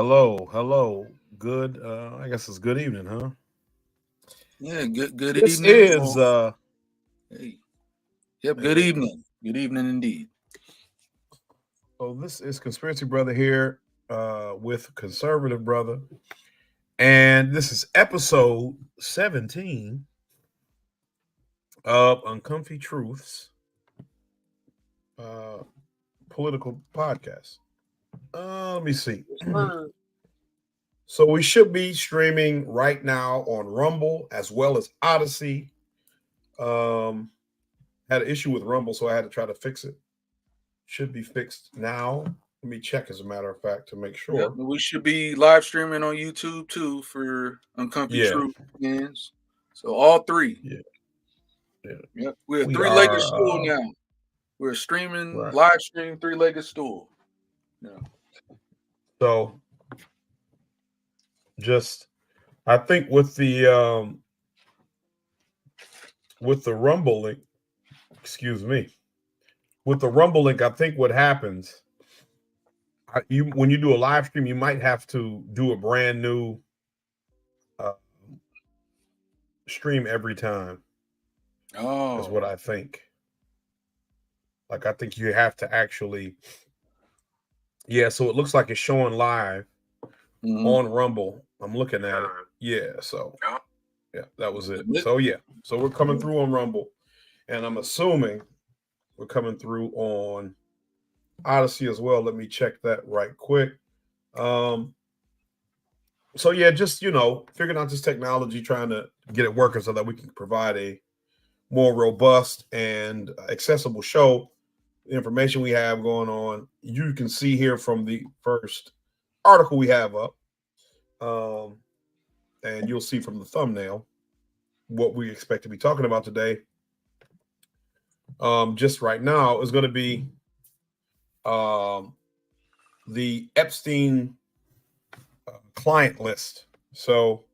Hello. Good. I guess it's good evening, huh? Yeah, good This evening. is Hey, yep, good yeah. evening. Good evening indeed. So this is Conspiracy Brother here with Conservative Brother, and this is episode 17 of Uncomfy Truths, uh, political podcast. Let me see. So we should be streaming right now on Rumble as well as Odyssey. Um, had an issue with Rumble, so I had to try to fix it. Should be fixed now. Let me check, as a matter of fact, to make Yep, sure. we should be live streaming on YouTube too for Uncomfy Yeah, Truth fans. So all three. yeah, yeah. Yep, we're a We three-legged are stool now. We're streaming right. live stream three-legged stool. Yeah. So just, I think with the Rumble link, excuse me, with the Rumble link, I think what happens, you when you do a live stream, you might have to do a brand new uh, stream every time. Is what Oh. I think. Like I think you have to actually, yeah. So it looks like it's showing live Mm-hmm. on Rumble. I'm looking at it. Yeah. So yeah, that was it. So yeah. So we're coming through on Rumble, and I'm assuming we're coming through on Odyssey as well. Let me check that right quick. Um, so yeah, just figuring out this technology, trying to get it working so that we can provide a more robust and accessible show. The information we have going on, you can see here from the first article we have up, um, and you'll see from the thumbnail what we expect to be talking about today. Just right now is going to be um, the Epstein client list. So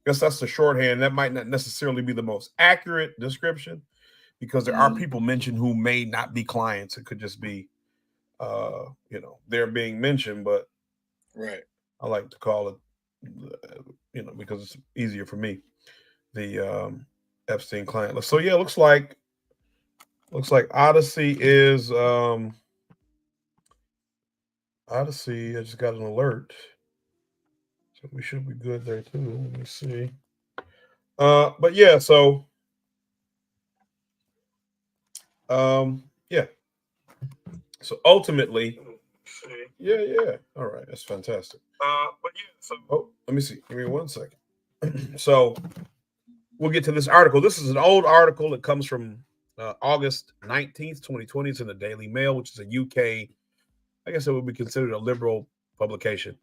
I guess that's the shorthand. That might not necessarily be the most accurate description because there are Mm-hmm. people mentioned who may not be clients. It could just be, they're being mentioned, but Right. I like to call it, because it's easier for me, the Epstein client list. So yeah, looks like Odyssey. I just got an alert, so we should be good there too. Let me see. But yeah, so yeah. So ultimately, yeah. All right, that's fantastic. But yeah, so let me see. Give me 1 second. So we'll get to this article. This is an old article. It comes from August 19th, 2020. It's in the Daily Mail, which is a UK, I guess it would be considered a liberal publication.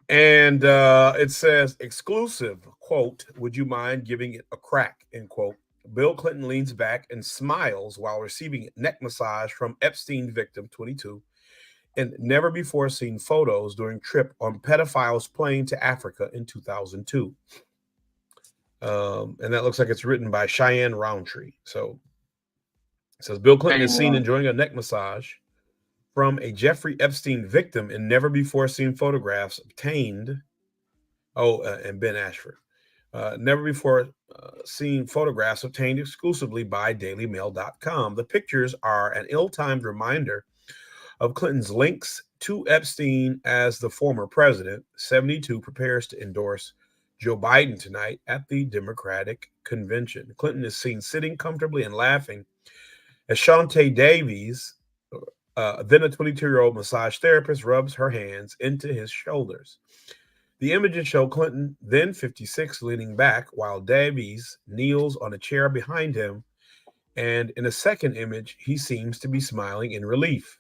And it says, exclusive, quote, would you mind giving it a crack, end quote. Bill Clinton leans back and smiles while receiving neck massage from Epstein victim 22 and never before seen photos during trip on pedophile's plane to Africa in 2002. And that looks like it's written by Cheyenne Roundtree. So it says Bill Clinton Hey, is seen enjoying a neck massage from a Jeffrey Epstein victim in never before seen photographs obtained. And Ben Ashford. Never before seen photographs obtained exclusively by DailyMail.com. The pictures are an ill-timed reminder of Clinton's links to Epstein as the former president. 72 prepares to endorse Joe Biden tonight at the Democratic convention. Clinton is seen sitting comfortably and laughing as Shantae Davies, then a 22-year-old massage therapist, rubs her hands into his shoulders. The images show Clinton, then 56, leaning back while Davies kneels on a chair behind him. And in a second image, he seems to be smiling in relief.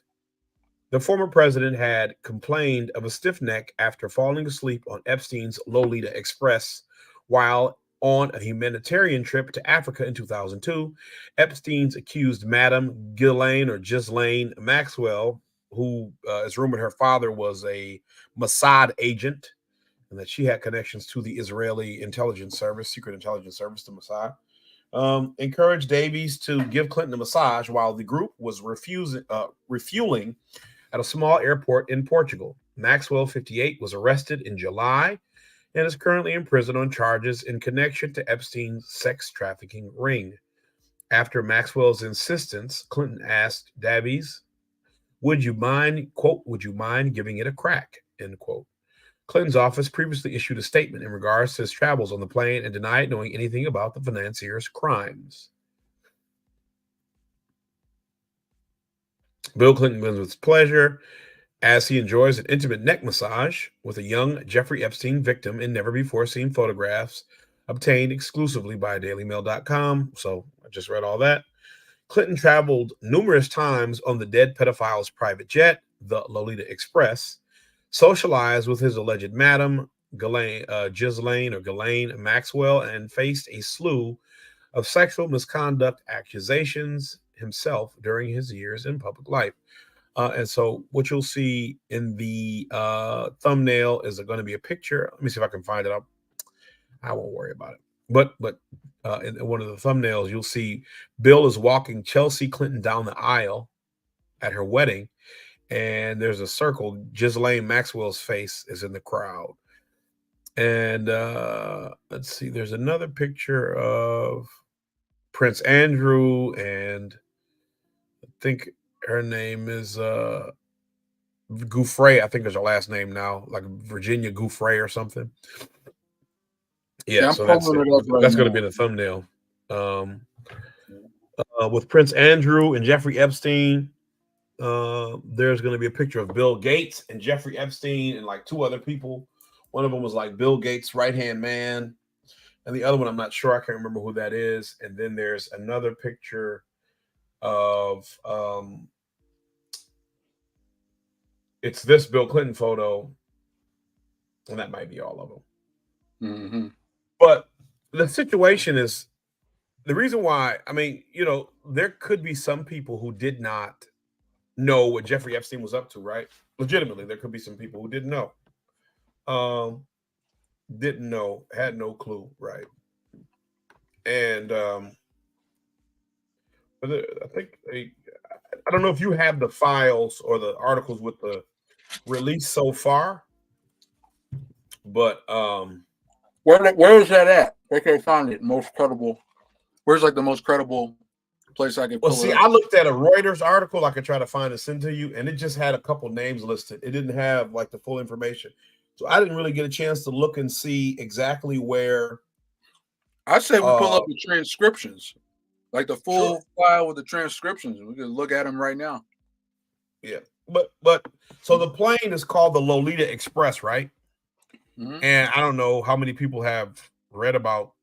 The former president had complained of a stiff neck after falling asleep on Epstein's Lolita Express while on a humanitarian trip to Africa in 2002. Epstein's accused Madam Ghislaine Maxwell, who is rumored her father was a Mossad agent and that she had connections to the Israeli intelligence service, secret intelligence service, the Mossad, encouraged Davies to give Clinton a massage while the group was refueling at a small airport in Portugal. Maxwell, 58, was arrested in July and is currently in prison on charges in connection to Epstein's sex trafficking ring. After Maxwell's insistence, Clinton asked Davies, would you mind, quote, would you mind giving it a crack, end quote. Clinton's office previously issued a statement in regards to his travels on the plane and denied knowing anything about the financier's crimes. Bill Clinton wins with pleasure as he enjoys an intimate neck massage with a young Jeffrey Epstein victim in never-before-seen photographs obtained exclusively by DailyMail.com. So I just read all that. Clinton traveled numerous times on the dead pedophile's private jet, the Lolita Express, socialized with his alleged madam, Ghislaine Maxwell, and faced a slew of sexual misconduct accusations himself during his years in public life. And so what you'll see in the thumbnail is going to be a picture. Let me see if I can find it up. I won't worry about it. But in one of the thumbnails, you'll see Bill is walking Chelsea Clinton down the aisle at her wedding, and there's a circle. Ghislaine Maxwell's face is in the crowd. And let's see, there's another picture of Prince Andrew, and I think her name is Gouffre. I think is her last name now, like Virginia Gouffre or something. Yeah, so that's going to be in the thumbnail. With Prince Andrew and Jeffrey Epstein, there's going to be a picture of Bill Gates and Jeffrey Epstein and like two other people. One of them was like Bill Gates' right-hand man, and the other one, I'm not sure. I can't remember who that is. And then there's another picture of it's this Bill Clinton photo, and that might be all of them. Mm-hmm. But the situation is the reason why, I mean, you know, there could be some people who did not know what Jeffrey Epstein was up to, right? Legitimately, there could be some people who didn't know. Didn't know, had no clue, right? And but I think I don't know if you have the files or the articles with the release so far, but where is that at? Where can I find it? Most credible. Where's like the most credible place I can? Well, see, I looked at a Reuters article. I could try to find and send to you, and it just had a couple names listed. It didn't have like the full information, so I didn't really get a chance to look and see exactly where. I say we pull up the transcriptions, like the full file with the transcriptions. We can look at them right now. Yeah, but so the plane is called the Lolita Express, right? Mm-hmm. And I don't know how many people have read about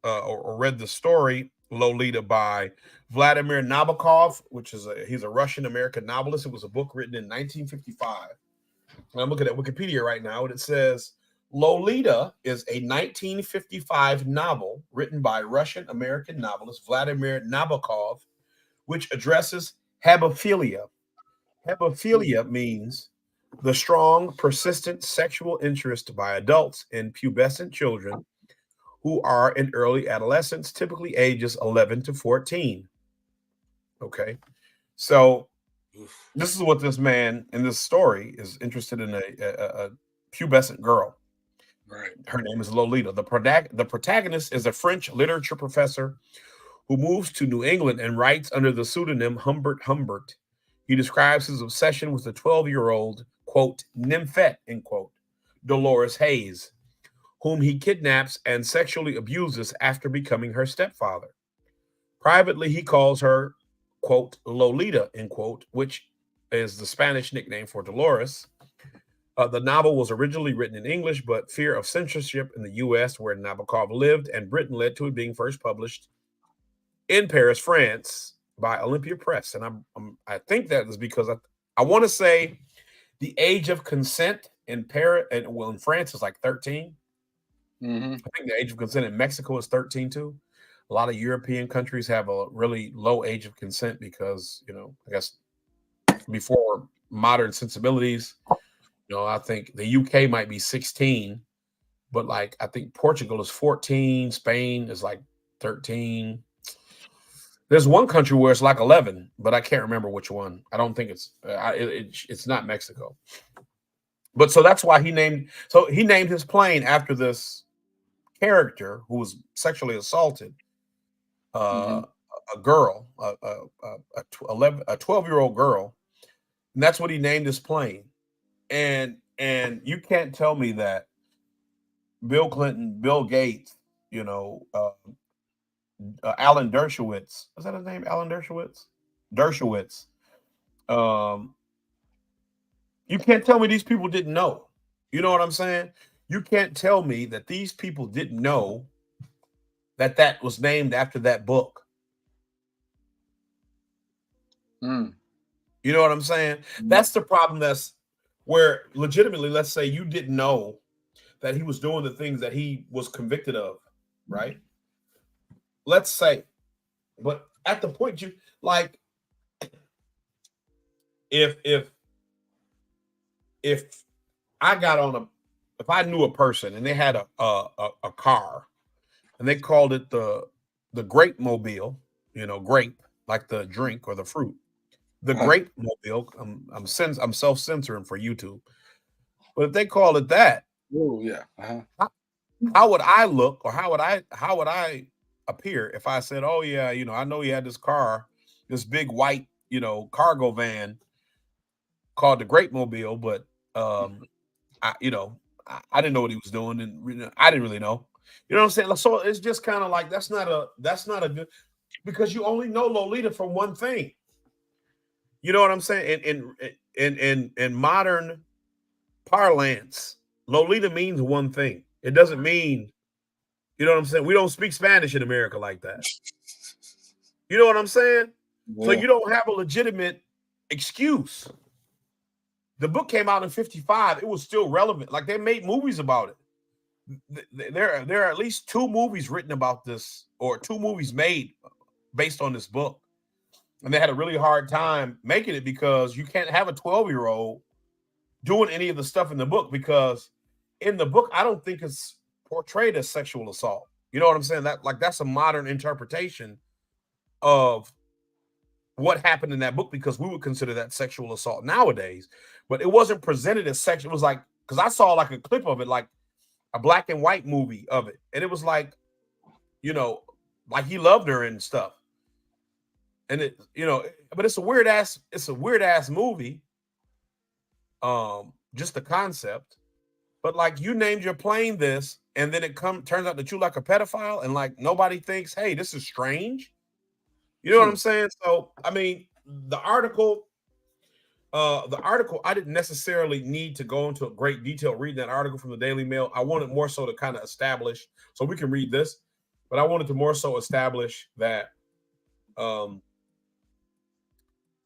or read the story Lolita by Vladimir Nabokov, which is he's a Russian-American novelist. It was a book written in 1955. And I'm looking at Wikipedia right now, and it says Lolita is a 1955 novel written by Russian-American novelist Vladimir Nabokov, which addresses hebephilia. Hebephilia means the strong, persistent sexual interest by adults in pubescent children who are in early adolescence, typically ages 11 to 14. Okay. So this is what this man in this story is interested in a pubescent girl. Right. Her name is Lolita. The protagonist is a French literature professor who moves to New England and writes under the pseudonym Humbert. He describes his obsession with the 12-year-old, quote, nymphette, end quote, Dolores Hayes, whom he kidnaps and sexually abuses after becoming her stepfather. Privately, he calls her, quote, Lolita, end quote, which is the Spanish nickname for Dolores. The novel was originally written in English, but fear of censorship in the U.S., where Nabokov lived, and Britain led to it being first published in Paris, France, by Olympia Press. And I think that is because I want to say the age of consent in Paris, and well, in France is like 13. Mm-hmm. I think the age of consent in Mexico is 13 too. A lot of European countries have a really low age of consent because, you know, I guess before modern sensibilities, you know, I think the UK might be 16, but like I think Portugal is 14, Spain is like 13. There's one country where it's like 11, but I can't remember which one. I don't think it's not Mexico. But so that's why he named his plane after this character who was sexually assaulted Mm-hmm. a girl, a 12-year-old girl, and that's what he named his plane. And you can't tell me that Bill Clinton, Bill Gates, you know, Alan Dershowitz, was that his name? Alan Dershowitz, Dershowitz. Um, you can't tell me these people didn't know. You know what I'm saying? You can't tell me that these people didn't know that that was named after that book. Mm. You know what I'm saying? That's the problem. That's where legitimately, let's say you didn't know that he was doing the things that he was convicted of, right? Let's say, but at the point you like, if if I got on a, if I knew a person and they had a car and they called it the grape mobile, you know, grape like the drink or the fruit, the grape mobile. I'm self censoring for YouTube, but if they called it that, Oh yeah. Uh-huh. how would I look, or how would I appear if I said, "Oh yeah, you know, I know he had this car, this big white, you know, cargo van called the Great Mobile, but I, you know, I didn't know what he was doing, and you know, I didn't really know." You know what I'm saying? So it's just kind of like that's not a good, because you only know Lolita from one thing. You know what I'm saying? In modern parlance, Lolita means one thing. It doesn't mean, you know what I'm saying? We don't speak Spanish in America like that. You know what I'm saying? So Yeah. you don't have a legitimate excuse. The book came out in 55. It was still relevant. Like they made movies about it. There are at least two movies written about this, or two movies made based on this book. And they had a really hard time making it because you can't have a 12-year-old doing any of the stuff in the book, because in the book, I don't think it's portrayed as sexual assault. You know what I'm saying? That's a modern interpretation of what happened in that book, because we would consider that sexual assault nowadays. But it wasn't presented as sexual. It was like, because I saw like a clip of it, like a black and white movie of it, and it was like, you know, like he loved her and stuff. And it, you know, but it's a weird ass movie. Just the concept. But like you named your plane this, and then it turns out that you like a pedophile, and like nobody thinks, hey, this is strange. You know what I'm saying? So I mean, the article, I didn't necessarily need to go into a great detail reading that article from the Daily Mail. I wanted more so to kind of establish, so we can read this, but I wanted to more so establish that um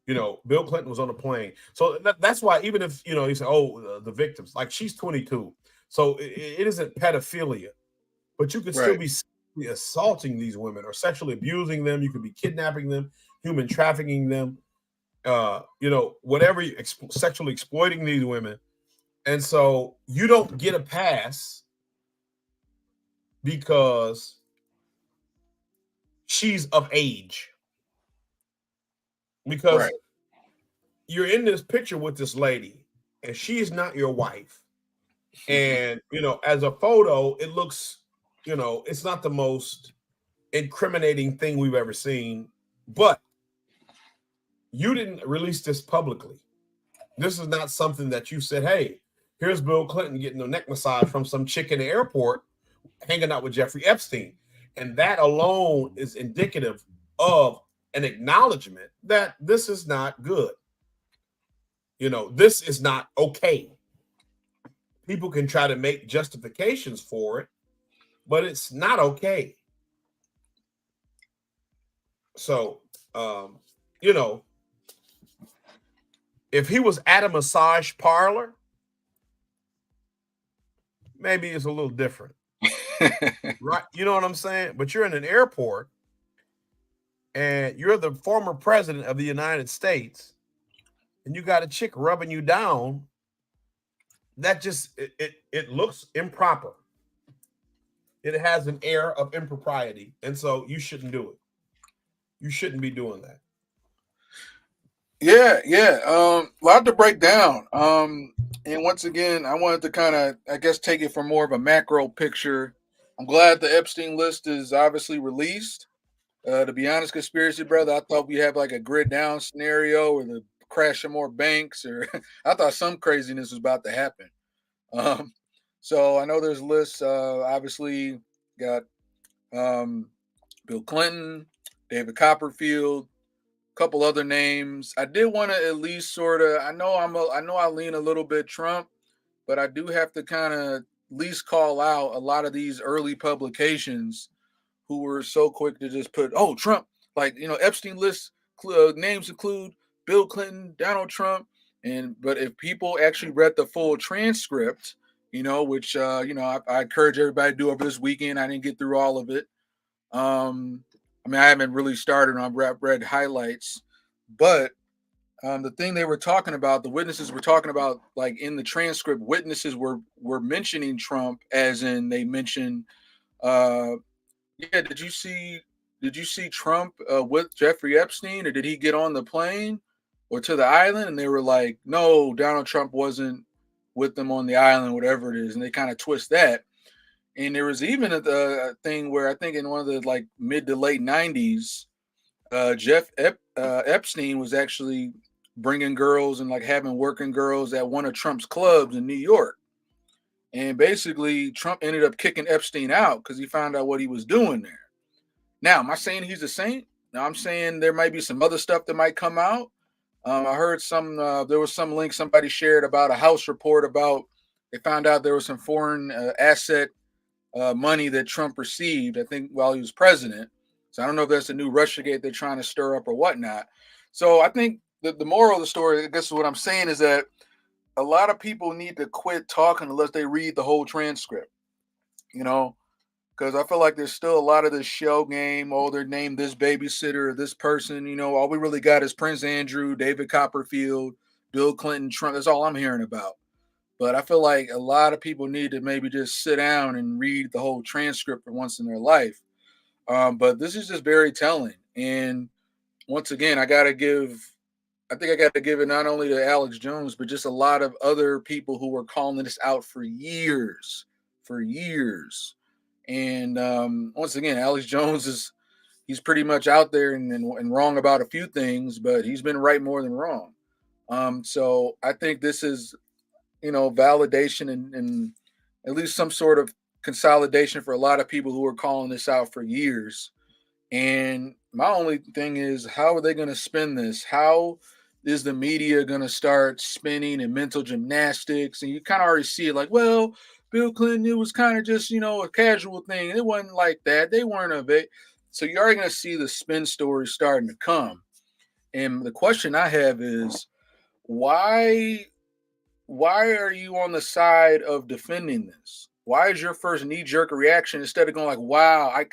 Bill Clinton was on a plane. So that's why, even if, you say, oh, the victims, like she's 22. So it isn't pedophilia, but you could still Right. be sexually assaulting these women or sexually abusing them. You could be kidnapping them, human trafficking them, whatever, sexually exploiting these women. And so you don't get a pass because she's of age, Right. because you're in this picture with this lady and she is not your wife. And, as a photo, it looks, it's not the most incriminating thing we've ever seen, but you didn't release this publicly. This is not something that you said, hey, here's Bill Clinton getting a neck massage from some chick in the airport hanging out with Jeffrey Epstein. And that alone is indicative of an acknowledgement that this is not good. This is not okay. People can try to make justifications for it, but it's not okay. So, um, you know, if he was at a massage parlor, maybe it's a little different, right? You know what I'm saying? But you're in an airport and you're the former president of the United States, and you got a chick rubbing you down. That just it looks improper. It has an air of impropriety, and so you shouldn't do it. You shouldn't be doing that. Yeah, yeah. A lot to break down. And once again, I wanted to kind of, I guess, take it from more of a macro picture. I'm glad the Epstein list is obviously released. To be honest, conspiracy brother, I thought we had like a grid down scenario or the crash of more banks, or I thought some craziness was about to happen. Um, so I know there's lists. Obviously, got um, Bill Clinton, David Copperfield, couple other names. I did want to at least sort of. I know I lean a little bit Trump, but I do have to kind of at least call out a lot of these early publications who were so quick to just put, oh, Trump, like, Epstein list names include Bill Clinton, Donald Trump, but if people actually read the full transcript, which I encourage everybody to do over this weekend. I didn't get through all of it. I mean, I haven't really started on read highlights, but the thing they were talking about, the witnesses were talking about, like in the transcript, witnesses were mentioning Trump, as in they mentioned, uh, yeah, did you see Trump with Jeffrey Epstein, or did he get on the plane or to the island? And they were like, no, Donald Trump wasn't with them on the island, whatever it is, and they kind of twist that. And there was even a thing where I think in one of the like mid to late '90s, Epstein was actually bringing girls and like having working girls at one of Trump's clubs in New York. And basically, Trump ended up kicking Epstein out because he found out what he was doing there. Now, am I saying he's a saint? Now, I'm saying there might be some other stuff that might come out. I heard there was some link somebody shared about a House report about they found out there was some foreign asset money that Trump received, I think, while he was president. So I don't know if that's a new Russiagate they're trying to stir up or whatnot. So I think the moral of the story, I guess what I'm saying is that a lot of people need to quit talking unless they read the whole transcript, you know, because I feel like there's still a lot of this shell game. Oh, they're named this babysitter or this person. All we really got is Prince Andrew, David Copperfield, Bill Clinton, Trump. That's all I'm hearing about. But I feel like a lot of people need to maybe just sit down and read the whole transcript for once in their life. But this is just very telling. And once again, I think I got to give it not only to Alex Jones, but just a lot of other people who were calling this out for years, for years. And once again, Alex Jones he's pretty much out there and wrong about a few things, but he's been right more than wrong. So I think this is, validation and at least some sort of consolidation for a lot of people who were calling this out for years. And my only thing is, how are they going to spin this? How is the media going to start spinning and mental gymnastics? And you kind of already see it like, well, Bill Clinton, it was kind of just, a casual thing. It wasn't like that. They weren't of it. So you're already going to see the spin story starting to come. And the question I have is, why are you on the side of defending this? Why is your first knee-jerk reaction instead of going like, wow, I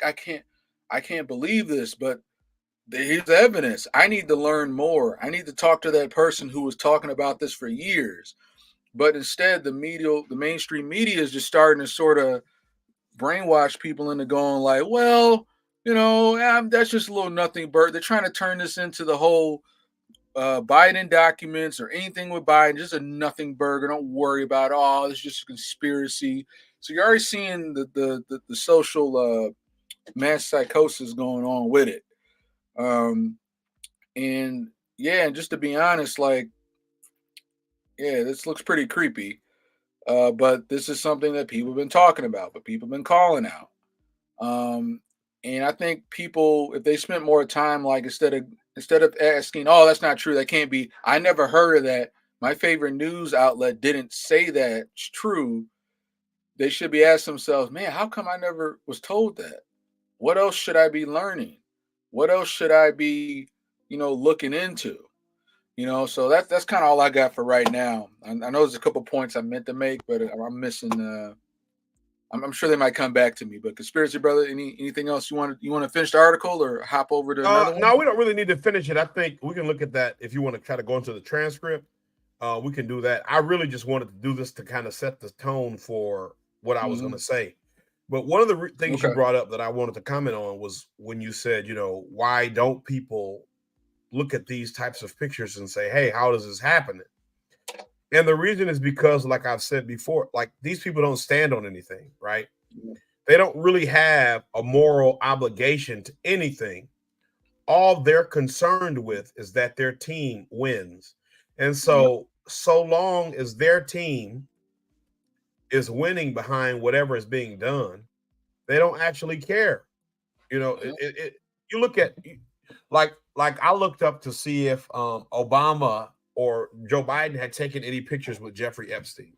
can't believe this, but here's the evidence. I need to learn more. I need to talk to that person who was talking about this for years. But instead, the mainstream media is just starting to sort of brainwash people into going like, well, that's just a little nothing bird. They're trying to turn this into the whole Biden documents or anything with Biden, just a nothing burger. Don't worry about it. Oh, it's just a conspiracy. So you're already seeing the social mass psychosis going on with it. And yeah, and just to be honest, like, yeah, this looks pretty creepy. But this is something that people have been talking about, but people have been calling out. Um, and I think people, if they spent more time, like instead of asking, "Oh, that's not true. That can't be. I never heard of that. My favorite news outlet didn't say that's true." They should be asking themselves, "Man, how come I never was told that? What else should I be learning? What else should I be, looking into?" So that's kind of all I got for right now. I know there's a couple points I meant to make, but I'm missing. I'm sure they might come back to me. But conspiracy brother, anything else you want to finish the article or hop over to another one? No, we don't really need to finish it. I think we can look at that if you want to try to go into the transcript. We can do that. I really just wanted to do this to kind of set the tone for what I was going to say. But one of the things you brought up that I wanted to comment on was when you said, why don't people look at these types of pictures and say, hey, how does this happen? And the reason is because, like I've said before, like these people don't stand on anything, right? They don't really have a moral obligation to anything. All they're concerned with is that their team wins. And so long as their team is winning behind whatever is being done, they don't actually care. You know, you look at like I looked up to see if Obama or Joe Biden had taken any pictures with Jeffrey Epstein.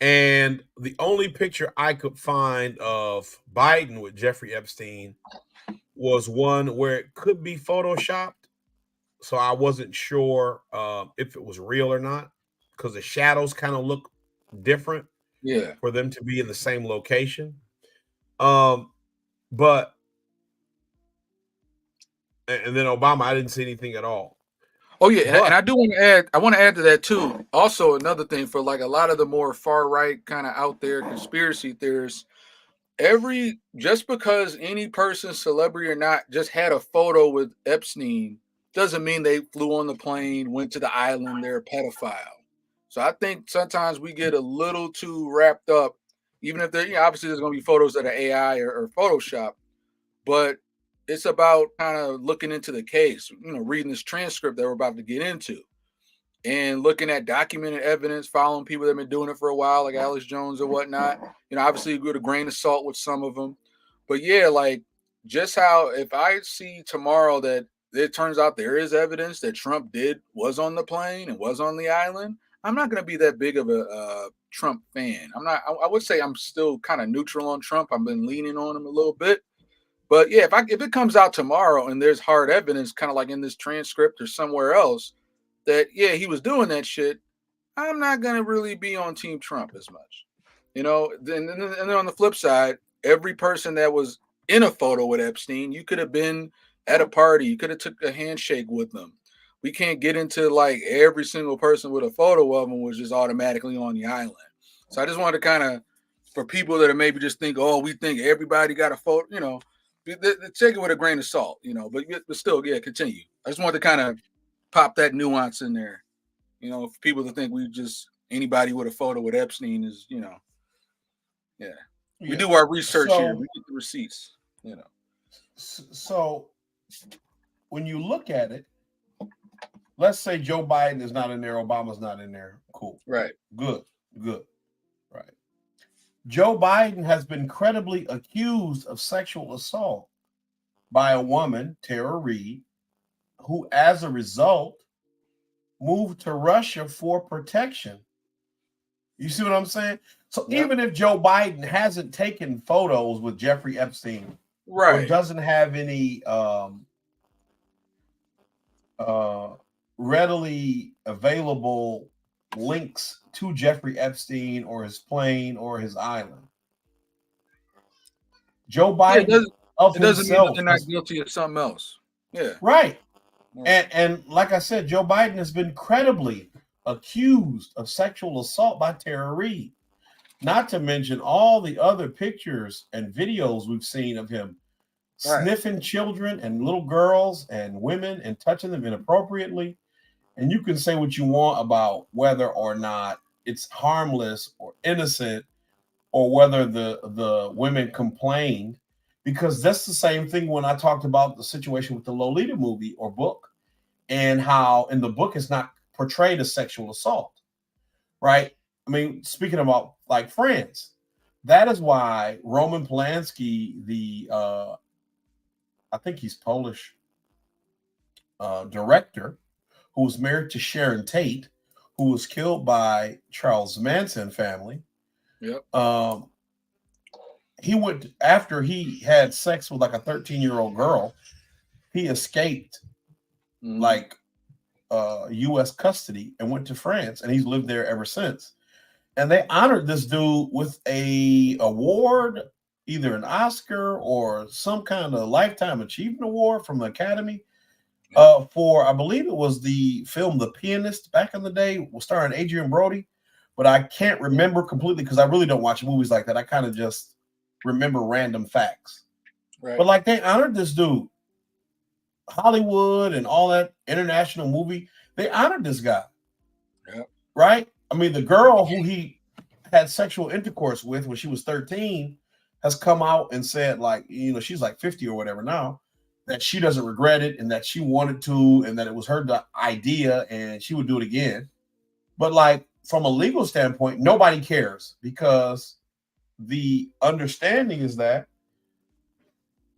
And the only picture I could find of Biden with Jeffrey Epstein was one where it could be photoshopped. So I wasn't sure if it was real or not, because the shadows kind of look different for them to be in the same location. But and then Obama, I didn't see anything at all. Oh yeah, and I do want to add. I want to add to that too. Also, another thing for like a lot of the more far right kind of out there conspiracy theorists, just because any person, celebrity or not, just had a photo with Epstein doesn't mean they flew on the plane, went to the island, they're a pedophile. So I think sometimes we get a little too wrapped up, even if there, obviously there's going to be photos that are AI or Photoshop, but it's about kind of looking into the case, reading this transcript that we're about to get into and looking at documented evidence, following people that have been doing it for a while, like Alex Jones or whatnot. Obviously with a grain of salt with some of them. But yeah, like just how if I see tomorrow that it turns out there is evidence that Trump was on the plane and was on the island, I'm not going to be that big of a Trump fan. I would say I'm still kind of neutral on Trump. I've been leaning on him a little bit. But yeah, if it comes out tomorrow and there's hard evidence, kind of like in this transcript or somewhere else, that yeah, he was doing that shit, I'm not gonna really be on Team Trump as much. And then on the flip side, every person that was in a photo with Epstein, you could have been at a party, you could have took a handshake with them. We can't get into like every single person with a photo of them was just automatically on the island. So I just wanted to kind of, for people that are maybe just think, oh, we think everybody got a photo, take it with a grain of salt, but still, yeah, continue. I just wanted to kind of pop that nuance in there, for people to think anybody with a photo with Epstein is, we do our research here, we get the receipts, So when you look at it, let's say Joe Biden is not in there, Obama's not in there, cool, right? Good, right. Joe Biden has been credibly accused of sexual assault by a woman, Tara Reid, who, as a result, moved to Russia for protection. You see what I'm saying? So even if Joe Biden hasn't taken photos with Jeffrey Epstein, right, or doesn't have any readily available links to Jeffrey Epstein or his plane or his island, Joe Biden it doesn't mean that they're not guilty of something else. Yeah, right. And like I said, Joe Biden has been credibly accused of sexual assault by Tara Reid. Not to mention all the other pictures and videos we've seen of him sniffing children and little girls and women and touching them inappropriately. And you can say what you want about whether or not it's harmless or innocent, or whether the women complained, because that's the same thing when I talked about the situation with the Lolita movie or book, and how in the book it's not portrayed as sexual assault, right? I mean, speaking about like France, that is why Roman Polanski, I think he's Polish director, who was married to Sharon Tate, who was killed by Charles Manson family. Yep. He went after he had sex with like a 13-year-old girl. He escaped like U.S. custody and went to France, and he's lived there ever since. And they honored this dude with a award, either an Oscar or some kind of lifetime achievement award from the Academy. For I believe it was the film The Pianist back in the day, starring Adrian Brody, but I can't remember completely because I really don't watch movies like that. I kind of just remember random facts. Right. But like they honored this dude. Hollywood and all that international movie, they honored this guy. Yep. Right? I mean, the girl who he had sexual intercourse with when she was 13 has come out and said, like, you know, she's like 50 or whatever now, that she doesn't regret it and that she wanted to and that it was her idea and she would do it again. But like from a legal standpoint, nobody cares because the understanding is that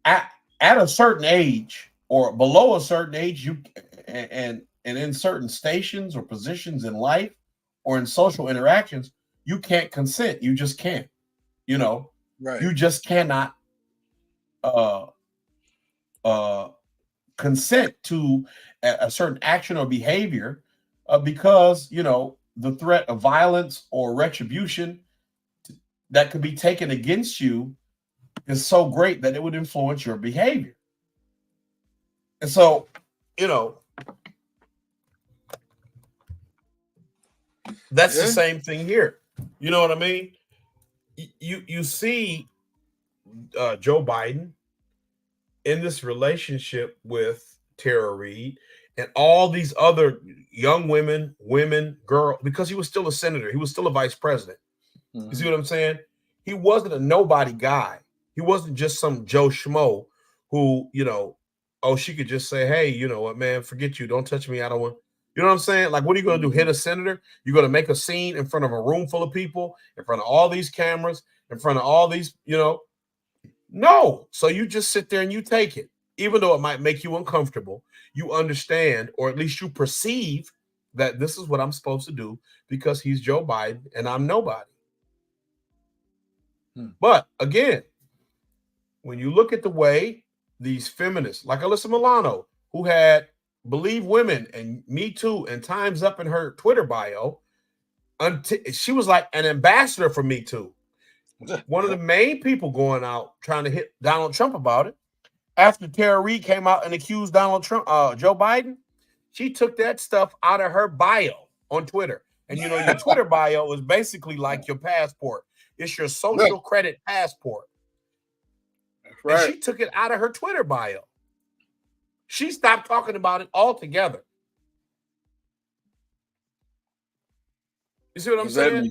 at a certain age or below a certain age, you and in certain stations or positions in life or in social interactions, you can't consent. You just can't. You know, Right. you just cannot consent to a certain action or behavior because, you know, the threat of violence or retribution that could be taken against you is so great that it would influence your behavior. And so, you know, that's the same thing here. You know what I mean? You see Joe Biden in this relationship with Tara Reid and all these other young women, girls, because he was still a senator. He was still a vice president. Mm-hmm. You see what I'm saying? He wasn't a nobody guy. He wasn't just some Joe Schmo who, you know, oh, she could just say, hey, you know what, man, forget you. Don't touch me. I don't want. You know what I'm saying? Like, what are you going to do? Hit a senator? You're going to make a scene in front of a room full of people, in front of all these cameras, in front of all these, you know? No. So you just sit there and you take it. Even though it might make you uncomfortable, you understand, or at least you perceive that this is what I'm supposed to do because he's Joe Biden and I'm nobody. But again, when you look at the way these feminists, like Alyssa Milano, who had Believe Women and Me Too and Time's Up in her Twitter bio, she was like an ambassador for Me Too. One of the main people going out trying to hit Donald Trump about it. After Tara Reid came out and accused Donald Trump, Joe Biden, she took that stuff out of her bio on Twitter. And you know, your Twitter bio is basically like your passport. It's your social credit passport. Right. And she took it out of her Twitter bio. She stopped talking about it altogether. You see what I'm saying?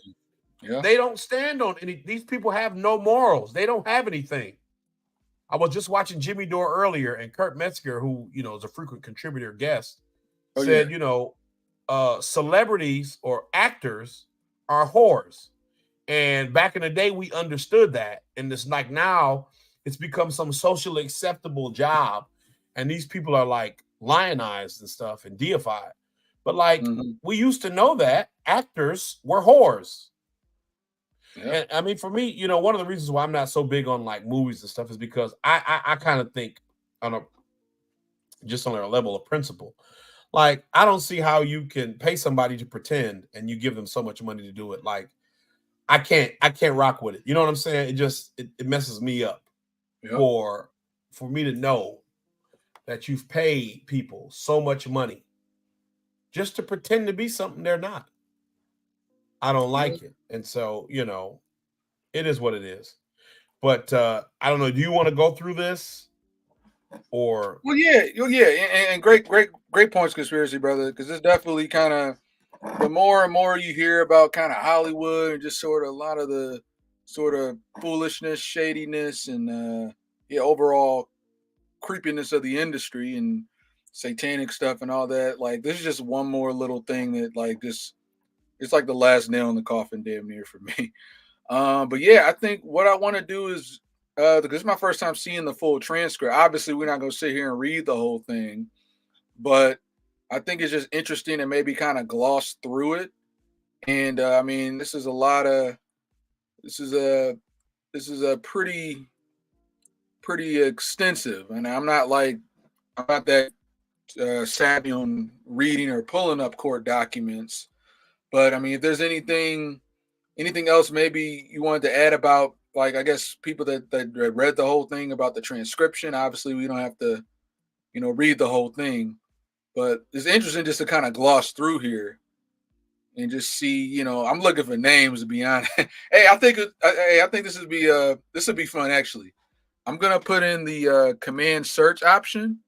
Yeah. They don't stand on any. These people have no morals. They don't have anything. I was just watching Jimmy Dore earlier, and Kurt Metzger, who, you know, is a frequent contributor guest, said, you know, celebrities or actors are whores. And back in the day, we understood that. And it's like now it's become some socially acceptable job. And these people are like lionized and stuff and deified. But like we used to know that actors were whores. Yep. And I mean, for me, you know, one of the reasons why I'm not so big on like movies and stuff is because I kind of think on a level of principle. Like, I don't see how you can pay somebody to pretend and you give them so much money to do it. Like, I can't rock with it. You know what I'm saying? It just it messes me up. Yep. For me to know that you've paid people so much money just to pretend to be something they're not. I don't like it. And so, you know, it is what it is. But I don't know. Do you want to go through this? Or well, yeah, and great points, conspiracy brother, because it's definitely kind of the more and more you hear about kind of Hollywood and just sort of a lot of the sort of foolishness, shadiness, and overall creepiness of the industry and satanic stuff and all that. Like, this is just one more little thing that like just it's like the last nail in the coffin, damn near, for me. But yeah, I think what I want to do is because it's my first time seeing the full transcript. Obviously, we're not going to sit here and read the whole thing, but I think it's just interesting and maybe kind of gloss through it. And I mean, this is a pretty extensive, and I'm not that savvy on reading or pulling up court documents. But I mean, if there's anything else maybe you wanted to add about, like, I guess people that read the whole thing about the transcription. Obviously, we don't have to, you know, read the whole thing, but it's interesting just to kind of gloss through here and just see, you know, I'm looking for names, to be honest. I think this would be fun, actually. I'm gonna put in the command search option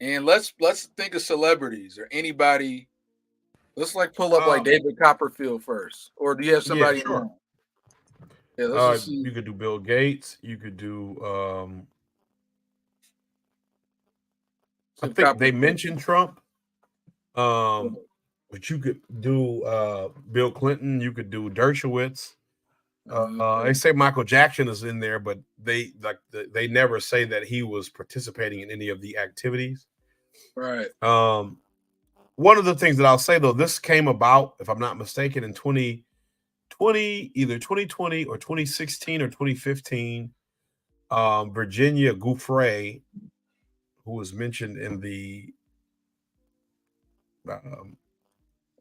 And let's think of celebrities or anybody. Let's like pull up like David Copperfield first, or do you have somebody in mind? Yeah, let's just see. You could do Bill Gates. You could do. I think they mentioned Trump. But you could do Bill Clinton. You could do Dershowitz. They say Michael Jackson is in there, but they never say that he was participating in any of the activities. Right. One of the things that I'll say though, this came about, if I'm not mistaken, in 2020, either 2020 or 2016 or 2015. Virginia Giuffre, who was mentioned in the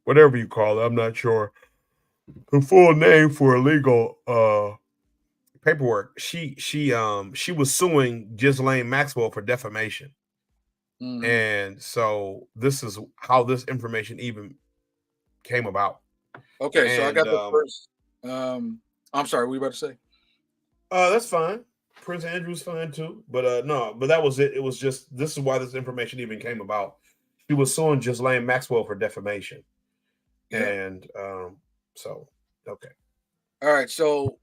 whatever you call it, I'm not sure her full name for illegal paperwork. She was suing Ghislaine Maxwell for defamation. Mm-hmm. And so this is how this information even came about. Okay, so I got the first. I'm sorry, what were you about to say? That's fine. Prince Andrew's fine too, but no, but that was it. It was just, this is why this information even came about. She was suing Ghislaine Maxwell for defamation. Yeah. And so okay. All right, so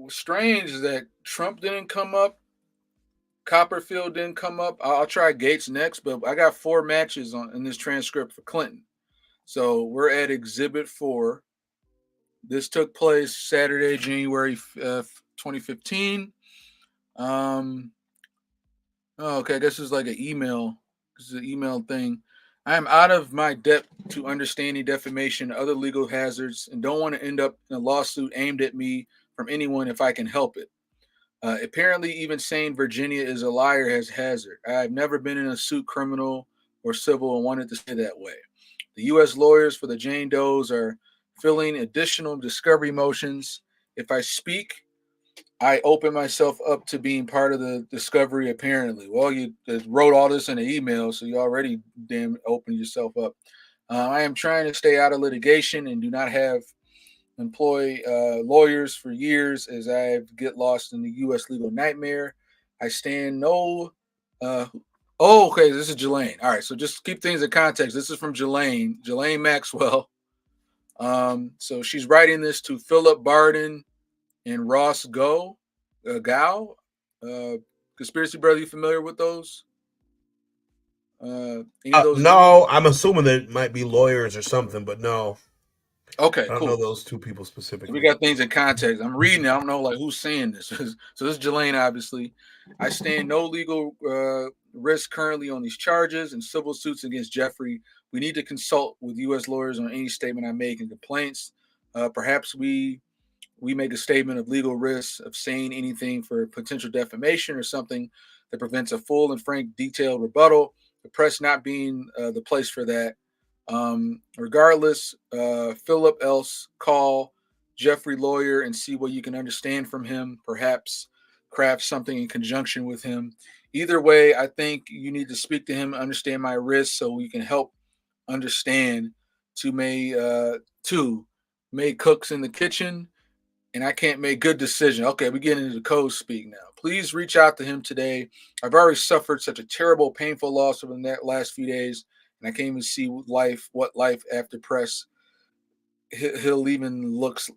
strange that Trump didn't come up, Copperfield didn't come up. I'll try Gates next, but I got 4 matches in this transcript for Clinton. So we're at Exhibit 4. This took place Saturday, January 2015. Okay, I guess it's like an email. This is an email thing. I am out of my depth to understanding defamation and other legal hazards and don't want to end up in a lawsuit aimed at me from anyone if I can help it. Apparently, even saying Virginia is a liar has hazard. I have never been in a suit, criminal or civil, and wanted to say that way. The U.S. lawyers for the Jane Does are filling additional discovery motions. If I speak, I open myself up to being part of the discovery, apparently. Well, you wrote all this in an email, so you already damn opened yourself up. I am trying to stay out of litigation and do not employ lawyers for years as I get lost in the U.S. legal nightmare. I stand no... okay, this is Ghislaine. All right, so just keep things in context. This is from Ghislaine Maxwell. So she's writing this to Philip Barden and Ross Gow. Conspiracy Brother, you familiar with those? No, I'm assuming that it might be lawyers or something, but no. Okay, I don't know those two people specifically. So we got things in context. I'm reading it. I don't know like who's saying this. So this is Ghislaine, obviously. I stand no legal risk currently on these charges and civil suits against Jeffrey. We need to consult with U.S. lawyers on any statement I make and complaints. Perhaps we make a statement of legal risks of saying anything for potential defamation or something that prevents a full and frank, detailed rebuttal. The press not being the place for that. Regardless, Philip else call Jeffrey lawyer and see what you can understand from him. Perhaps craft something in conjunction with him. Either way, I think you need to speak to him, understand my risks, so we can help understand to make cooks in the kitchen. And I can't make good decisions. Okay, we get into the code speak now. Please reach out to him today. I've already suffered such a terrible, painful loss over the last few days, and I can't even see what life after press he'll even looks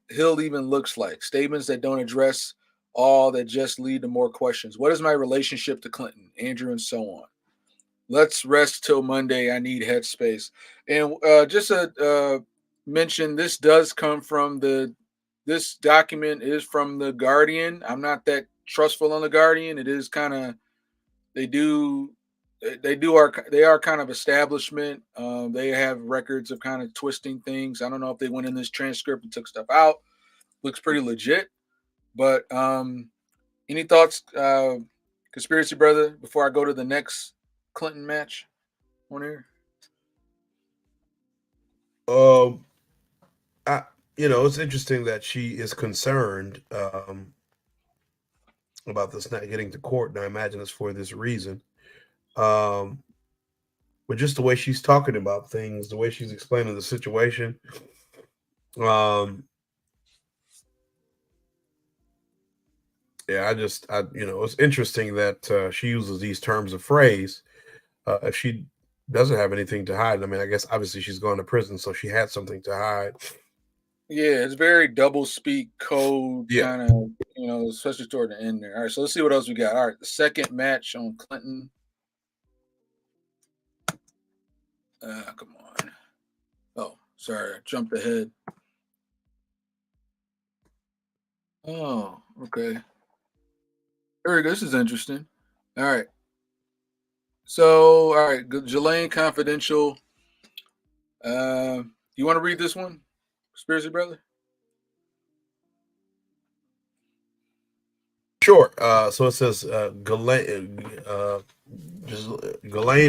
like. Statements that don't address all, that just lead to more questions. What is my relationship to Clinton, Andrew, and so on? Let's rest till Monday. I need headspace. And just a mention, this does come from this document is from the Guardian. I'm not that trustful on the Guardian. It is kind of, they are kind of establishment. They have records of kind of twisting things. I don't know if they went in this transcript and took stuff out. Looks pretty legit. But any thoughts, Conspiracy Brother, before I go to the next Clinton match on here? It's interesting that she is concerned about this not getting to court, and I imagine it's for this reason. But just the way she's talking about things, the way she's explaining the situation, it's interesting that she uses these terms of phrase. If she doesn't have anything to hide. I mean, I guess obviously she's going to prison, so she had something to hide. Yeah, it's very double speak code Yeah. kind of, especially toward the end there. All right, so let's see what else we got. All right, the second match on Clinton. Come on. Oh, sorry, I jumped ahead. Oh, okay. Very good. This is interesting. All right. So, all right, Jelaine Confidential. You want to read this one, Conspiracy Brother? Sure. So it says Ghislaine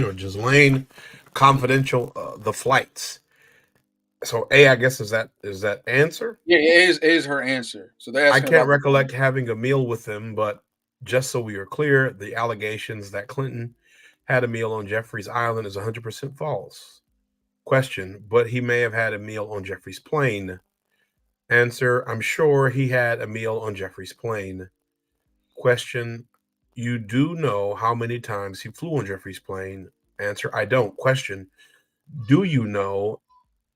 or Ghislaine Confidential, the flights. So A, I guess is that answer? Yeah, A is her answer. So they're I asking can't about recollect having a meal with them, but just so we are clear, the allegations that Clinton had a meal on Jeffrey's island is 100% false. Question, but he may have had a meal on Jeffrey's plane. Answer, I'm sure he had a meal on Jeffrey's plane. Question, you do know how many times he flew on Jeffrey's plane? Answer, I don't. Question, do you know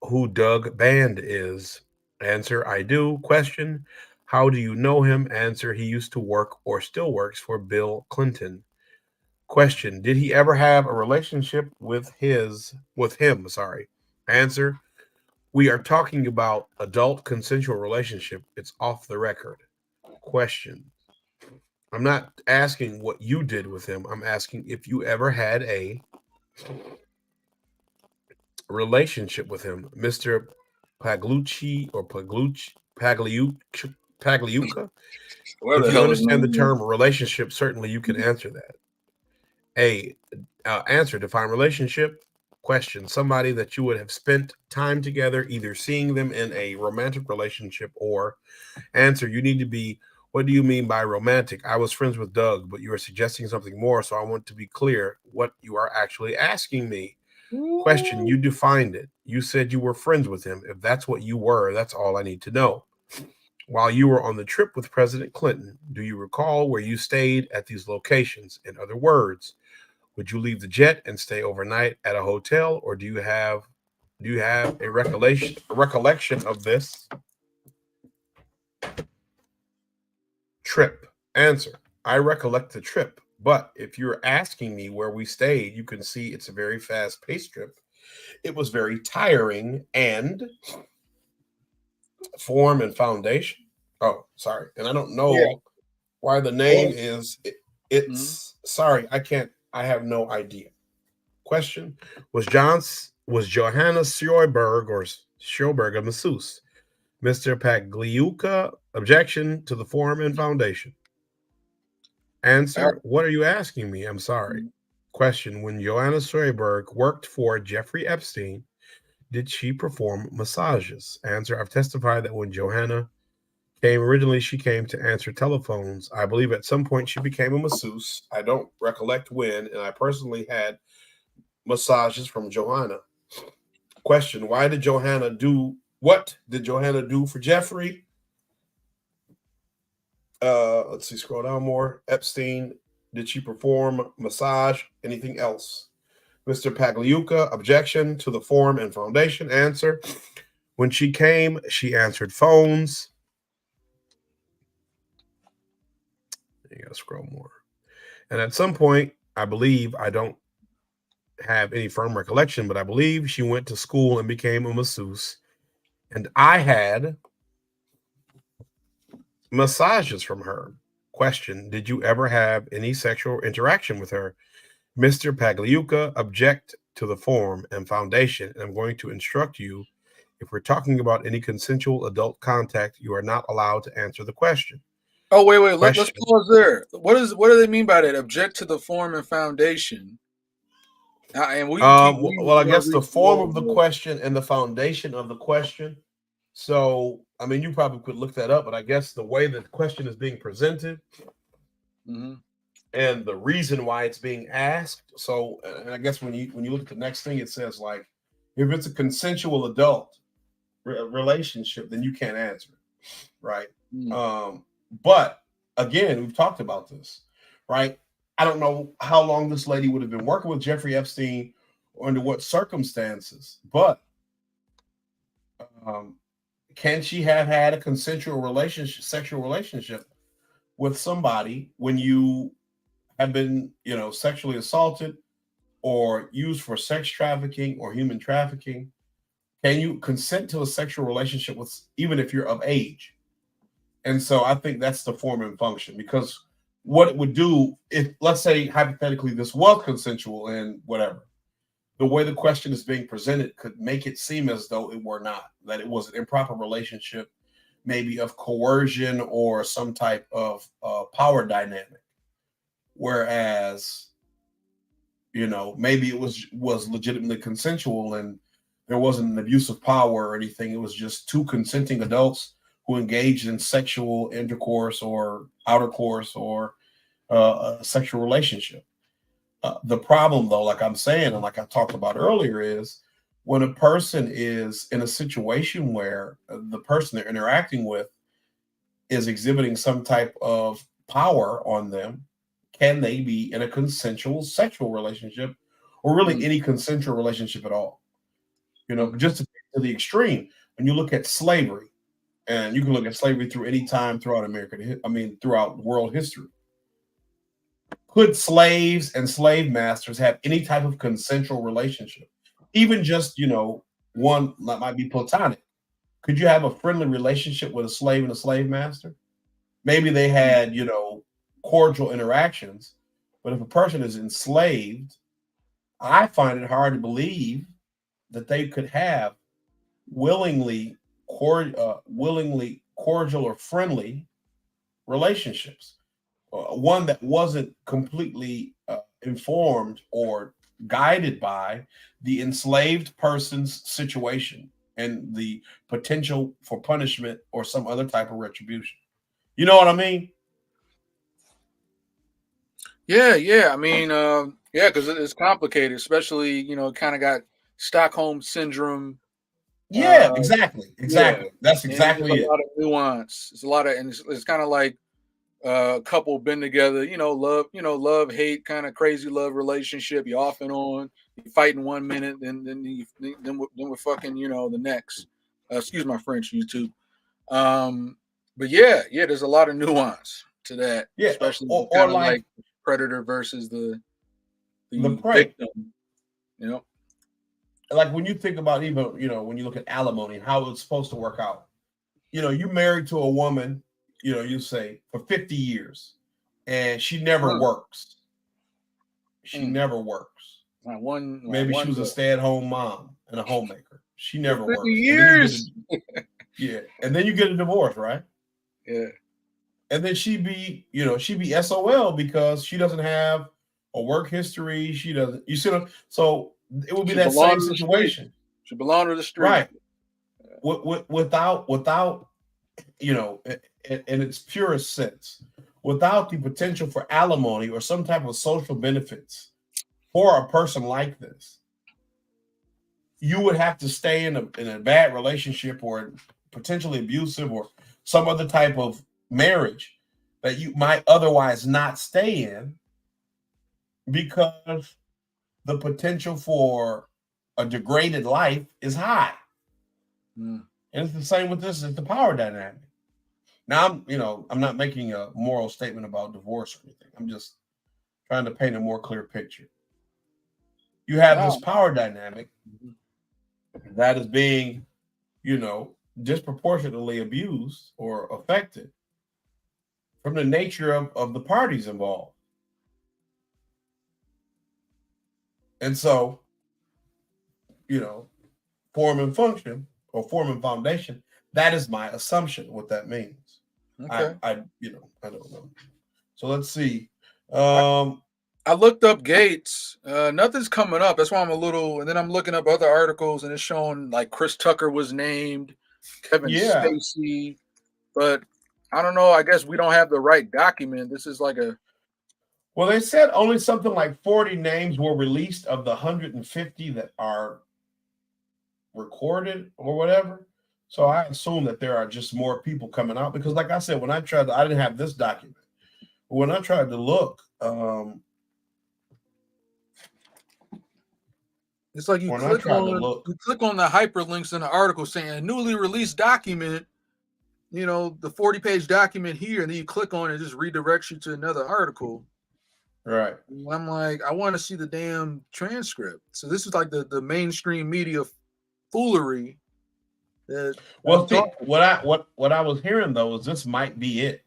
who Doug Band is? Answer, I do. Question, how do you know him? Answer, he used to work or still works for Bill Clinton. Question, did he ever have a relationship with him? Sorry. Answer, we are talking about adult consensual relationship. It's off the record. Question, I'm not asking what you did with him. I'm asking if you ever had a relationship with him, Mr. Paglucci or Pagliuca. whatever If the you hell his understand the name is. term relationship, certainly you can answer that. A, answer, define relationship. Question, somebody that you would have spent time together, either seeing them in a romantic relationship, or answer, you need to be, what do you mean by romantic? I was friends with Doug, but you are suggesting something more, so I want to be clear what you are actually asking me. Question, you defined it. You said you were friends with him. If that's what you were, that's all I need to know. While you were on the trip with President Clinton, do you recall where you stayed at these locations? In other words, would you leave the jet and stay overnight at a hotel, or do you have a recollection of this trip? Answer, I recollect the trip, but if you're asking me where we stayed, you can see it's a very fast-paced trip. It was very tiring and form and foundation. Oh, sorry. And I don't Yeah. know why the name is it's sorry, I have no idea. Question, was Johanna Sjoberg a masseuse? Mr. Pagliuca, objection to the form and foundation. Answer, what are you asking me? I'm sorry. Question, when Johanna Sjoberg worked for Jeffrey Epstein, did she perform massages? Answer, I've testified that when Johanna came originally, she came to answer telephones. I believe at some point she became a masseuse. I don't recollect when, and I personally had massages from Johanna. Question, what did Johanna do for Jeffrey? Let's see, scroll down more. Epstein, did she perform massage? Anything else? Mr. Pagliuca, objection to the form and foundation. Answer, when she came, she answered phones. You gotta scroll more. And at some point, I believe, I don't have any firm recollection, but I believe she went to school and became a masseuse. And I had massages from her. Question, did you ever have any sexual interaction with her? Mr. Pagliuca, object to the form and foundation. And I'm going to instruct you, if we're talking about any consensual adult contact, you are not allowed to answer the question. Oh, wait. Let's pause there. What do they mean by that? Object to the form and foundation. And we can keep. Well, I guess the form of the question and the foundation of the question. So, I mean, you probably could look that up, but I guess the way that the question is being presented and the reason why it's being asked. So, and I guess when you look at the next thing, it says like, if it's a consensual adult relationship, then you can't answer it, right? But again, we've talked about this, right? I don't know how long this lady would have been working with Jeffrey Epstein, or under what circumstances, but can she have had a consensual relationship, sexual relationship with somebody when you have been, sexually assaulted or used for sex trafficking or human trafficking? Can you consent to a sexual relationship with, even if you're of age? And so I think that's the form and function, because what it would do if, let's say, hypothetically, this was consensual and whatever, the way the question is being presented could make it seem as though it were not, that it was an improper relationship, maybe of coercion or some type of power dynamic. Whereas, maybe it was legitimately consensual and there wasn't an abuse of power or anything. It was just two consenting adults who engaged in sexual intercourse or outer course or a sexual relationship. The problem, though, like I'm saying, and like I talked about earlier, is when a person is in a situation where the person they're interacting with is exhibiting some type of power on them, can they be in a consensual sexual relationship, or really any consensual relationship at all? Just to the extreme, when you look at slavery, and you can look at slavery through any time throughout throughout world history. Could slaves and slave masters have any type of consensual relationship? Even just, one that might be platonic. Could you have a friendly relationship with a slave and a slave master? Maybe they had, cordial interactions, but if a person is enslaved, I find it hard to believe that they could have willingly cordial or friendly relationships. One that wasn't completely informed or guided by the enslaved person's situation and the potential for punishment or some other type of retribution. You know what I mean? Yeah. I mean, because it's complicated, especially, it kind of got Stockholm syndrome. Yeah, exactly. Yeah. That's exactly it. A lot of nuance. It's a lot of, and it's kind of like a couple been together, love, hate, kind of crazy love relationship. You're off and on. You're fighting 1 minute, then we're fucking, the next. Excuse my French, YouTube. But yeah, there's a lot of nuance to that, especially kind of like predator versus the prey. Victim. Like when you think about even, when you look at alimony and how it's supposed to work out, you married to a woman, you say for 50 years and she never works. She never works. Maybe she was a stay-at-home mom and a homemaker. She never works. 50 years. And then you get a divorce, right? Yeah. And then she'd be SOL because she doesn't have a work history. She doesn't, so it would be that same situation. She belonged to the street. Right. Without, in its purest sense, without the potential for alimony or some type of social benefits for a person like this, you would have to stay in a bad relationship or potentially abusive or some other type of marriage that you might otherwise not stay in, because the potential for a degraded life is high. And it's the same with this, it's the power dynamic. Now I'm not making a moral statement about divorce or anything. I'm just trying to paint a more clear picture. You have this power dynamic that is being, disproportionately abused or affected from the nature of the parties involved. And so, form and function or form and foundation, that is my assumption what that means. Okay. I don't know. So let's see. I looked up Gates. Nothing's coming up. That's why I'm a little. And then I'm looking up other articles, and it's showing like Chris Tucker was named, Kevin Spacey, but I don't know. I guess we don't have the right document. This is like a. Well, they said only something like 40 names were released of the 150 that are recorded or whatever. So I assume that there are just more people coming out, because, like I said, when I didn't have this document. When I tried to look. It's like When I tried to look, you click on the hyperlinks in the article saying a newly released document, you know, the 40-page document here, and then you click on it, it just redirects you to another article. right? And I'm like, I want to see the damn transcript. So this is like the mainstream media foolery. Well, see, what I was hearing though is this might be it.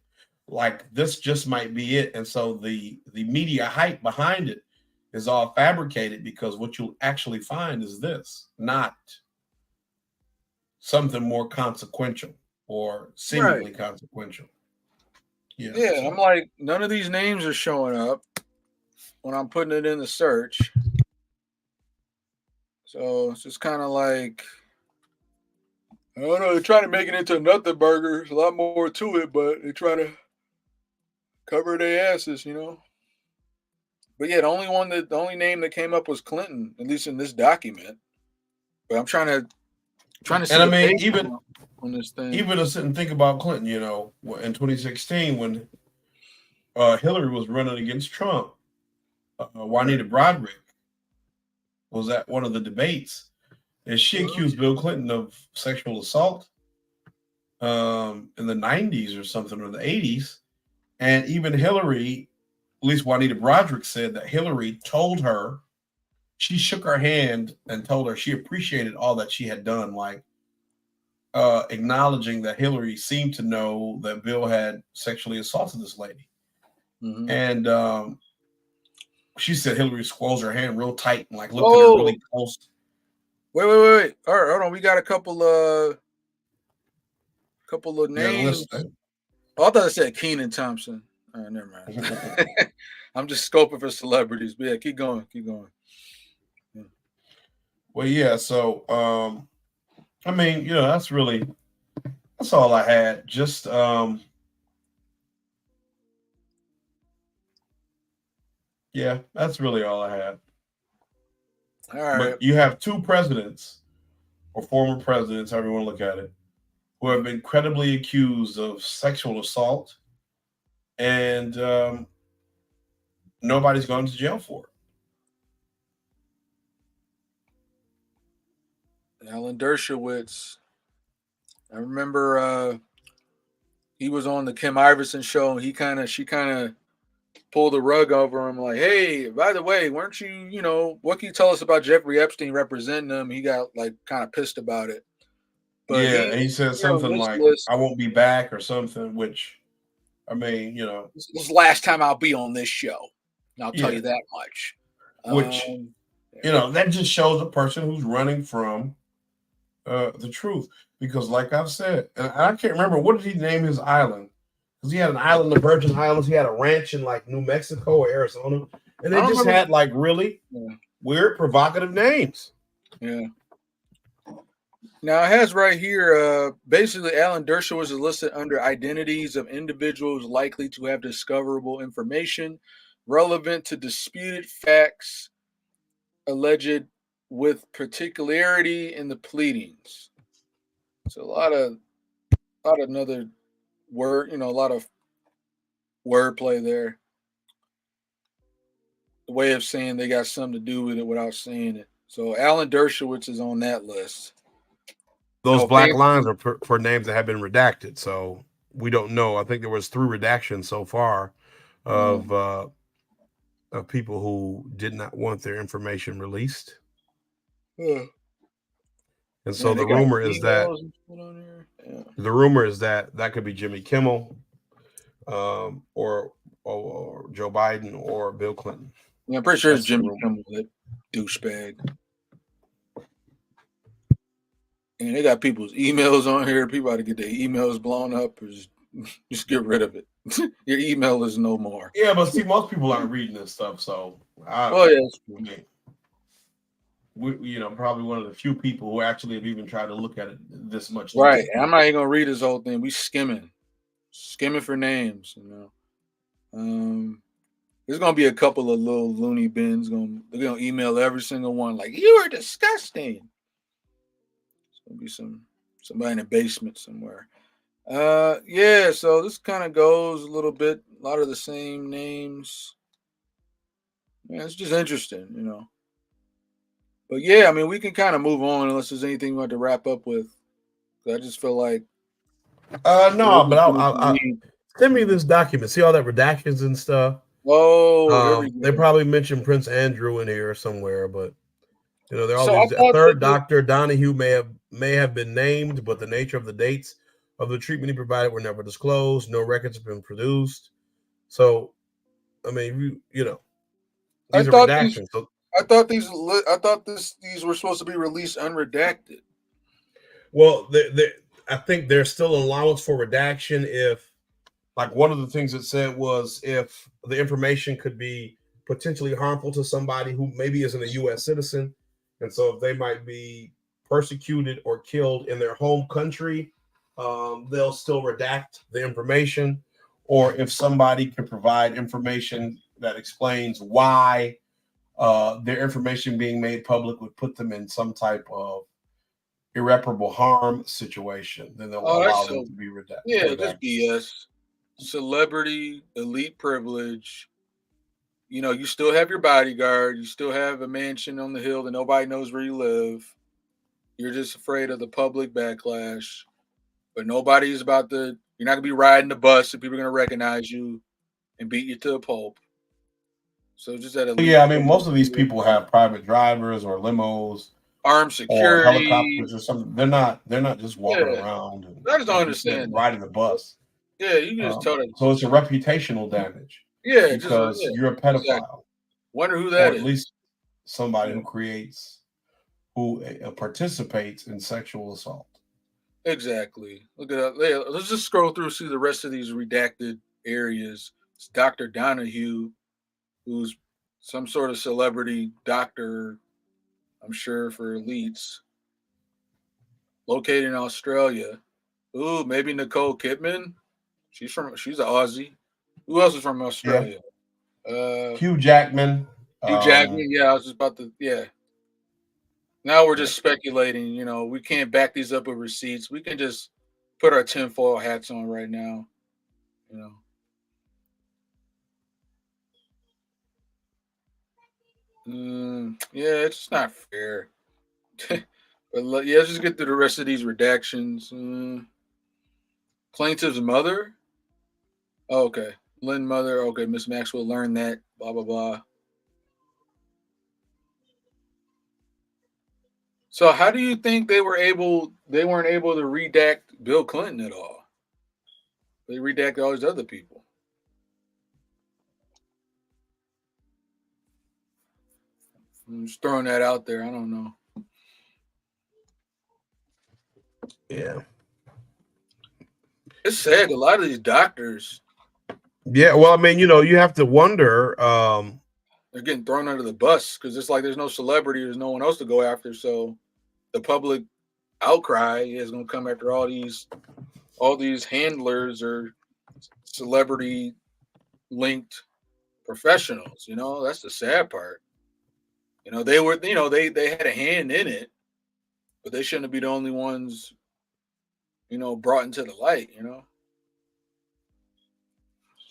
Like this just might be it, and so the media hype behind it is all fabricated because what you'll actually find is this, not something more consequential or seemingly consequential. Yeah, so. I'm like, none of these names are showing up when I'm putting it in the search. So it's just kind of like, I don't know, they're trying to make it into nothing burger. There's a lot more to it, but they try to cover their asses, you know. But yeah, the only name that came up was Clinton, at least in this document. But I'm trying to see. And I mean, even on this thing, even to sit and think about Clinton, you know, in 2016 when Hillary was running against Trump, Juanita Broderick was at one of the debates, and she accused Bill Clinton of sexual assault in the 90s or something, or the 80s. And even Hillary, at least Juanita Broderick said that Hillary told her, she shook her hand and told her she appreciated all that she had done, like acknowledging that Hillary seemed to know that Bill had sexually assaulted this lady. Mm-hmm. And she said Hillary squeezed her hand real tight and like looked at her really close. Wait. All right, hold on. We got a couple of names. Oh, I thought I said Kenan Thompson. All right, never mind. I'm just scoping for celebrities. But yeah, keep going. Yeah. Well, yeah. So, I mean, you know, that's all I had. Just, yeah, that's really all I had. All right. But you have two presidents or former presidents, however you want to look at it, who have been credibly accused of sexual assault, and nobody's gone to jail for it. Alan Dershowitz. I remember he was on the Kim Iverson show, and she kind of pulled the rug over him, like, hey, by the way, weren't you know, what can you tell us about Jeffrey Epstein representing him? He got like kind of pissed about it. But yeah, he said something like, I won't be back or something, which, I mean, you know. This is the last time I'll be on this show. And I'll tell you that much. Which, you know, that just shows a person who's running from the truth. Because like I've said, and I can't remember, what did he name his island? Because he had an island, the Virgin Islands. He had a ranch in like New Mexico or Arizona. And they just had like really weird, provocative names. Yeah. Now it has right here, basically Alan Dershowitz is listed under identities of individuals likely to have discoverable information relevant to disputed facts alleged with particularity in the pleadings. So a lot of another word, you know, a lot of wordplay there. The way of saying they got something to do with it without saying it. So Alan Dershowitz is on that list. Those black lines are for names that have been redacted, so we don't know. I think there was 3 redactions so far of people who did not want their information released. And so the rumor is that that could be Jimmy Kimmel, or Joe Biden or Bill Clinton. Yeah, I'm pretty sure it's Jimmy Kimmel, that douchebag. And they got people's emails on here. People ought to get their emails blown up, or just get rid of it. Your email is no more. Yeah, but see, most people aren't reading this stuff, so we, you know, probably one of the few people who actually have even tried to look at it this much. Right, and I'm not even gonna read this whole thing. We skimming for names, you know. There's gonna be a couple of little loony bins. They're gonna email every single one like, "You are disgusting." Gonna be somebody in the basement somewhere. Yeah, so this kind of goes a little bit, a lot of the same names. Yeah, it's just interesting, you know. But yeah, I mean, we can kind of move on unless there's anything you want to wrap up with. I just feel like No, but I'll send me this document. See all that redactions and stuff. Oh, here we go. They probably mentioned Prince Andrew in here somewhere, but there are all So these. A third Dr. Donahue may have been named, but the nature of the dates of the treatment he provided were never disclosed. No records have been produced. So, I mean, these are redactions. I thought these were supposed to be released unredacted. Well, I think there's still an allowance for redaction if, like, one of the things it said was if the information could be potentially harmful to somebody who maybe isn't a U.S. citizen, and so if they might be persecuted or killed in their home country, they'll still redact the information. Or if somebody can provide information that explains why their information being made public would put them in some type of irreparable harm situation, then they'll allow them to be redacted. Yeah, just BS. Celebrity, elite privilege. You still have your bodyguard. You still have a mansion on the hill that nobody knows where you live. You're just afraid of the public backlash. But nobody's you're not going to be riding the bus and people are going to recognize you and beat you to a pulp. So just at yeah, I mean, most of these people have private drivers or limos, armed security, or helicopters or something. They're not just walking around. I just don't understand riding the bus. Yeah, you can just tell that. So it's a reputational damage. Yeah, because you're a pedophile. Exactly. Wonder who that or is. At least somebody who participates in sexual assault. Exactly. Look at that. Let's just scroll through, see the rest of these redacted areas. It's Dr. Donahue, who's some sort of celebrity doctor, I'm sure, for elites. Located in Australia. Ooh, maybe Nicole Kidman. She's an Aussie. Who else is from Australia? Yeah. Hugh Jackman. Hugh Jackman. Yeah, I was just about to. Yeah. Now we're just speculating. We can't back these up with receipts. We can just put our tinfoil hats on right now. Yeah, it's just not fair. But yeah, let's just get through the rest of these redactions. Plaintiff's mother. Oh, okay. Lynn mother. Okay, Miss Maxwell learned that. Blah blah blah. So how do you think they weren't able to redact Bill Clinton at all? They redacted all these other people. I'm just throwing that out there. I don't know. Yeah. It's sad. A lot of these doctors. Yeah, well, I mean, you have to wonder. They're getting thrown under the bus because it's like there's no celebrity, there's no one else to go after. So the public outcry is going to come after all these handlers or celebrity linked professionals. That's the sad part. They were, they had a hand in it, but they shouldn't be the only ones, brought into the light. It's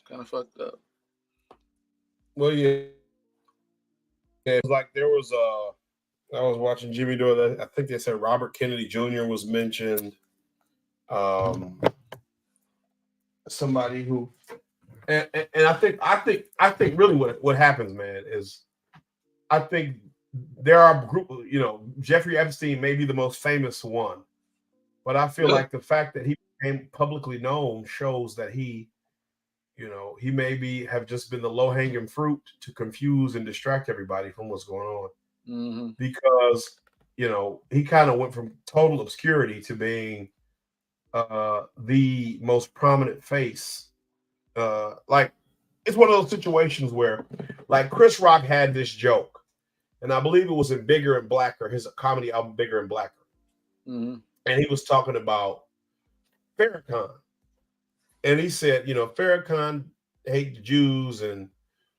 kind of fucked up. Well, yeah. It's like there was I was watching Jimmy Dore. I think they said Robert Kennedy Jr. was mentioned. Somebody who, and I think really what happens, man, is I think there are a group. Jeffrey Epstein may be the most famous one, but I feel like the fact that he became publicly known shows that he maybe have just been the low-hanging fruit to confuse and distract everybody from what's going on. Mm-hmm. Because, he kind of went from total obscurity to being the most prominent face. Like, it's one of those situations where, like, Chris Rock had this joke, and I believe it was in Bigger and Blacker, his comedy album Bigger and Blacker. Mm-hmm. And he was talking about Farrakhan. And he said, Farrakhan hate the Jews and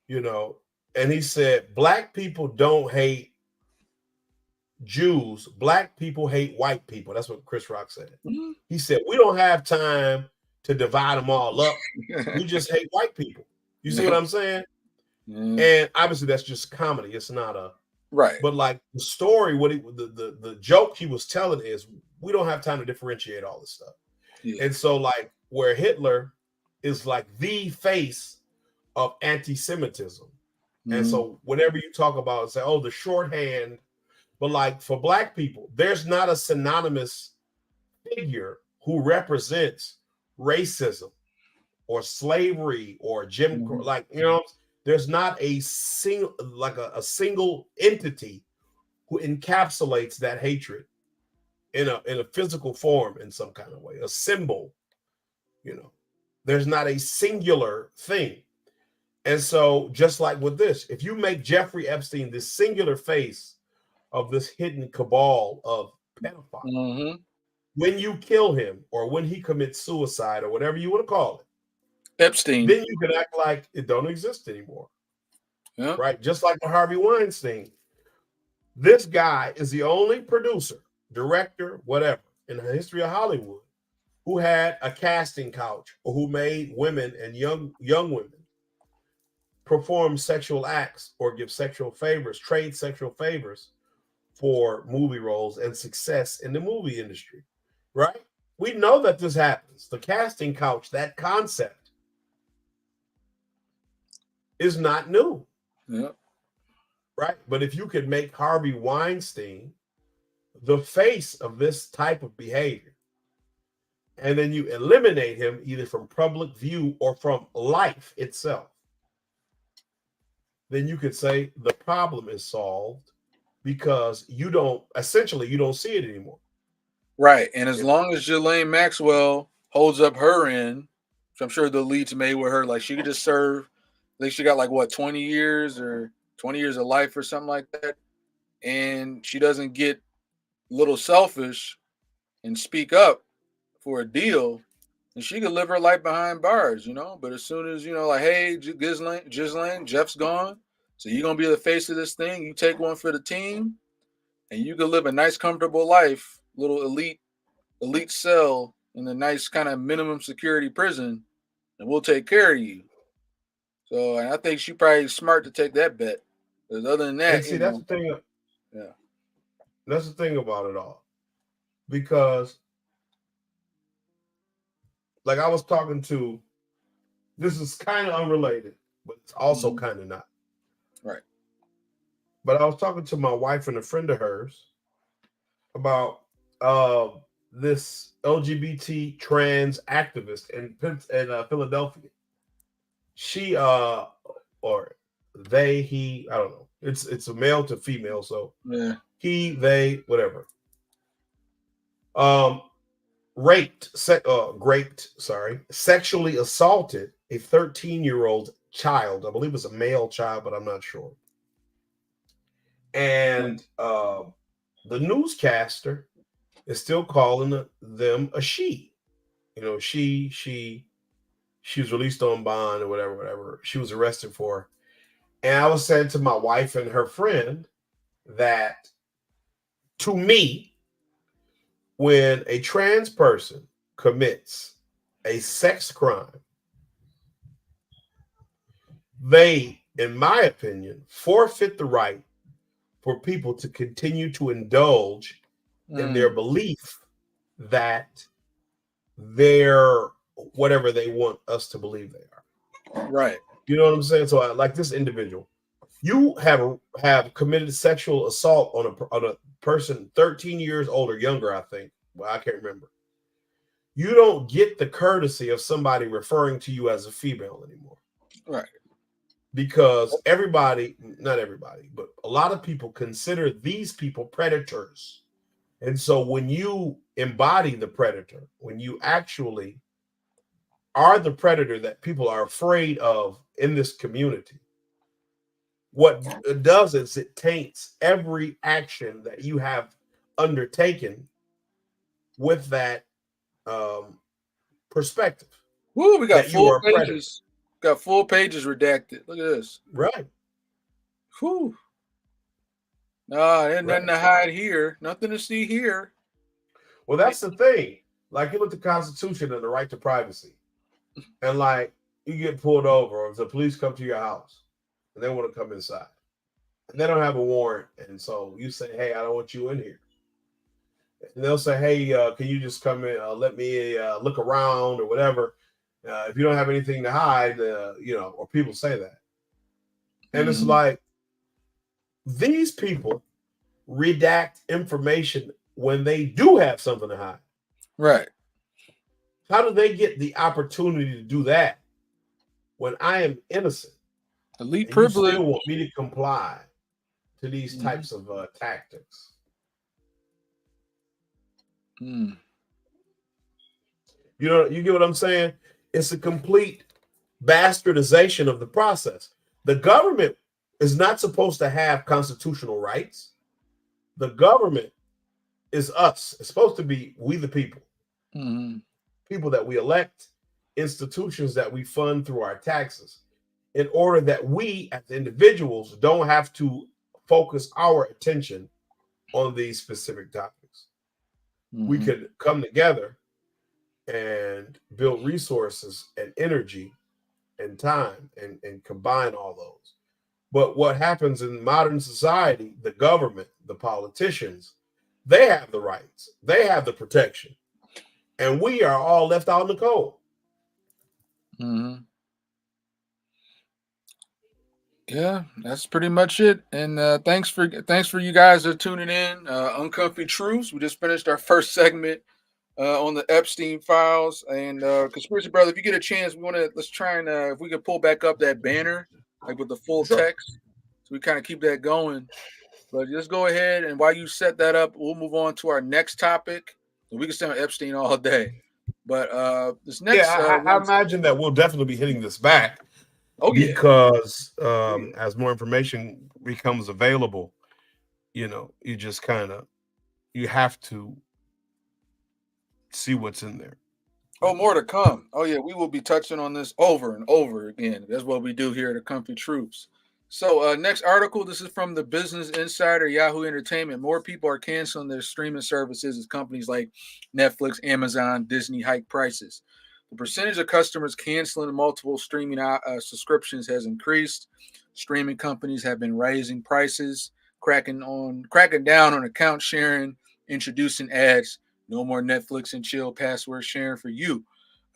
he said, black people don't hate Jews. Black people hate white people. That's what Chris Rock said. Mm-hmm. He said, we don't have time to divide them all up. We just hate white people. You see what I'm saying? Mm-hmm. And obviously that's just comedy. It's not a Right. But like the story, the joke he was telling is we don't have time to differentiate all this stuff. Yeah. And so like where Hitler is like the face of anti-Semitism. And so whenever you talk about say, oh, the shorthand, but like for black people, there's not a synonymous figure who represents racism or slavery or Jim Crow. Like, you know, there's not a single like a single entity who encapsulates that hatred in a physical form in some kind of way, a symbol, you know. There's not a singular thing. And so just like with this, if you make Jeffrey Epstein this singular face of this hidden cabal of pedophiles, when you kill him or when he commits suicide or whatever you want to call it, Epstein. then you can act like it don't exist anymore. Yeah. Right? Just like the Harvey Weinstein. This guy is the only producer, director, whatever, in the history of Hollywood who had a casting couch or who made women and young women perform sexual acts or give sexual favors, trade sexual favors for movie roles and success in the movie industry, right? We know that this happens. The casting couch, that concept is not new. Yeah. Right? But if you could make Harvey Weinstein the face of this type of behavior, and then you eliminate him either from public view or from life itself, then you could say the problem is solved because you don't see it anymore. Right. And as long as Ghislaine Maxwell holds up her end, which I'm sure the leads made with her, like she could just serve, I think she got like what, 20 years or 20 years of life or something like that. And she doesn't get a little selfish and speak up for a deal, and she could live her life behind bars, you know. But as soon as, you know, like, hey, Ghislaine, Jeff's gone, so you're going to be the face of this thing. You take one for the team, and you can live a nice, comfortable life, little elite cell in a nice kind of minimum security prison, and we'll take care of you. So and I think she probably smart to take that bet. Because other than that, and see, that's the thing. Yeah, that's the thing about it all, because like I was talking to, this is kind of unrelated, but it's also kind of not. Right. But I was talking to my wife and a friend of hers about this LGBT trans activist in Philadelphia. She or they, he, I don't know. It's a male to female, so yeah. He, they, whatever. Sexually assaulted a 13-year-old child. I believe it's a male child, but I'm not sure. And the newscaster is still calling them a she. You know, she was released on bond or whatever she was arrested for. And I was saying to my wife and her friend that, to me, when a trans person commits a sex crime, they, in my opinion, forfeit the right for people to continue to indulge in their belief that they're whatever they want us to believe they are. Right. You know what I'm saying? So, like this individual, you have committed sexual assault on a person 13 years old or younger, I think. Well, I can't remember. You don't get the courtesy of somebody referring to you as a female anymore. Right. Because not everybody, but a lot of people consider these people predators. And so when you embody the predator, when you actually are the predator that people are afraid of in this community, what it does is it taints every action that you have undertaken with that perspective. Woo, we got full pages. Got full pages redacted. Look at this. Right. Whew. Nah, there's nothing to hide here. Nothing to see here. Well, that's the thing. Like, you look at the Constitution and the right to privacy. And like, you get pulled over, or if the police come to your house and they want to come inside. and they don't have a warrant, and so you say, "Hey, I don't want you in here," and they'll say, "Hey, can you just come in? Let me look around or whatever." If you don't have anything to hide, or people say that, and it's like these people redact information when they do have something to hide. Right. How do they get the opportunity to do that when I am innocent? Elite And you privilege. still want me to comply to these types of tactics? You get what I'm saying? It's a complete bastardization of the process. The government is not supposed to have constitutional rights. The government is us. It's supposed to be we the people. People that we elect, institutions that we fund through our taxes, in order that we as individuals don't have to focus our attention on these specific topics. We could come together and build resources and energy and time and combine all those. But what happens in modern society, the government, the politicians, they have the rights, they have the protection, and we are all left out in the cold. Yeah, that's pretty much it. And thanks for you guys for tuning in. Uncomfy Truths. We just finished our first segment on the Epstein files. And Conspiracy Brother, if you get a chance, let's try and if we can pull back up that banner like with the full text, so we kind of keep that going. But just go ahead, and while you set that up, we'll move on to our next topic. We can stay on Epstein all day. But this next, I imagine that we'll definitely be hitting this back. Because as more information becomes available, you just you have to see what's in there. Oh, more to come. Oh yeah, we will be touching on this over and over again. That's what we do here at the Comfy Troops. So next article, this is from the Business Insider, Yahoo Entertainment. More people are canceling their streaming services as companies like Netflix, Amazon, Disney hike prices. The percentage of customers canceling multiple streaming subscriptions has increased. Streaming companies have been raising prices, cracking down on account sharing, introducing ads. No more Netflix and chill password sharing for you.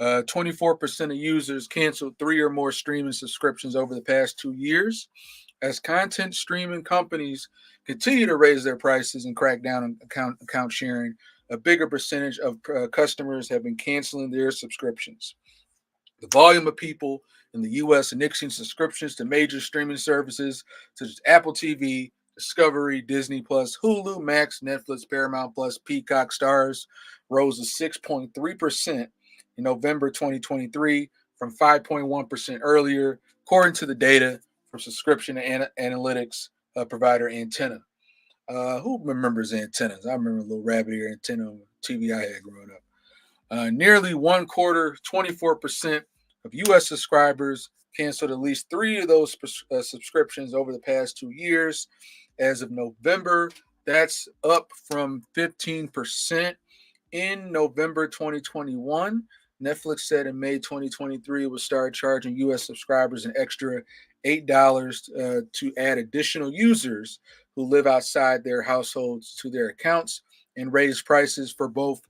24% of users canceled 3 or more streaming subscriptions over the past 2 years. As content streaming companies continue to raise their prices and crack down on account sharing, a bigger percentage of customers have been canceling their subscriptions. The volume of people in the U.S. nixing subscriptions to major streaming services such as Apple TV, Discovery, Disney Plus, Hulu, Max, Netflix, Paramount Plus, Peacock, Stars rose to 6.3% in November 2023 from 5.1% earlier, according to the data from subscription analytics provider Antenna. Who remembers antennas? I remember a little rabbit ear antenna on TV I had growing up. Nearly one quarter, 24% of U.S. subscribers canceled at least 3 of those subscriptions over the past 2 years. As of November, that's up from 15% in November 2021. Netflix said in May 2023 it would start charging U.S. subscribers an extra $8 to add additional users who live outside their households to their accounts, and raise prices for both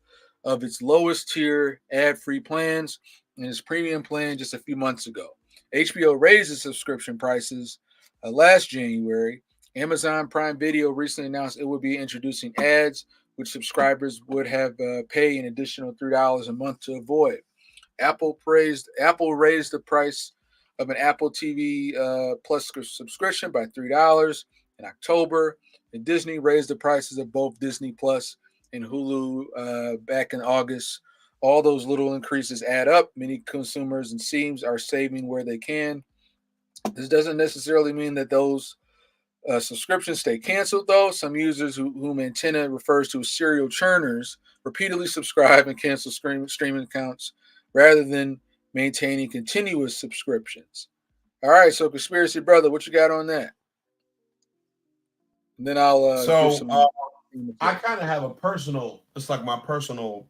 of its lowest tier ad-free plans and its premium plan just a few months ago. HBO raised its subscription prices last January. Amazon Prime Video recently announced it would be introducing ads, which subscribers would have pay an additional $3 a month to avoid. Apple raised the price of an Apple TV Plus subscription by $3 in October, and Disney raised the prices of both Disney Plus and Hulu back in August. All those little increases add up. Many consumers, it seems, are saving where they can. This doesn't necessarily mean that those subscriptions stay canceled, though. Some users whom Antenna refers to as serial churners repeatedly subscribe and cancel streaming accounts rather than maintaining continuous subscriptions. All right, so Conspiracy Brother, what you got on that? And then I'll I kind of have a personal, it's like my personal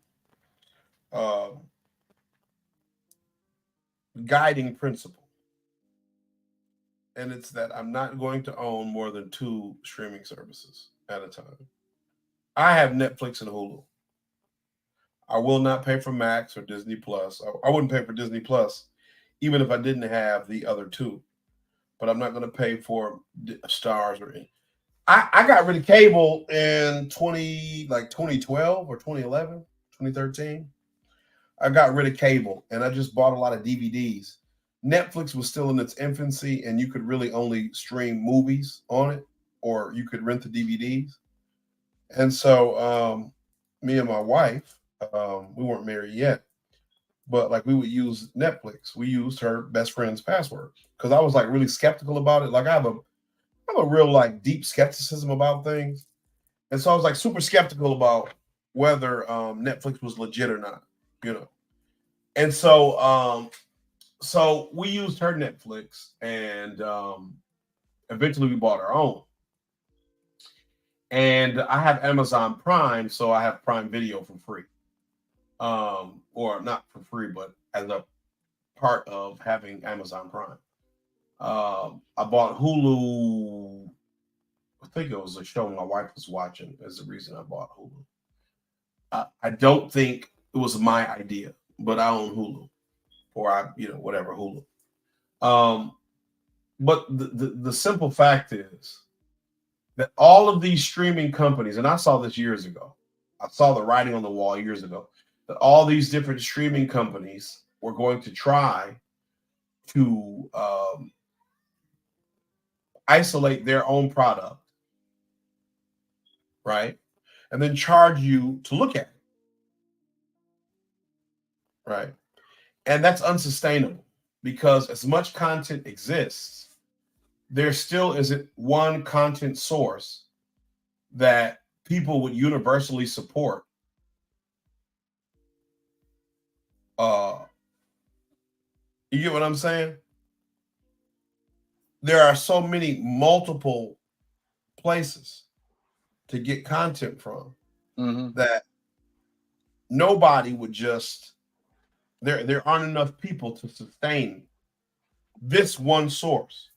guiding principle. and it's that I'm not going to own more than 2 streaming services at a time. I have Netflix and Hulu. I will not pay for Max or Disney Plus. I wouldn't pay for Disney Plus even if I didn't have the other 2. But I'm not going to pay for Stars or any. I got rid of cable in 2012 or 2011, 2013. I got rid of cable and I just bought a lot of DVDs. Netflix was still in its infancy and you could really only stream movies on it, or you could rent the DVDs. And so me and my wife, we weren't married yet, but like we would use Netflix. We used her best friend's password because I was like really skeptical about it. Like I have a real like deep skepticism about things. And so I was like super skeptical about whether Netflix was legit or not, you know. And so so we used her Netflix, and eventually we bought our own. And I have Amazon Prime, so I have Prime Video for free. Or not for free, but as a part of having Amazon Prime. I bought Hulu. I think it was a show my wife was watching is the reason I bought Hulu. I don't think it was my idea, but I own Hulu, or whatever Hulu. But the simple fact is that all of these streaming companies, and I saw this years ago, I saw the writing on the wall years ago, that all these different streaming companies were going to try to isolate their own product, right? And then charge you to look at it, right? And that's unsustainable because as much content exists, there still isn't one content source that people would universally support. You get what I'm saying? There are so many multiple places to get content from that nobody would just, there aren't enough people to sustain this one source,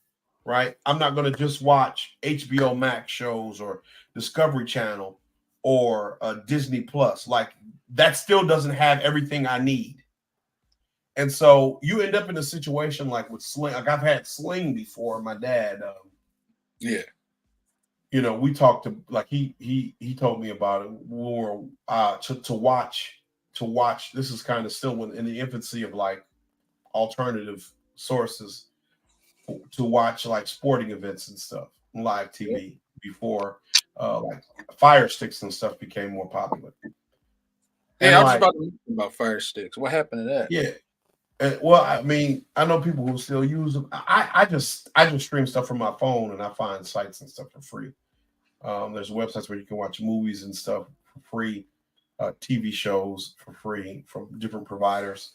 right? I'm not going to just watch HBO Max shows or Discovery Channel or Disney Plus. Like that still doesn't have everything I need. And so you end up in a situation like with Sling. Like I've had Sling before. My dad, yeah, we talked to, like he told me about it. Or to watch. This is kind of still in the infancy of like alternative sources to watch like sporting events and stuff, live TV before like Fire Sticks and stuff became more popular. Yeah, I was about to talk about Fire Sticks. What happened to that? Yeah. Well, I mean, I know people who still use them. I just stream stuff from my phone, and I find sites and stuff for free. There's websites where you can watch movies and stuff for free, TV shows for free from different providers.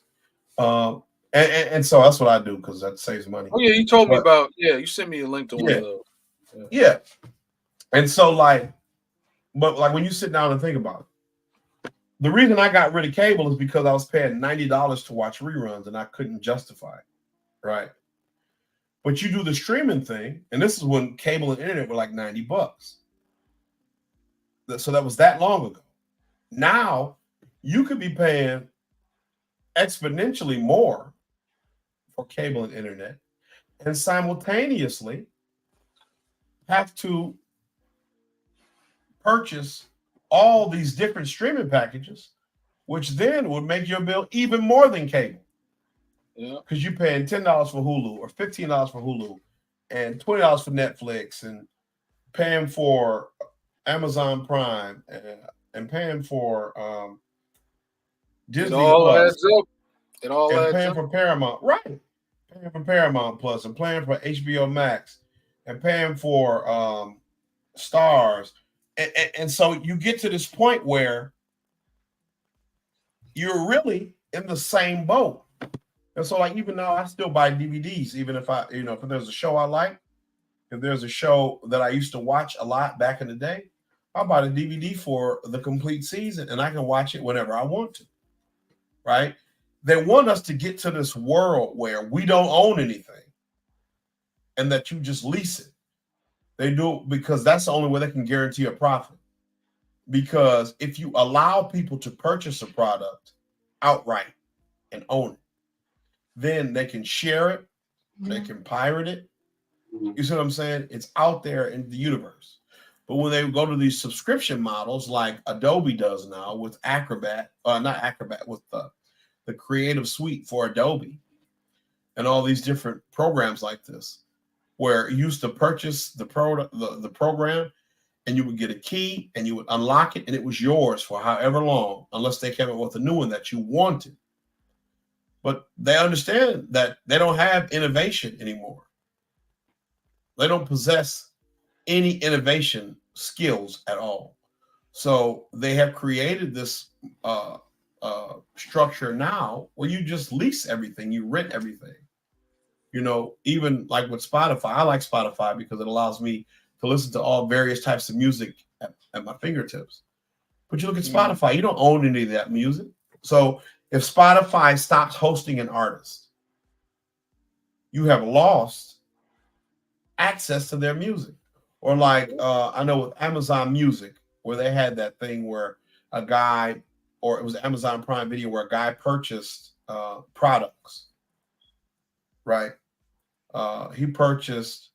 And so that's what I do because that saves money. Oh yeah, you told me about. Yeah, you sent me a link to one of those. Yeah. And so but when you sit down and think about it, the reason I got rid of cable is because I was paying $90 to watch reruns and I couldn't justify it, right? But you do the streaming thing, and this is when cable and internet were like $90. So that was that long ago. Now you could be paying exponentially more for cable and internet and simultaneously have to purchase all these different streaming packages, which then would make your bill even more than cable. Yeah. Because you're paying $10 for Hulu or $15 for Hulu and $20 for Netflix and paying for Amazon Prime and paying for Disney Plus. It all adds up. And paying for Paramount. Right. Paying for Paramount Plus and paying for HBO Max and paying for Stars. And so you get to this point where you're really in the same boat. And so like even now I still buy DVDs, even if if there's a show I like, if there's a show that I used to watch a lot back in the day, I'll buy the DVD for the complete season and I can watch it whenever I want to. Right? They want us to get to this world where we don't own anything. and that you just lease it. They do it because that's the only way they can guarantee a profit. Because if you allow people to purchase a product outright and own it, then they can share it, they can pirate it. You see what I'm saying? It's out there in the universe. But when they go to these subscription models like Adobe does now with Acrobat, not Acrobat, with the Creative Suite for Adobe and all these different programs like this, where you used to purchase the program and you would get a key and you would unlock it and it was yours for however long, unless they came up with a new one that you wanted. But they understand that they don't have innovation anymore. They don't possess any innovation skills at all. So they have created this structure now where you just lease everything, you rent everything. You know, even like with Spotify, I like Spotify because it allows me to listen to all various types of music at my fingertips. But you look at Spotify, you don't own any of that music. So if Spotify stops hosting an artist, you have lost access to their music. Or like I know with Amazon Music, where they had that thing where a guy, or it was Amazon Prime Video, where a guy purchased products, right? He purchased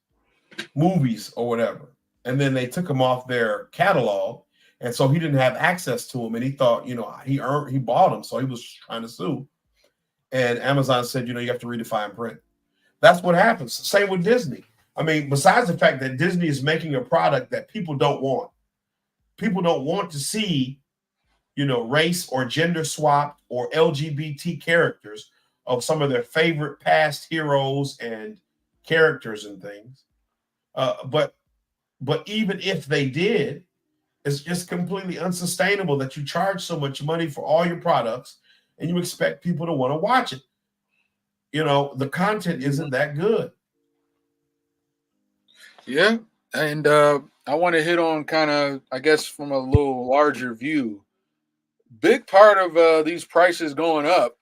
movies or whatever, and then they took him off their catalog, and so he didn't have access to them, and he thought, you know, he bought them, so he was trying to sue, and Amazon said, you know, you have to redefine print. That's what happens. Same with Disney. I mean, besides the fact that Disney is making a product that people don't want to see, you know, race or gender swapped or LGBT characters of some of their favorite past heroes and characters and things. But even if they did, it's just completely unsustainable that you charge so much money for all your products and you expect people to want to watch it. You know, the content isn't that good. Yeah. And I want to hit on kind of, I guess, from a little larger view. Big part of these prices going up.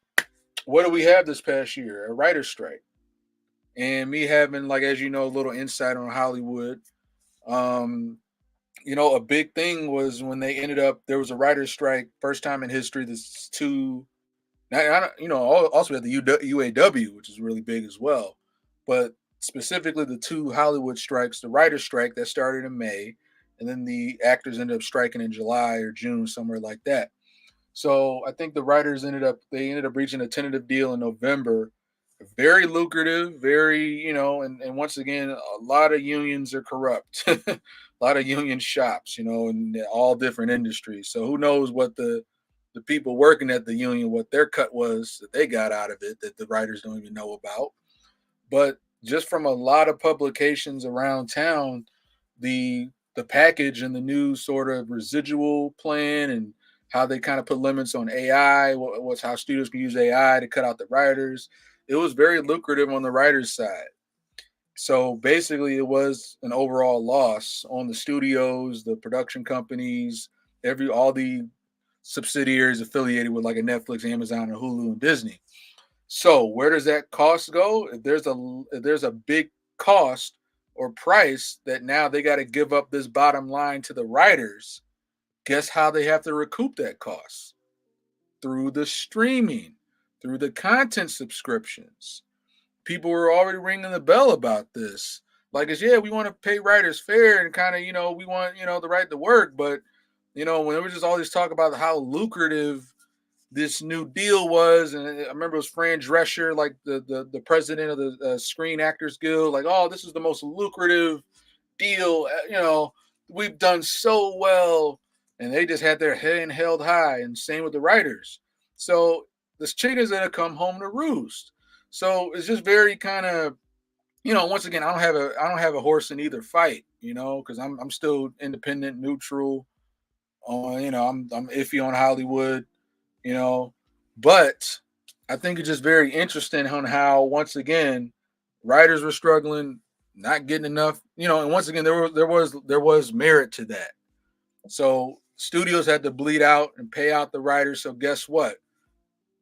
What do we have this past year? A writer's strike. And me having, like, as you know, a little insight on Hollywood. You know, a big thing was when they ended up, there was a writer's strike, first time in history. This two, you know, also at the UAW, which is really big as well. But specifically the two Hollywood strikes, the writer's strike that started in May, and then the actors ended up striking in July or June, somewhere like that. So I think the writers ended up reaching a tentative deal in November. Very lucrative, very, you know, and once again, a lot of unions are corrupt. A lot of union shops, you know, in all different industries. So who knows what the people working at the union, what their cut was that they got out of it that the writers don't even know about. But just from a lot of publications around town, the package and the new sort of residual plan and how they kind of put limits on AI, what's how studios can use AI to cut out the writers. It was very lucrative on the writers' side. So basically, it was an overall loss on the studios, the production companies, all the subsidiaries affiliated with like a Netflix, Amazon, or Hulu and Disney. So where does that cost go? If there's a big cost or price that now they got to give up this bottom line to the writers, guess how they have to recoup that cost? Through the streaming, through the content subscriptions. People were already ringing the bell about this. Like, yeah, we want to pay writers fair and kind of, you know, we want, you know, the right to work. But, you know, when there was just all this talk about how lucrative this new deal was, and I remember it was Fran Drescher, like the president of the Screen Actors Guild, like, oh, this is the most lucrative deal. You know, we've done so well. And they just had their head held high, and same with the writers. So this chick is going to come home to roost. So it's just very kind of, you know, once again, I don't have a horse in either fight, you know, because I'm still independent, neutral. You know, I'm iffy on Hollywood, you know, but I think it's just very interesting on how, once again, writers were struggling, not getting enough, you know, and once again, there was merit to that. So studios had to bleed out and pay out the writers. So guess what?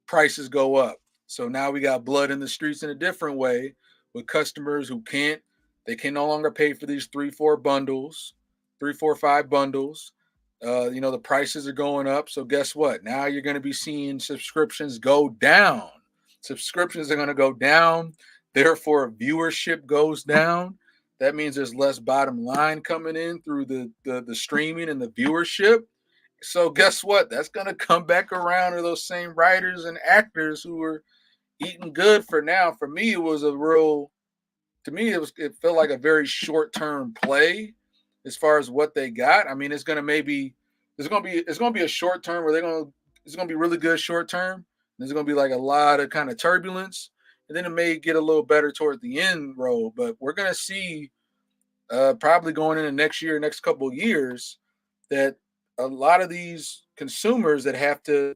Prices go up. So now we got blood in the streets in a different way with customers who can't They can no longer pay for these 3-4 bundles, 3-4-5 bundles. The prices are going up. So guess what? Now you're going to be seeing subscriptions go down. Subscriptions are going to go down. Therefore, viewership goes down. That means there's less bottom line coming in through the streaming and the viewership. So guess what? That's going to come back around to those same writers and actors who were eating good for now. For me, it was it felt like a very short-term play as far as what they got. I mean, it's going to be a short term where it's going to be really good short term. There's going to be like a lot of kind of turbulence, and then it may get a little better toward the end road. But we're going to see probably going into next year, next couple of years, that a lot of these consumers that have to,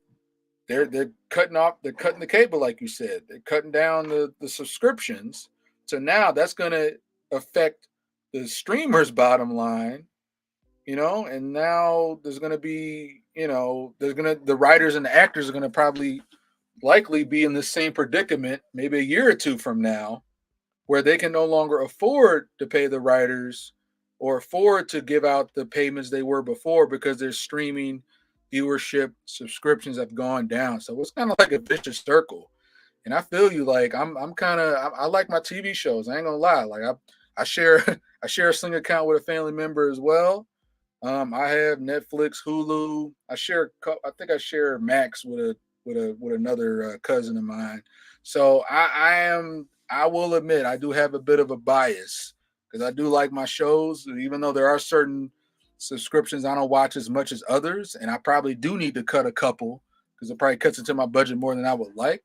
they're cutting the cable, like you said, they're cutting down the subscriptions. So now that's going to affect the streamer's bottom line, and now there's going to be, the writers and the actors are going to likely be in the same predicament maybe a year or two from now, where they can no longer afford to pay the writers or afford to give out the payments they were before because their streaming viewership subscriptions have gone down. So it's kind of like a vicious circle. And I feel you, like I like my TV shows. I ain't gonna lie. Like I share a Sling account with a family member as well. I have Netflix, Hulu. I think I share Max with another cousin of mine. So I will admit I do have a bit of a bias because I do like my shows, even though there are certain subscriptions I don't watch as much as others, and I probably do need to cut a couple because it probably cuts into my budget more than I would like.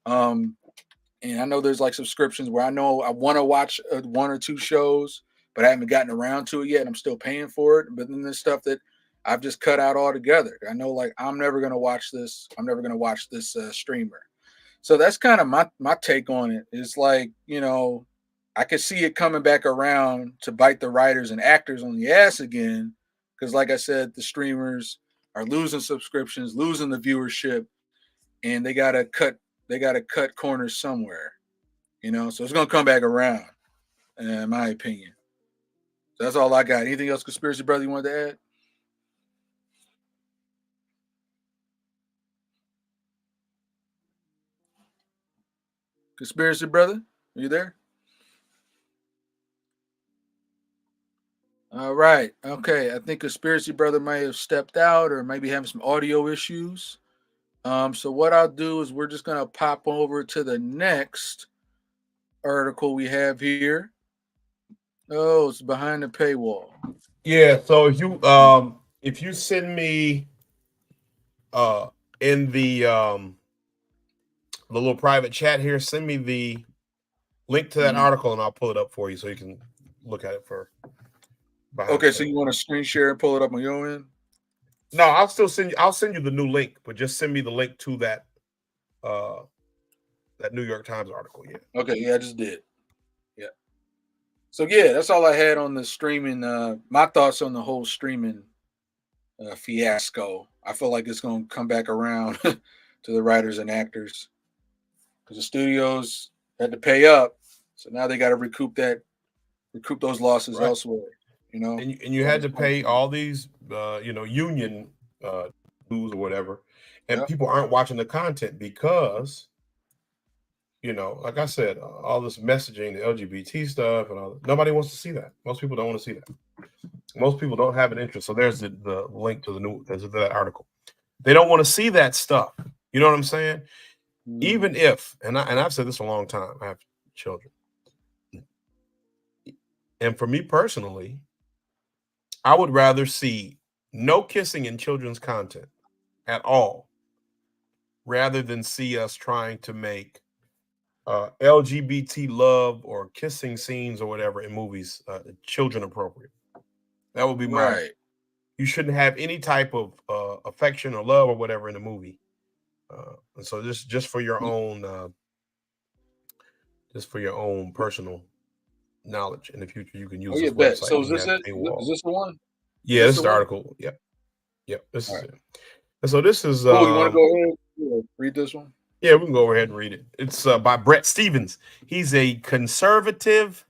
And I know there's like subscriptions where I know I want to watch 1 or 2 shows, but I haven't gotten around to it yet, and I'm still paying for it. But then there's stuff that I've just cut out altogether. I know, like, I'm never gonna watch this. I'm never gonna watch this streamer. So that's kind of my take on it. It's like, I could see it coming back around to bite the writers and actors on the ass again, because, like I said, the streamers are losing subscriptions, losing the viewership, and they gotta cut corners somewhere, So it's gonna come back around, in my opinion. So that's all I got. Anything else, Conspiracy Brother, you wanted to add? Conspiracy Brother, are you there? All right. Okay. I think Conspiracy Brother might have stepped out or maybe having some audio issues. So what I'll do is we're just gonna pop over to the next article we have here. Oh, it's behind the paywall. Yeah. So if you send me in the little private chat here, send me the link to that article and I'll pull it up for you so you can look at it for. Okay, so you want to screen share and pull it up on your end? No, I'll send you the new link, but just send me the link to that New York Times article. Yeah. Okay, yeah, I just did. Yeah. So yeah, that's all I had on the streaming. My thoughts on the whole streaming fiasco. I feel like it's going to come back around to the writers and actors because the studios had to pay up, so now they got to recoup those losses elsewhere. And you had to pay all these, union dues or whatever, and people aren't watching the content because, like I said, all this messaging, the LGBT stuff, and nobody wants to see that. Most people don't want to see that. Most people don't have an interest. So there's the link to that article. They don't want to see that stuff. You know what I'm saying? Even if, and I've said this a long time, I have children, and for me personally, I would rather see no kissing in children's content at all, rather than see us trying to make LGBT love or kissing scenes or whatever in movies children appropriate. That would be my. You shouldn't have any type of affection or love or whatever in the movie. And so just for your own, personal knowledge in the future, you can use this website. So is this it? Is this the one? Yeah, this is the article. Yep. This is it. And so this is. You want to go ahead and read this one? Yeah, we can go ahead and read it. It's by Brett Stevens. He's a conservative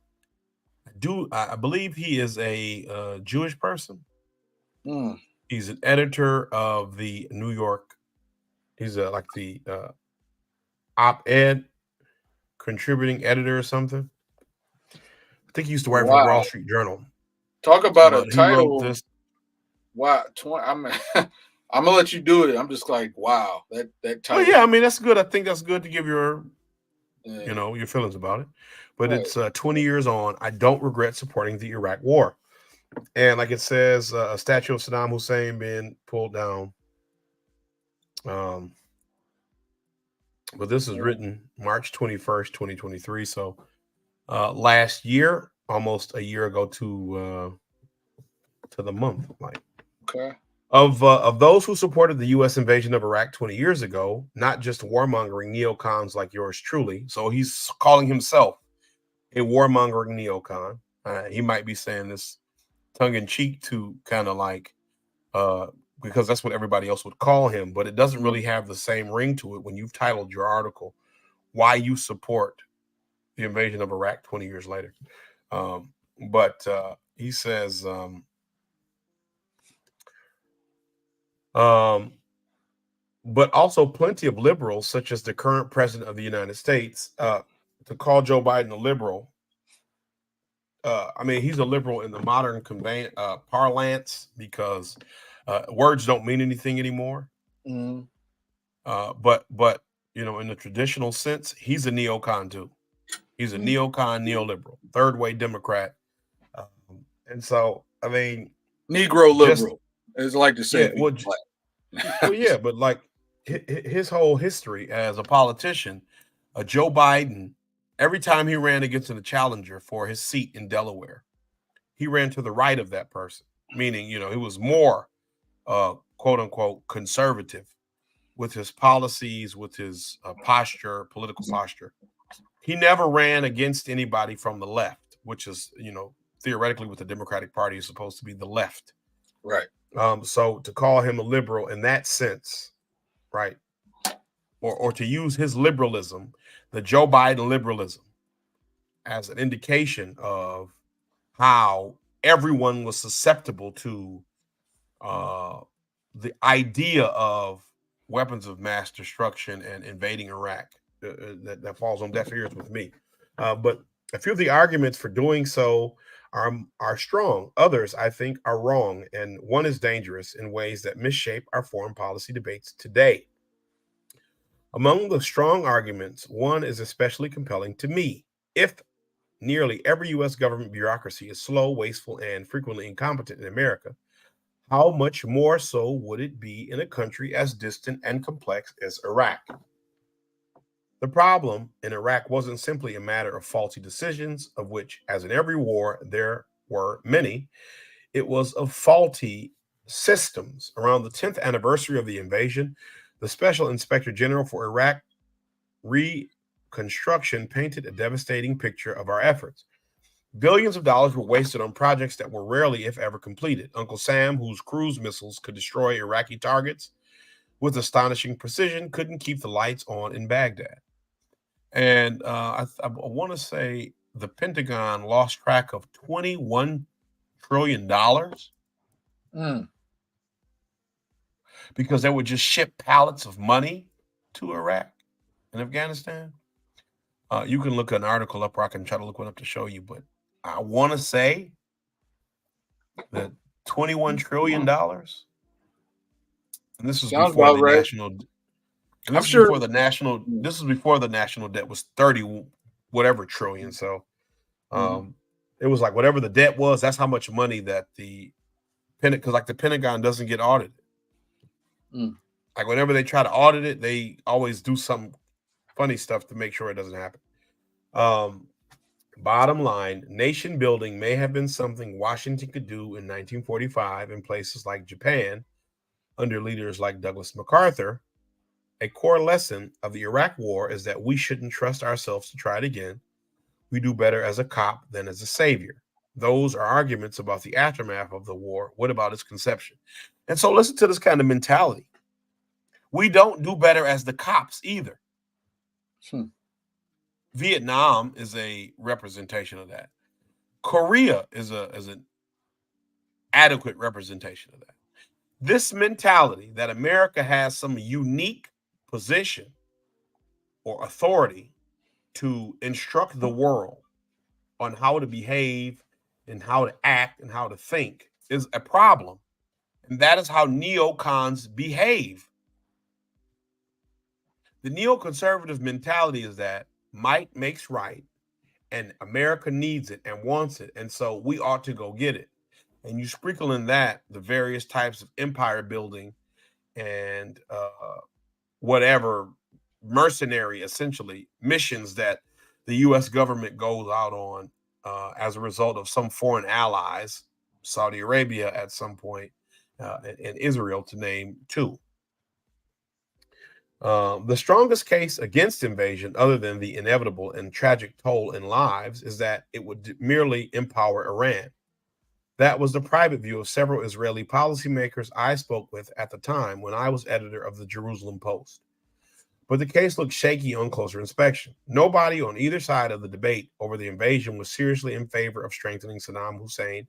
I believe he is a Jewish person. Mm. He's an editor of the New York. He's like the op-ed contributing editor or something. I think he used to write for the Wall Wow. Street Journal. Talk about a But he wrote title. this. Wow. I'm I'm gonna let you do it. I'm just like, wow, that Well, title. yeah, I mean that's good. I think that's good to give your Yeah. your feelings about it. But Right. it's 20 years on. I don't regret supporting the Iraq War. And like it says, a statue of Saddam Hussein being pulled down. But this is written March 21st, 2023. So last year, almost a year ago to the month, like. Okay. Of those who supported the U.S. invasion of Iraq 20 years ago, not just warmongering neocons like yours truly. So he's calling himself a warmongering neocon. He might be saying this tongue in cheek to kind of like because that's what everybody else would call him, but it doesn't really have the same ring to it when you've titled your article "Why You Support the Invasion of Iraq 20 Years Later." But he says. But also plenty of liberals, such as the current president of the United States, to call Joe Biden a liberal. I mean, he's a liberal in the modern parlance because words don't mean anything anymore. Mm-hmm. But in the traditional sense, he's a neocon too. He's a neocon, neoliberal, third way Democrat, and so I mean, Negro liberal, as I like to say. Well, yeah, but like his whole history as a politician, Joe Biden, every time he ran against a challenger for his seat in Delaware, he ran to the right of that person, meaning, he was more, quote unquote, conservative with his policies, with his political posture. He never ran against anybody from the left, which is, theoretically what the Democratic Party is supposed to be, the left. Right. So to call him a liberal in that sense, right, or to use his liberalism, the Joe Biden liberalism, as an indication of how everyone was susceptible to the idea of weapons of mass destruction and invading Iraq, that falls on deaf ears with me. But a few of the arguments for doing so are strong. Others, I think, are wrong, and one is dangerous in ways that misshape our foreign policy debates today. Among the strong arguments, one is especially compelling to me. If nearly every U.S. government bureaucracy is slow, wasteful, and frequently incompetent in America, how much more so would it be in a country as distant and complex as Iraq? The problem in Iraq wasn't simply a matter of faulty decisions, of which, as in every war, there were many. It was of faulty systems. Around the 10th anniversary of the invasion, the Special Inspector General for Iraq Reconstruction painted a devastating picture of our efforts. Billions of dollars were wasted on projects that were rarely, if ever, completed. Uncle Sam, whose cruise missiles could destroy Iraqi targets with astonishing precision, couldn't keep the lights on in Baghdad. And I want to say the Pentagon lost track of $21 trillion because they would just ship pallets of money to Iraq and Afghanistan. You can look an article up, or I can try to look one up to show you, but I want to say that $21 trillion, and this was Sounds before about the right. national. And I'm this is sure before the national. This is before the national debt was 30 whatever trillion. So, it was like whatever the debt was. That's how much money that the because like the Pentagon doesn't get audited. Like whenever they try to audit it, they always do some funny stuff to make sure it doesn't happen. Bottom line, nation building may have been something Washington could do in 1945 in places like Japan under leaders like Douglas MacArthur. A core lesson of the Iraq War is that we shouldn't trust ourselves to try it again. We do better as a cop than as a savior. Those are arguments about the aftermath of the war. What about its conception? And so listen to this kind of mentality. We don't do better as the cops either. Vietnam is a representation of that. Korea is an adequate representation of that. This mentality that America has some unique position or authority to instruct the world on how to behave and how to act and how to think is a problem. And that is how neocons behave. The neoconservative mentality is that might makes right, and America needs it and wants it. And so we ought to go get it. And you sprinkle in that the various types of empire building and whatever mercenary, essentially, missions that the U.S. government goes out on as a result of some foreign allies, Saudi Arabia at some point, and Israel, to name two. The strongest case against invasion, other than the inevitable and tragic toll in lives, is that it would merely empower Iran. That was the private view of several Israeli policymakers I spoke with at the time when I was editor of the Jerusalem Post. But the case looked shaky on closer inspection. Nobody on either side of the debate over the invasion was seriously in favor of strengthening Saddam Hussein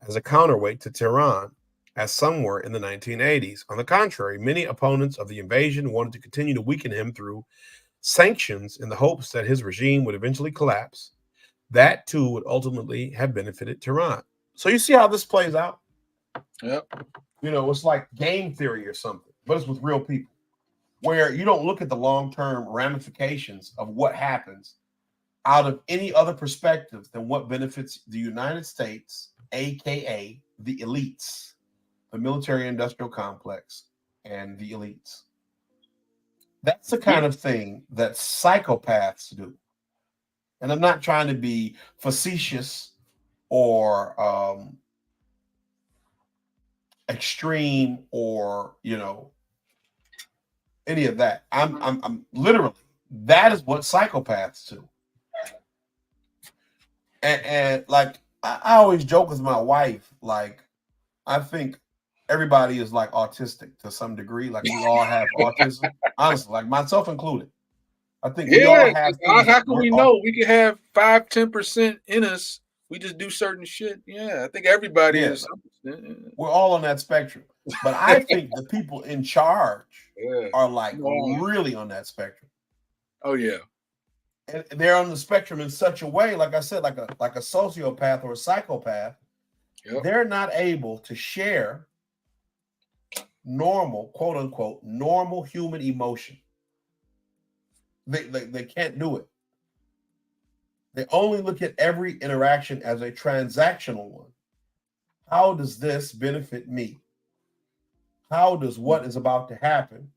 as a counterweight to Tehran, as some were in the 1980s. On the contrary, many opponents of the invasion wanted to continue to weaken him through sanctions in the hopes that his regime would eventually collapse. That, too, would ultimately have benefited Tehran. So you see how this plays out? Yep. You know, it's like game theory or something, but it's with real people, where you don't look at the long-term ramifications of what happens out of any other perspective than what benefits the United States, aka the elites, the military-industrial complex, and the elites. That's the kind of thing that psychopaths do. And I'm not trying to be facetious or extreme or, you know, any of that. I'm literally, that is what psychopaths do. And like I always joke with my wife, like I think everybody is like autistic to some degree. Like we all have autism, honestly, like myself included. I think we all have. How can we know? We could have 5-10% in us. We just do certain shit. Yeah, I think everybody is. We're all on that spectrum. But I think the people in charge are like really on that spectrum. Oh yeah. And they're on the spectrum in such a way, like I said, like a sociopath or a psychopath. Yep. They're not able to share normal, quote unquote, normal human emotion. They can't do it. They only look at every interaction as a transactional one. How does this benefit me? How does what is about to happen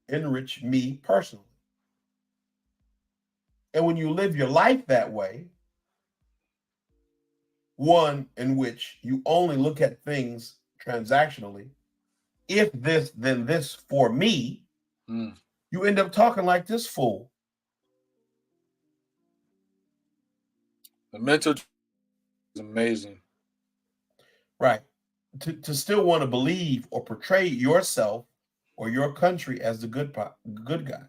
enrich me personally? And when you live your life that way, one in which you only look at things transactionally, if this, then this for me, you end up talking like this fool. The mental is amazing. Right. To still want to believe or portray yourself or your country as the good guy.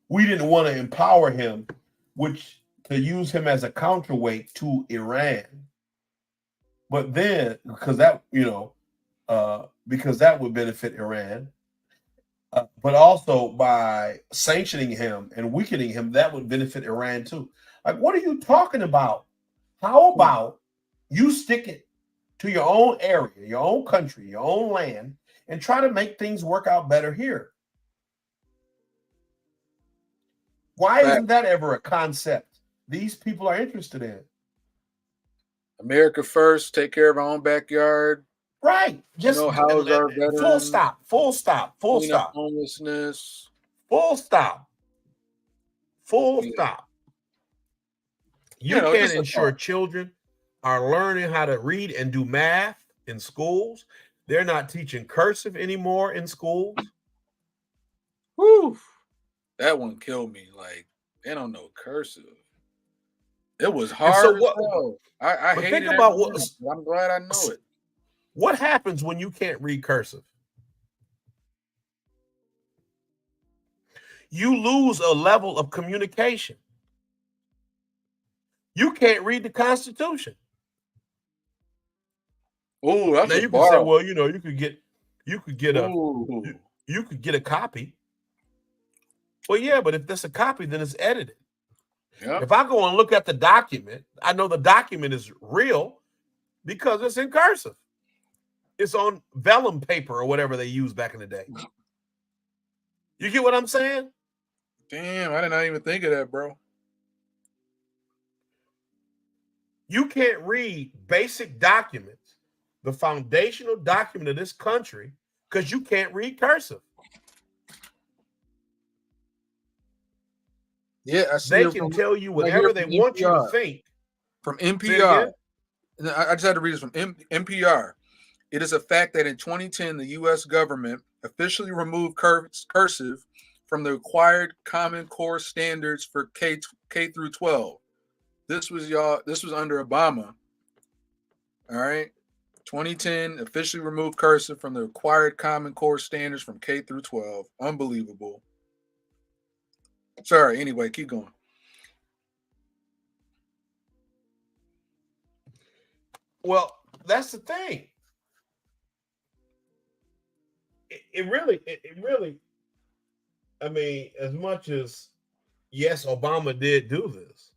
We didn't want to empower him, which to use him as a counterweight to Iran. But then, because that, because that would benefit Iran, but also by sanctioning him and weakening him, that would benefit Iran too. Like, what are you talking about? How about you stick it to your own area, your own country, your own land, and try to make things work out better here? Why isn't that ever a concept these people are interested in? America first, take care of our own backyard. Right. Just house our veterans. Full stop. Full stop. Full stop. Homelessness. Full stop. Full stop. You can't ensure children are learning how to read and do math in schools. They're not teaching cursive anymore in schools. Whew. That one killed me. Like, they don't know cursive. It was hard as hell. I hated it. I'm glad I know it. What happens when you can't read cursive? You lose a level of communication. You can't read the Constitution. Oh, that's Now a you can say, bar. well, you could get Ooh. you could get a copy. Well, yeah, but if there's a copy, then it's edited. Yeah. If I go and look at the document, I know the document is real because it's in cursive. It's on vellum paper or whatever they used back in the day. You get what I'm saying? Damn, I did not even think of that, bro. You can't read basic documents, the foundational document of this country, because you can't read cursive. Yeah, I see. They can tell you whatever they want you to think. From NPR. I just had to read this from NPR. It is a fact that in 2010, the U.S. government officially removed cursive from the required Common Core standards for K through 12. This was under Obama. All right. 2010 officially removed cursive from the required Common Core standards from K through 12. Unbelievable. Sorry. Anyway, keep going. Well, that's the thing. It really, I mean, as much as, yes, Obama did do this,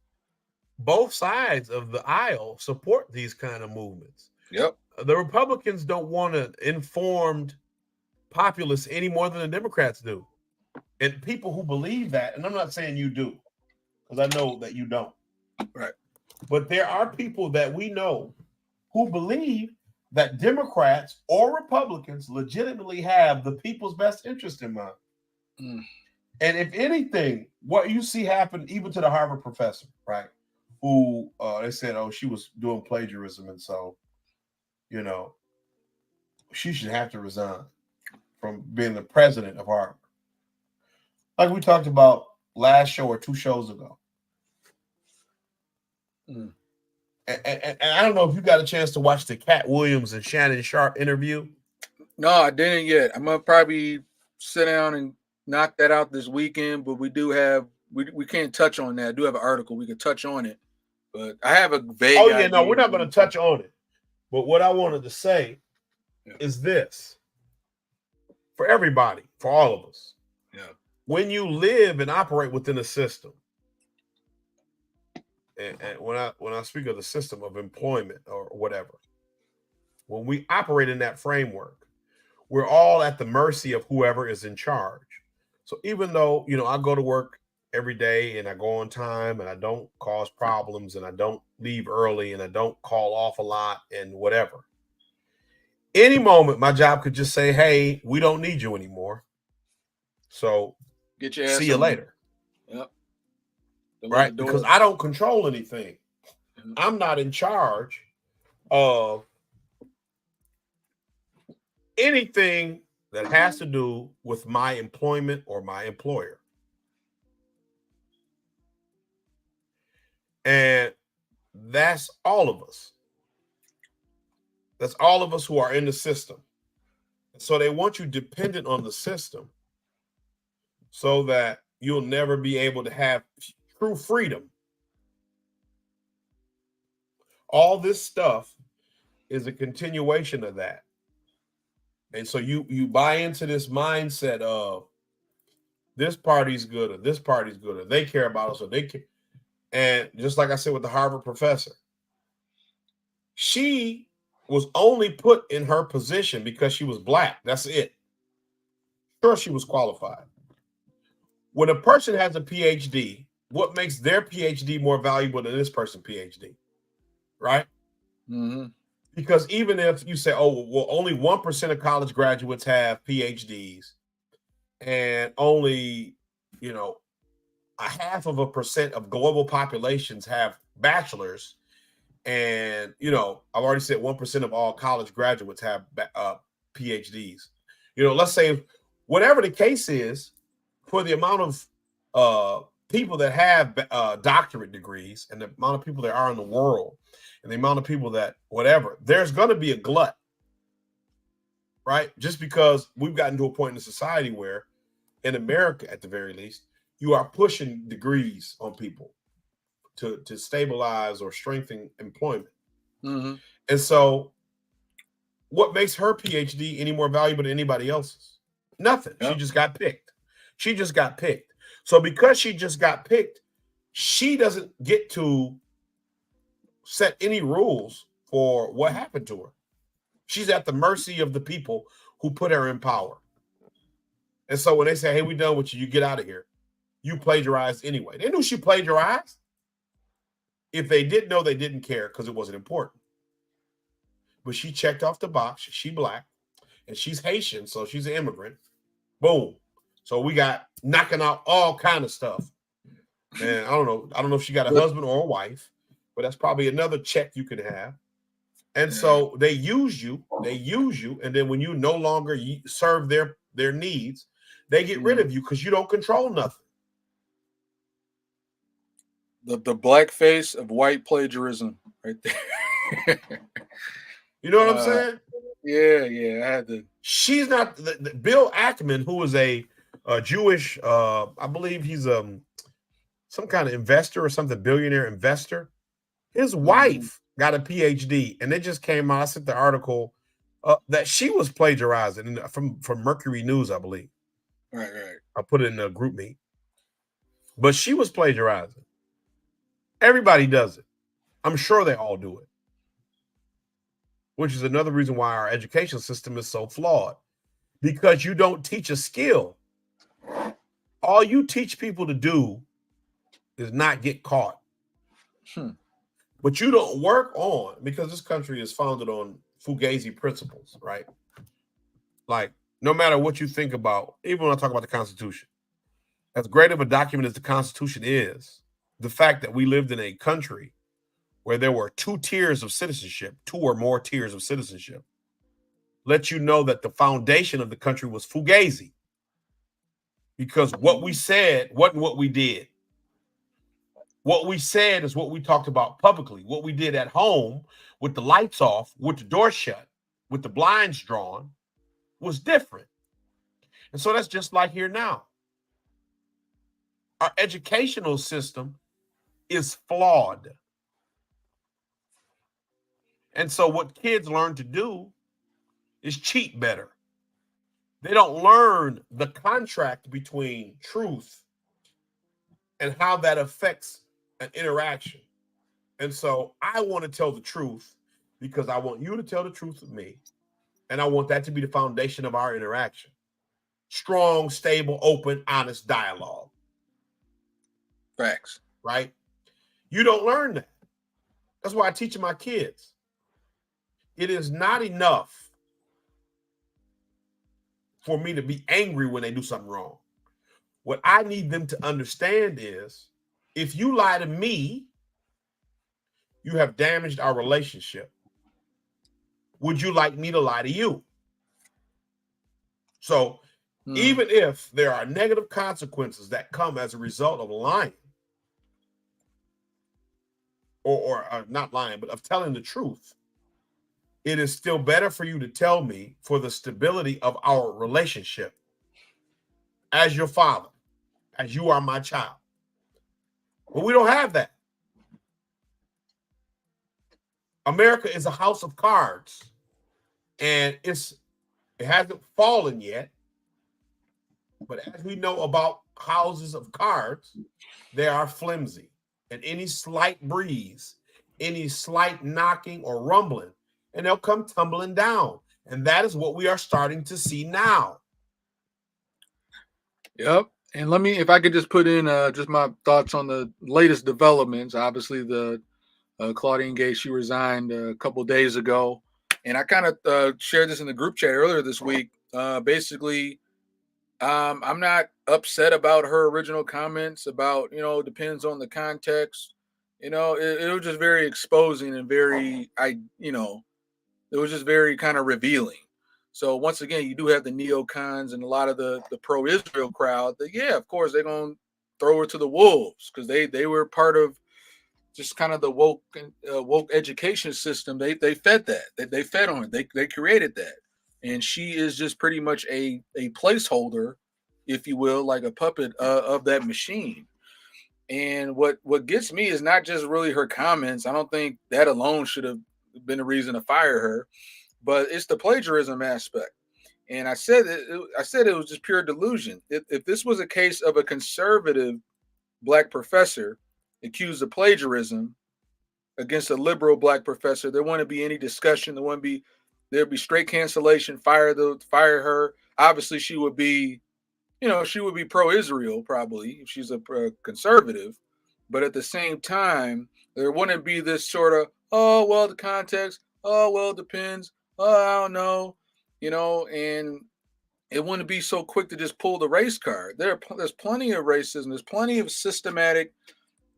both sides of the aisle support these kind of movements. Yep. The Republicans don't want an informed populace any more than the Democrats do. And people who believe that, and I'm not saying you do, because I know that you don't. Right. But there are people that we know who believe that Democrats or Republicans legitimately have the people's best interest in mind. Mm. And if anything, what you see happen even to the Harvard professor, right, who they said, oh, she was doing plagiarism, and so, she should have to resign from being the president of Harvard. Like we talked about last show or 2 shows ago. Mm. And I don't know if you got a chance to watch the Katt Williams and Shannon Sharp interview. No, I didn't yet. I'm gonna probably sit down and knock that out this weekend. But we do have we can't touch on that. I do have an article we can touch on it, but I have a vague. Oh yeah, no, we're not going to touch on it. But what I wanted to say is this: for everybody, for all of us, when you live and operate within a system. And when I speak of the system of employment or whatever, when we operate in that framework, we're all at the mercy of whoever is in charge. So even though, I go to work every day and I go on time and I don't cause problems and I don't leave early and I don't call off a lot and whatever, any moment my job could just say, hey, we don't need you anymore. So get your ass see you later. Yep. Right? Because I don't control anything. Mm-hmm. I'm not in charge of anything that has to do with my employment or my employer. And that's all of us. That's all of us who are in the system. So they want you dependent on the system so that you'll never be able to have true freedom. All this stuff is a continuation of that. And so you buy into this mindset of this party's good or this party's good or they care about us or they care. And just like I said with the Harvard professor, she was only put in her position because she was Black. That's it. Sure, she was qualified. When a person has a PhD, what makes their PhD more valuable than this person's PhD? Right? Mm-hmm. Because even if you say, oh, well, only 1% of college graduates have PhDs and only, a 0.5% of global populations have bachelors. And, I've already said 1% of all college graduates have PhDs. Let's say whatever the case is, for the amount of people that have doctorate degrees and the amount of people there are in the world and the amount of people that whatever, there's going to be a glut, right? Just because we've gotten to a point in society where in America, at the very least, you are pushing degrees on people to stabilize or strengthen employment. Mm-hmm. And so what makes her PhD any more valuable than anybody else's? Nothing. Yep. She just got picked. She just got picked. So because she just got picked, she doesn't get to set any rules for what happened to her. She's at the mercy of the people who put her in power. And so when they say, hey, we done with you, you get out of here. You plagiarized anyway. They knew she plagiarized. If they didn't know, they didn't care because it wasn't important. But she checked off the box. She Black, and she's Haitian, so she's an immigrant. Boom. So we got knocking out all kind of stuff. And I don't know if she got a husband or a wife, but that's probably another check you can have. And so they use you, and then when you no longer serve their needs, they get rid of you because you don't control nothing. The black face of white plagiarism right there. You know what I'm saying? Yeah, I had to. She's not the Bill Ackman, who is a Jewish, I believe he's some kind of investor or something, billionaire investor. His wife got a PhD, and it just came out. I sent the article that she was plagiarizing from Mercury News, I believe. Right. I put it in a group meet, but she was plagiarizing. Everybody does it. I'm sure they all do it, which is another reason why our education system is so flawed, because you don't teach a skill. All you teach people to do is not get caught. But you don't work on, because this country is founded on Fugazi principles, right? Like, no matter what you think about, even when I talk about the Constitution, as great of a document as the Constitution is, the fact that we lived in a country where there were two tiers of citizenship, two or more tiers of citizenship, lets you know that the foundation of the country was Fugazi. Because what we said wasn't what we did. What we said is what we talked about publicly. What we did at home with the lights off, with the door shut, with the blinds drawn, was different. And so that's just like here now. Our educational system is flawed. And so what kids learn to do is cheat better. They don't learn the contract between truth and how that affects an interaction. And so I want to tell the truth because I want you to tell the truth with me. And I want that to be the foundation of our interaction. Strong, stable, open, honest dialogue. Facts. Right? You don't learn that. That's why I teach my kids. It is not enough for me to be angry when they do something wrong. What I need them to understand is, if you lie to me, you have damaged our relationship. Would you like me to lie to you? So even if there are negative consequences that come as a result of lying, or not lying, but of telling the truth, it is still better for you to tell me for the stability of our relationship as your father, as you are my child. But we don't have that. America is a house of cards, and it hasn't fallen yet. But as we know about houses of cards, they are flimsy. And any slight breeze, any slight knocking or rumbling, and they'll come tumbling down. And that is what we are starting to see now. Yep. And let me, if I could just put in just my thoughts on the latest developments. Obviously, the Claudine Gay, she resigned a couple days ago. And I kind of shared this in the group chat earlier this week. Basically, I'm not upset about her original comments about, depends on the context. It was just very exposing and very, it was just very kind of revealing. So once again, you do have the neocons and a lot of the pro-Israel crowd that, yeah, of course, they're going to throw her to the wolves because they were part of just kind of the woke education system. They fed that. They fed on it. They created that. And she is just pretty much a placeholder, if you will, like a puppet of that machine. And what gets me is not just really her comments. I don't think that alone should have been a reason to fire her, but it's the plagiarism aspect. And I said it was just pure delusion. If this was a case of a conservative black professor accused of plagiarism against a liberal black professor, there wouldn't be any discussion. There'd be straight cancellation. Fire her. Obviously, she would be pro-Israel probably if she's a conservative. But at the same time, there wouldn't be this sort of, oh well, the context. Oh well, it depends. Oh, I don't know. And it wouldn't be so quick to just pull the race card. There's plenty of racism. There's plenty of systematic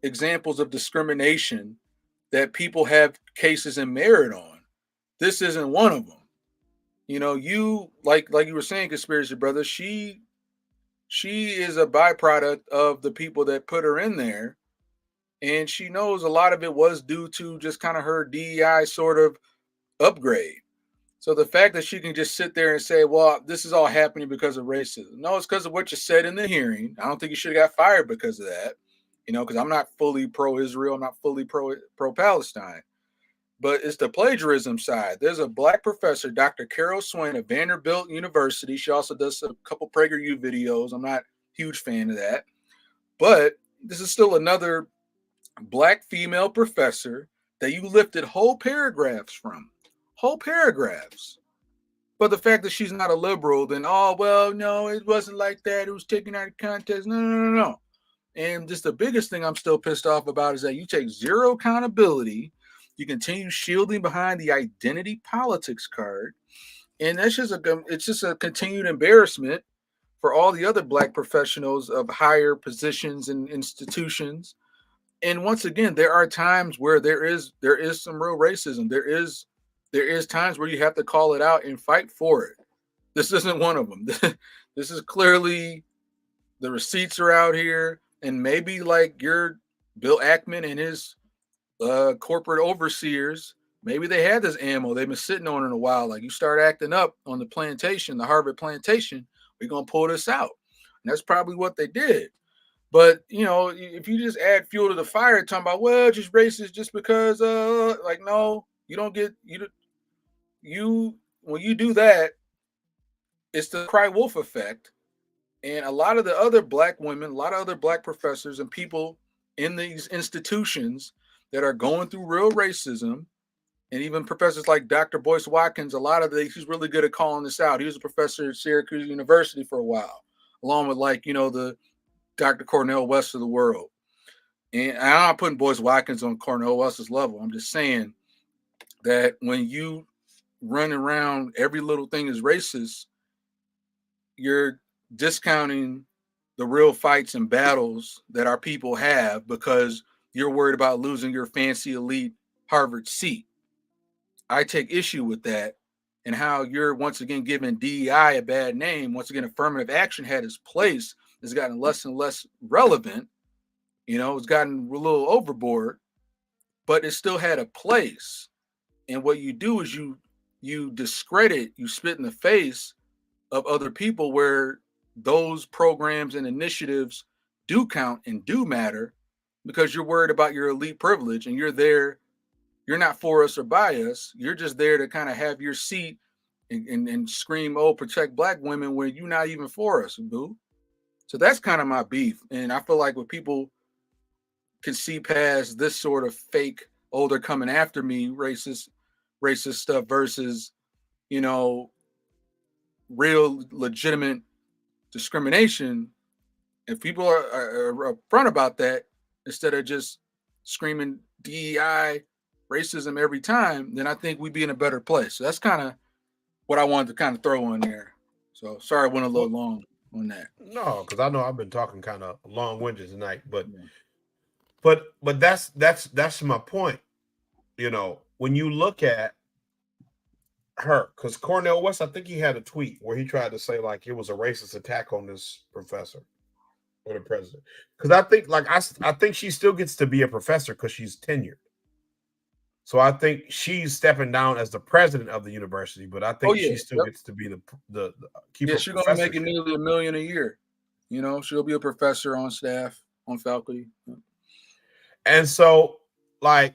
examples of discrimination that people have cases in merit on. This isn't one of them. You like you were saying, conspiracy brother. She is a byproduct of the people that put her in there, and she knows a lot of it was due to just kind of her DEI sort of upgrade. So the fact that she can just sit there and say, well, this is all happening because of racism. No, it's because of what you said in the hearing. I don't think you should have got fired because of that, because I'm not fully pro-Israel. I'm not fully pro-Palestine. But it's the plagiarism side. There's a black professor, Dr. Carol Swain of Vanderbilt University. She also does a couple PragerU videos. I'm not a huge fan of that. But this is still another black female professor that you lifted whole paragraphs from. Whole paragraphs. But the fact that she's not a liberal, then, oh, well, no, it wasn't like that. It was taken out of context. No. And just the biggest thing I'm still pissed off about is that you take zero accountability. You continue shielding behind the identity politics card. And it's just a continued embarrassment for all the other black professionals of higher positions and institutions. And once again, there are times where there is some real racism. There is times where you have to call it out and fight for it. This isn't one of them. This is clearly, the receipts are out here, and maybe like your Bill Ackman and his corporate overseers, maybe they had this ammo. They've been sitting on it a while. Like, you start acting up on the plantation, the Harvard plantation, we're going to pull this out. And that's probably what they did. But, if you just add fuel to the fire, talking about, well, just racist just because, no, you don't get, when you do that, it's the cry wolf effect. And a lot of the other black women, a lot of other black professors and people in these institutions that are going through real racism, and even professors like Dr. Boyce Watkins, he's really good at calling this out. He was a professor at Syracuse University for a while, along with the Dr. Cornel West of the world. And I'm not putting Boyce Watkins on Cornel West's level. I'm just saying that when you run around every little thing is racist, you're discounting the real fights and battles that our people have because you're worried about losing your fancy elite Harvard seat. I take issue with that, and how you're once again giving DEI a bad name. Once again, affirmative action had its place. It's gotten less and less relevant. It's gotten a little overboard, but it still had a place. And what you do is you discredit, you spit in the face of other people where those programs and initiatives do count and do matter, because you're worried about your elite privilege, and you're not for us or by us. You're just there to kind of have your seat and scream, oh, protect black women, when you're not even for us, boo. So that's kind of my beef. And I feel like when people can see past this sort of fake, oh, they're coming after me, racist stuff versus, real legitimate discrimination, if people are upfront about that, instead of just screaming DEI, racism every time, then I think we'd be in a better place. So that's kind of what I wanted to kind of throw in there. So sorry I went a little long on that. No, because I know I've been talking kind of long-winded tonight, but that's my point. When you look at her, because Cornel West, I think he had a tweet where he tried to say like it was a racist attack on this professor or the president. Because I think she still gets to be a professor because she's tenured. So I think she's stepping down as the president of the university, but I think she still gets to be the keep. Yeah, she's gonna be making nearly $1 million a year. She'll be a professor on staff. on faculty. And so, like,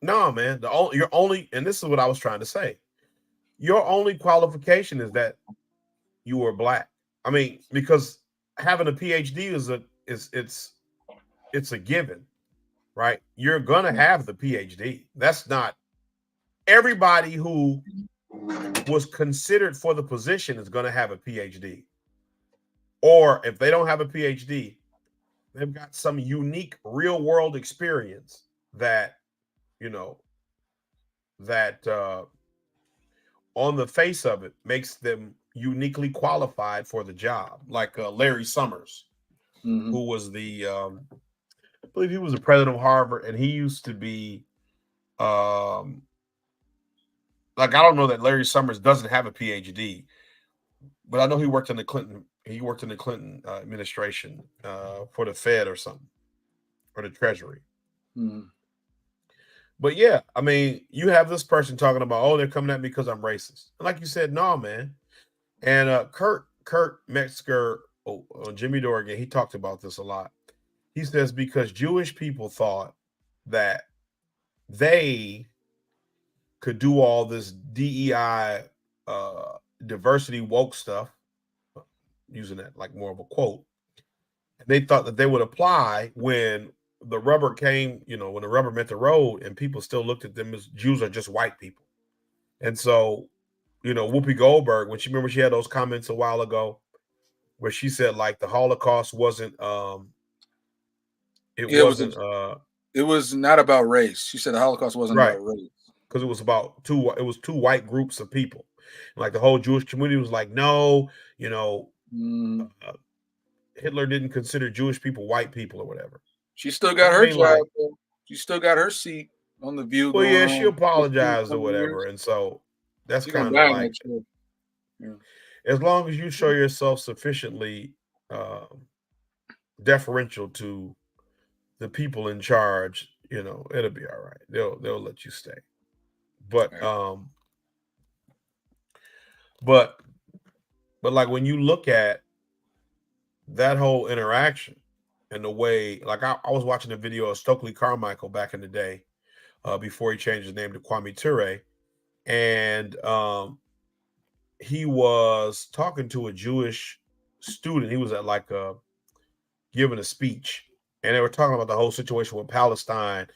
no, man, you're only, and this is what I was trying to say. Your only qualification is that you were black. I mean, because having a PhD it's a given, right? You're gonna have the PhD. That's not everybody who was considered for the position is gonna have a PhD. Or if they don't have a PhD, they've got some unique real world experience that, you know, that on the face of it makes them uniquely qualified for the job. Like Larry Summers, who was I believe he was the president of Harvard, and he used to be, like, I don't know that Larry Summers doesn't have a PhD, but I know he worked in the Clinton. He worked in the Clinton administration for the Fed or something, or the Treasury. But yeah, I mean, you have this person talking about, oh, they're coming at me because I'm racist. And like you said, no, man. And Kurt Metzger, Jimmy Dorgan, he talked about this a lot. He says because Jewish people thought that they could do all this DEI diversity woke stuff, using that like more of a quote. And they thought that they would apply when the rubber came, when the rubber met the road, and people still looked at them as Jews are just white people. And so, Whoopi Goldberg, when she had those comments a while ago, where she said like the Holocaust wasn't, it was not about race. She said the Holocaust wasn't right, about race because it was about two white groups of people. Like the whole Jewish community was like, no, Hitler didn't consider Jewish people white people or whatever. She still got her job. She still got her seat on the View. Well, yeah, she apologized or whatever, and so that's kind of like, as long as you show yourself sufficiently deferential to the people in charge, it'll be all right. They'll let you stay. But but like when you look at that whole interaction and the way, like I was watching a video of Stokely Carmichael back in the day, before he changed his name to Kwame Ture, and he was talking to a Jewish student. He was at like giving a speech, and they were talking about the whole situation with Palestine.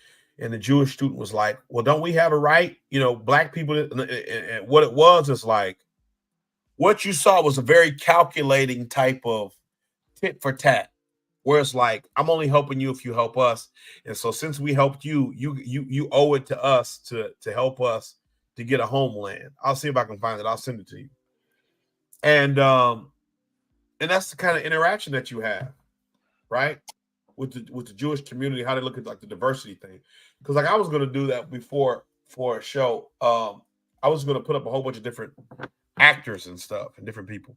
And the Jewish student was like, well, don't we have a right? Black people, and what it was is like, what you saw was a very calculating type of tit for tat, where it's like, I'm only helping you if you help us. And so since we helped you, you owe it to us to help us to get a homeland. I'll see if I can find it. I'll send it to you. And that's the kind of interaction that you have, right? With the Jewish community, how they look at like the diversity thing. Because like I was going to do that before for a show. I was going to put up a whole bunch of different actors and stuff and different people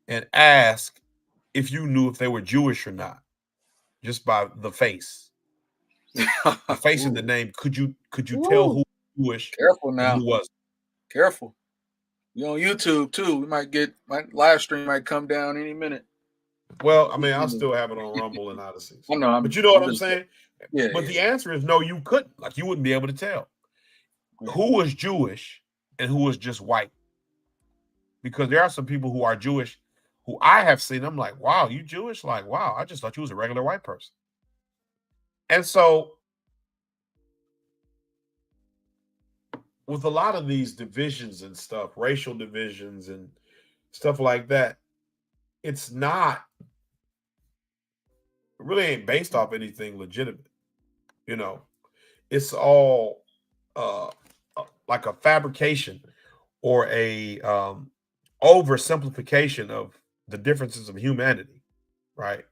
and ask if you knew if they were Jewish or not, just by the face. The face and the name. Could you tell who was Jewish? Careful now. Who was? Careful. You're on YouTube too. We might get my live stream might come down any minute. Well, I mean, I'll still have it on Rumble and Odyssey. I know, but you know what I'm saying? Yeah. But the answer is no, you couldn't. Like you wouldn't be able to tell who was Jewish and who was just white. Because there are some people who are Jewish who I have seen. I'm like, wow, you Jewish? Like, wow, I just thought you was a regular white person. And so with a lot of these divisions and stuff, racial divisions and stuff like that, it really ain't based off anything legitimate. It's all like a fabrication or a oversimplification of the differences of humanity, right?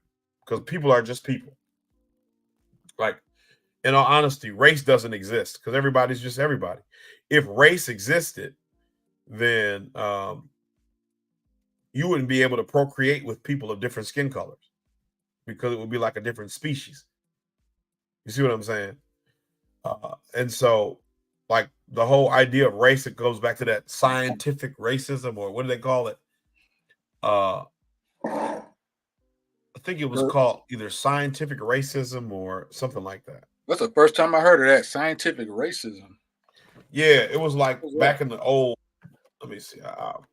Because people are just people. Like, in all honesty, race doesn't exist because everybody's just everybody. If race existed, then you wouldn't be able to procreate with people of different skin colors because it would be like a different species. You see what I'm saying? And so, like, the whole idea of race, it goes back to that scientific racism, or what do they call it? I think it was called either scientific racism or something like that. That's the first time I heard of that. Scientific racism. Yeah, it was like back in the old. Let me see. I'll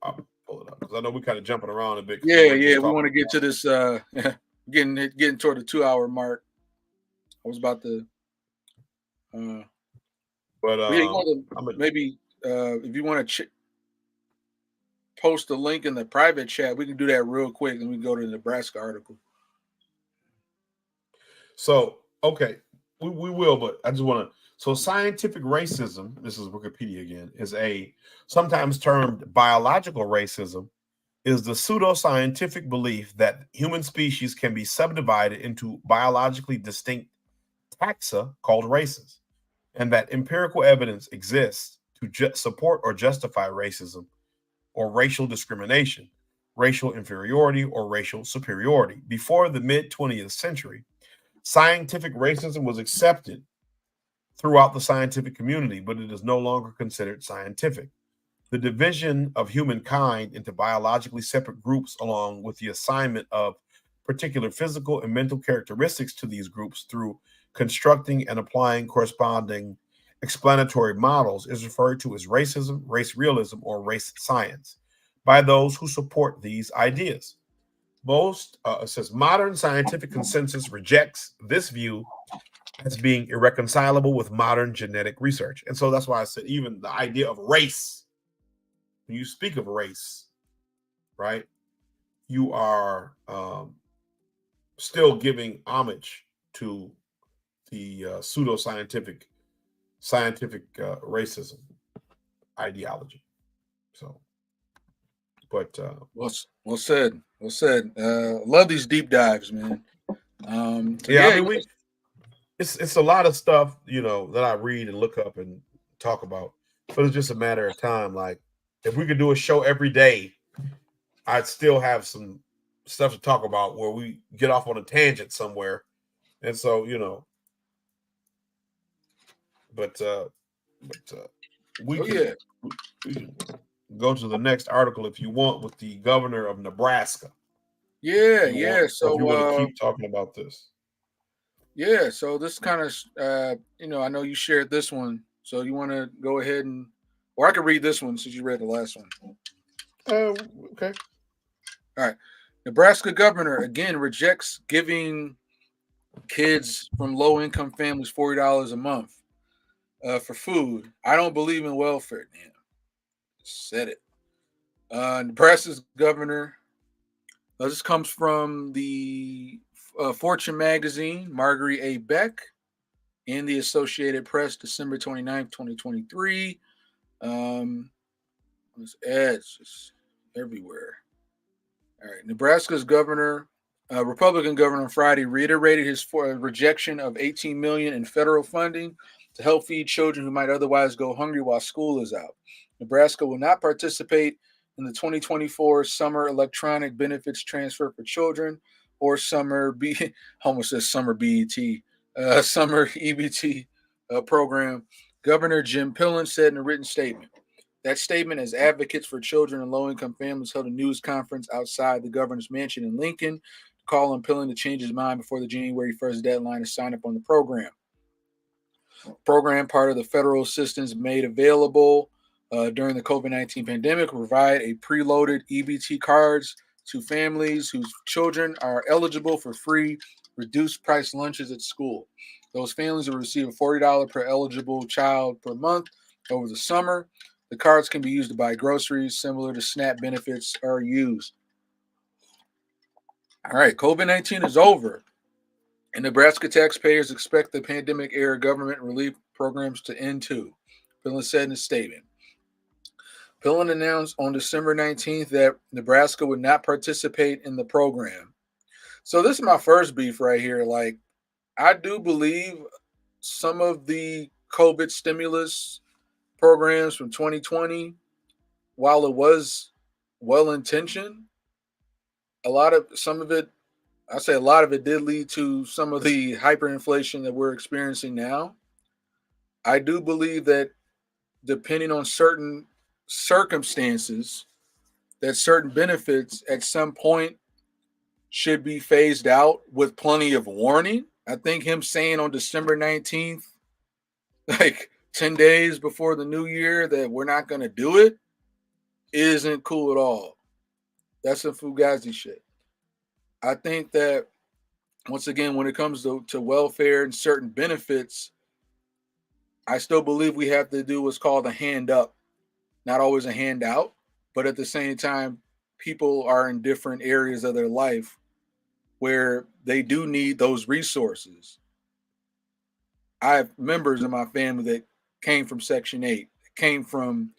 pull it up because I know we're kind of jumping around a bit. Yeah. We want to get to this. Getting toward the 2-hour mark. I was about to. Maybe if you want to post a link in the private chat, we can do that real quick, and we can go to the Nebraska article. So, okay, we will, but I just want to. So, scientific racism, this is Wikipedia again, is a sometimes termed biological racism, is the pseudoscientific belief that human species can be subdivided into biologically distinct taxa called races, and that empirical evidence exists to support or justify racism or racial discrimination, racial inferiority, or racial superiority. Before the mid-20th century, scientific racism was accepted throughout the scientific community, but it is no longer considered scientific. The division of humankind into biologically separate groups, along with the assignment of particular physical and mental characteristics to these groups through constructing and applying corresponding explanatory models, is referred to as racism, race realism, or race science by those who support these ideas. It says modern scientific consensus rejects this view as being irreconcilable with modern genetic research. And so that's why I said even the idea of race, when you speak of race, right, you are still giving homage to the pseudoscientific racism ideology. So, but well said. Love these deep dives, man. I mean, it's a lot of stuff, that I read and look up and talk about, but it's just a matter of time. Like, if we could do a show every day, I'd still have some stuff to talk about where we get off on a tangent somewhere. And so, we can go to the next article if you want, with the governor of Nebraska. Yeah. So if you want to keep talking about this. Yeah, so this kind of, I know you shared this one, so you want to go ahead or I could read this one since you read the last one. Okay. All right. Nebraska governor again rejects giving kids from low-income families $40 a month for food. I don't believe in welfare. Damn. Said it. Nebraska's governor. This comes from the Fortune magazine, Marguerite A. Beck, and the Associated Press, December 29th, 2023. There's ads just everywhere. All right. Nebraska's governor, Republican governor on Friday, reiterated his rejection of $18 million in federal funding to help feed children who might otherwise go hungry while school is out. Nebraska will not participate in the 2024 Summer Electronic Benefits Transfer for Children, or summer summer EBT program, Governor Jim Pillen said in a written statement. That statement, as advocates for children and low-income families held a news conference outside the governor's mansion in Lincoln to call on Pillen to change his mind before the January 1st deadline to sign up on the program. Program, part of the federal assistance made available during the COVID-19 pandemic, will provide a preloaded EBT cards to families whose children are eligible for free reduced price lunches at school. Those families will receive a $40 per eligible child per month over the summer. The cards can be used to buy groceries, similar to SNAP benefits are used. All right, COVID-19 is over, and Nebraska taxpayers expect the pandemic-era government relief programs to end too, Pillen said in a statement. Pillen announced on December 19th that Nebraska would not participate in the program. So this is my first beef right here. Like, I do believe some of the COVID stimulus programs from 2020, while it was well-intentioned, a lot of it did lead to some of the hyperinflation that we're experiencing now. I do believe that depending on certain circumstances, that certain benefits at some point should be phased out with plenty of warning. I think him saying on December 19th, like 10 days before the new year, that we're not going to do it isn't cool at all. That's some fugazi shit. I think that, once again, when it comes to welfare and certain benefits, I still believe we have to do what's called a hand up, not always a handout, but at the same time, people are in different areas of their life where they do need those resources. I have members in my family that came from Section 8, came from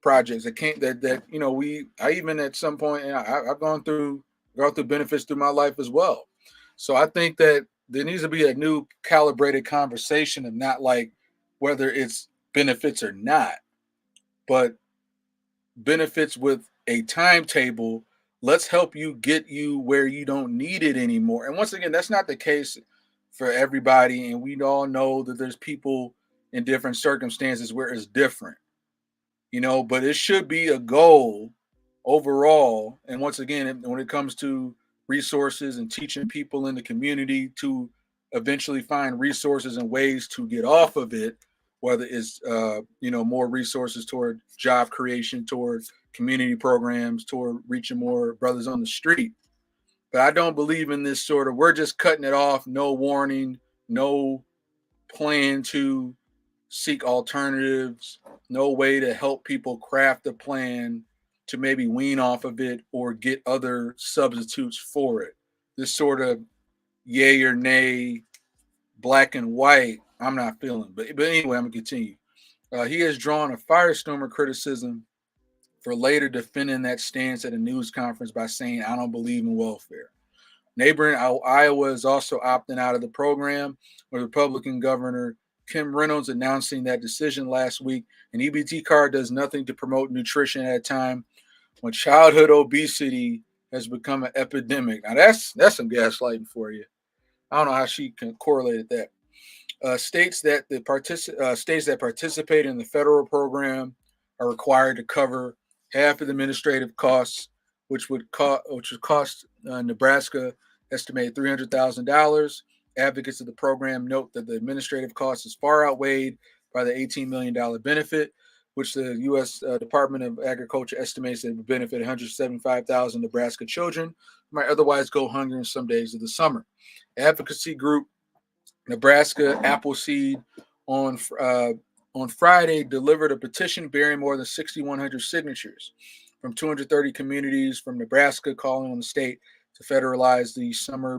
projects that came that you know, I even at some point, and I've gone through benefits through my life as well. So I think that there needs to be a new calibrated conversation of not like whether it's benefits or not, but benefits with a timetable. Let's help you get you where you don't need it anymore. And once again, that's not the case for everybody. And we all know that there's people in different circumstances where it's different, you know, but it should be a goal overall. And once again, when it comes to resources and teaching people in the community to eventually find resources and ways to get off of it, whether it's more resources toward job creation, toward community programs, toward reaching more brothers on the street. But I don't believe in this sort of, we're just cutting it off, no warning, no plan to seek alternatives, no way to help people craft a plan to maybe wean off of it or get other substitutes for it. This sort of yay or nay, black and white, I'm not feeling. But anyway, I'm going to continue. He has drawn a firestorm of criticism for later defending that stance at a news conference by saying, I don't believe in welfare. Neighboring Iowa is also opting out of the program, with Republican Governor Kim Reynolds announcing that decision last week. An EBT card does nothing to promote nutrition at a time when childhood obesity has become an epidemic. Now that's some gaslighting for you. I don't know how she can correlate that. States that participate in the federal program are required to cover half of the administrative costs, which would cost Nebraska estimated $300,000. Advocates of the program note that the administrative cost is far outweighed by the $18 million benefit, which the U.S. Department of Agriculture estimates that it would benefit 175,000 Nebraska children who might otherwise go hungry in some days of the summer. Advocacy group Nebraska Appleseed on Friday delivered a petition bearing more than 6,100 signatures from 230 communities from Nebraska, calling on the state to federalize the summer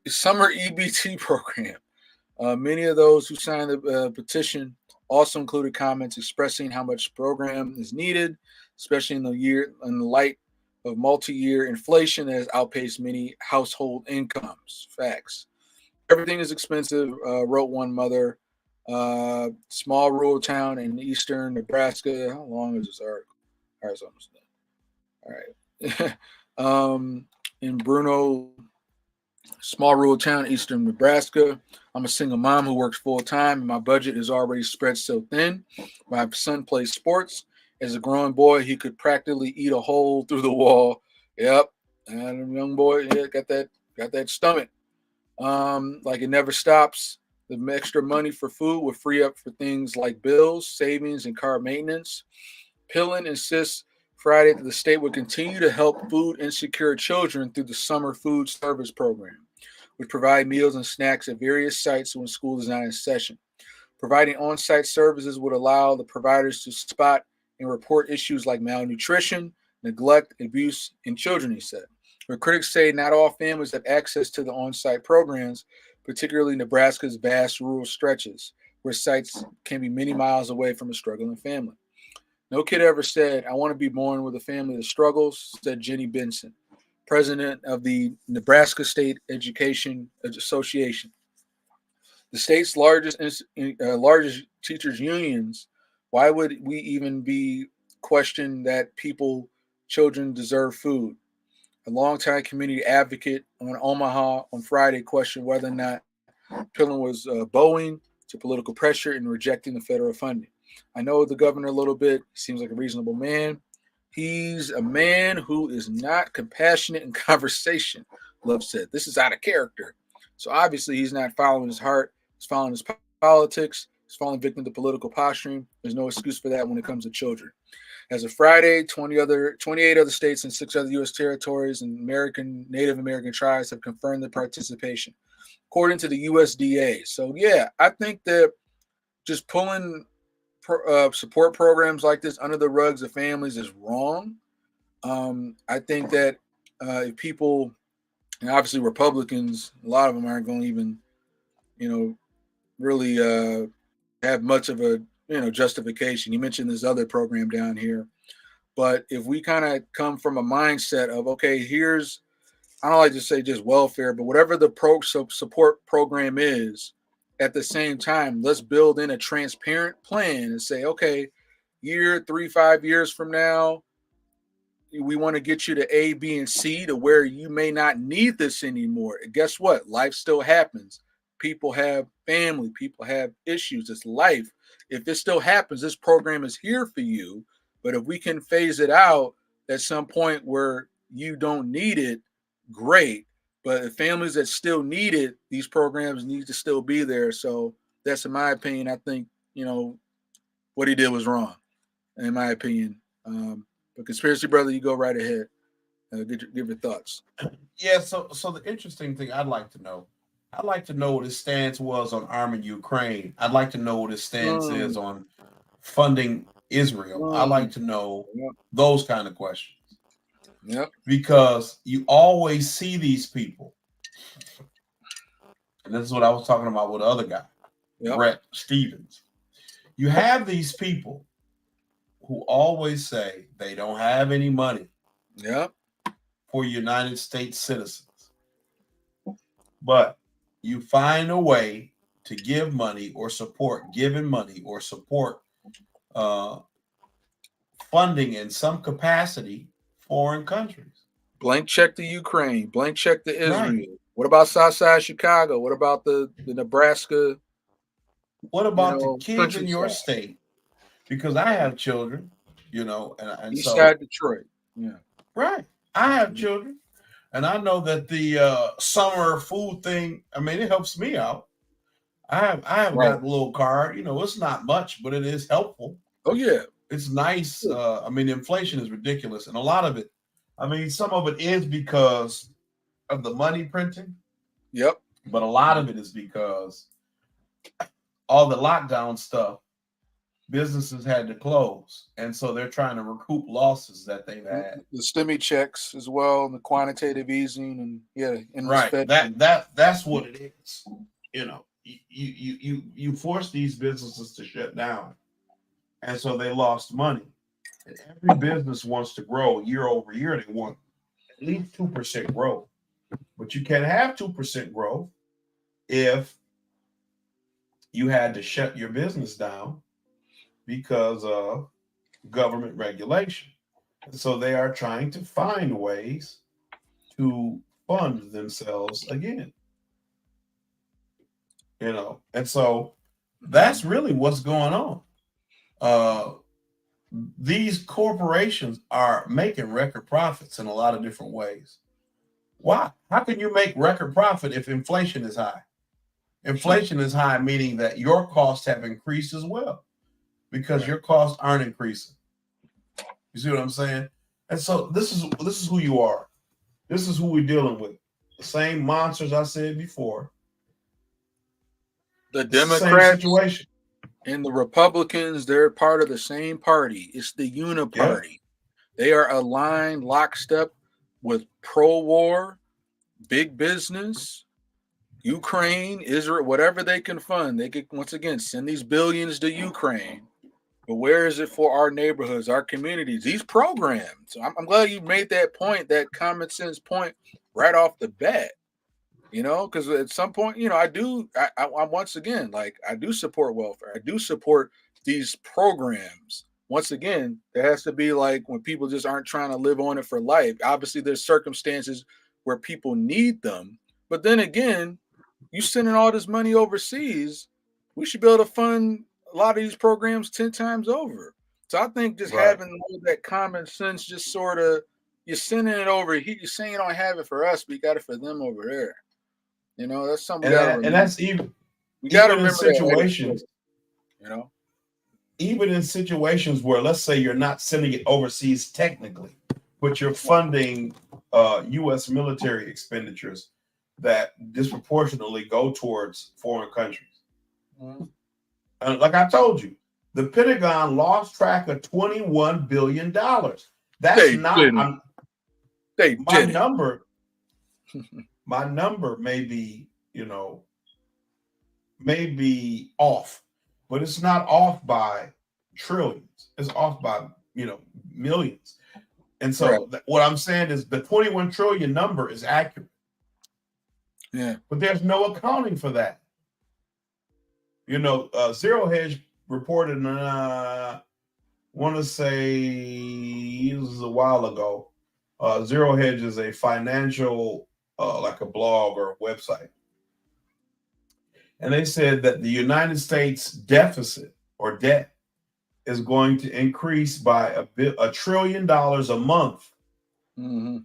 EBT program. Many of those who signed the petition also included comments expressing how much program is needed, especially in the light of multi-year inflation that has outpaced many household incomes. Facts. Everything is expensive, wrote one mother. Small rural town in eastern Nebraska. How long is this article? All right, it's almost done. All right. In Bruno, small rural town, eastern Nebraska. I'm a single mom who works full time, and my budget is already spread so thin. My son plays sports. As a growing boy, he could practically eat a hole through the wall. Yep, and a young boy, yeah, got that stomach. Like it never stops. The extra money for food will free up for things like bills, savings, and car maintenance. Pillen insists Friday that the state would continue to help food insecure children through the summer food service program, which provide meals and snacks at various sites when school is not in session. Providing on-site services would allow the providers to spot and report issues like malnutrition, neglect, abuse in children, he said. But critics say not all families have access to the on-site programs, particularly Nebraska's vast rural stretches, where sites can be many miles away from a struggling family. No kid ever said, I want to be born with a family that struggles, said Jenny Benson, president of the Nebraska State Education Association. The state's largest teachers unions. Why would we even be questioned that children deserve food? A longtime community advocate on Omaha on Friday questioned whether or not Pillen was bowing to political pressure and rejecting the federal funding. I know the governor a little bit. Seems like a reasonable man. He's a man who is not compassionate in conversation, Love said. This is out of character. So obviously he's not following his heart. He's following his politics. He's falling victim to political posturing. There's no excuse for that when it comes to children. As of Friday, 28 other states and 6 other U.S. territories and Native American tribes have confirmed their participation, according to the USDA. So, yeah, I think that just pulling support programs like this under the rugs of families is wrong. I think that if people, and obviously Republicans, a lot of them aren't going to even, really have much of a, justification. You mentioned this other program down here. But if we kind of come from a mindset of, okay, I don't like to say just welfare, but whatever the support program is, at the same time, let's build in a transparent plan and say, okay, 5 years from now, we want to get you to A, B, and C to where you may not need this anymore. And guess what? Life still happens. People have family. People have issues. It's life. If it still happens, this program is here for you. But if we can phase it out at some point where you don't need it, great. But the families that still need it, these programs need to still be there. So that's, in my opinion, I think, what he did was wrong, in my opinion. But Conspiracy Brother, you go right ahead. Give your thoughts. Yeah, so the interesting thing I'd like to know what his stance was on arming Ukraine. I'd like to know what his stance is on funding Israel. I'd like to know those kind of questions. Yep. Because you always see these people, and this is what I was talking about with the other guy, Brett Stevens. You have these people who always say they don't have any money for United States citizens. But you find a way to give money or support funding in some capacity foreign countries. Blank check to Ukraine, blank check to Israel. Right. What about Southside Chicago? What about the Nebraska? What about the kids in your state? Because I have children, and Eastside Detroit. Yeah. Right. I have children. And I know that the summer food thing, it helps me out. I have got a little card. It's not much, but it is helpful. Oh, yeah. It's nice. Inflation is ridiculous. And a lot of it, some of it is because of the money printing. Yep. But a lot of it is because all the lockdown stuff, businesses had to close. And so they're trying to recoup losses that they've had. The stimmy checks as well, and the quantitative easing, and right. That's what it is. You force these businesses to shut down. And so they lost money. And every business wants to grow year over year. They want at least 2% growth. But you can't have 2% growth if you had to shut your business down because of government regulation. And so they are trying to find ways to fund themselves again. And so that's really what's going on. These corporations are making record profits in a lot of different ways. Why? How can you make record profit if inflation is high? Inflation is high, meaning that your costs have increased as well because your costs aren't increasing. You see what I'm saying? And so this is who you are. This is who we're dealing with. The same monsters I said before. The Democrats and the Republicans, they're part of the same party. It's the Uniparty. Yeah. They are aligned lockstep with pro-war, big business, Ukraine, Israel, whatever they can fund. They could, once again, send these billions to Ukraine. But where is it for our neighborhoods, our communities, these programs? So I'm glad you made that point, that common sense point right off the bat. Because at some point, I once again, I do support welfare. I do support these programs. Once again, there has to be when people just aren't trying to live on it for life. Obviously, there's circumstances where people need them. But then again, you sending all this money overseas, we should be able to fund a lot of these programs 10 times over. So I think just Right. having that common sense, just sort of, you're sending it over here. You're saying you don't have it for us, but you got it for them over there. You know, that's something we got to remember. And that's even We got to in remember situations. that, you know, Even in situations where, let's say, you're not sending it overseas technically, but you're funding U.S. military expenditures that disproportionately go towards foreign countries. Mhm. And like I told you, the Pentagon lost track of $21 billion. That's They not didn't. They my did number. My number may be, may be off, but it's not off by trillions. It's off by, millions. And so what I'm saying is the 21 trillion number is accurate. Yeah. But there's no accounting for that. Zero Hedge reported, want to say this was a while ago. Zero Hedge is a financial, like a blog or a website. And they said that the United States deficit or debt is going to increase by $1 trillion a month, Mm-hmm.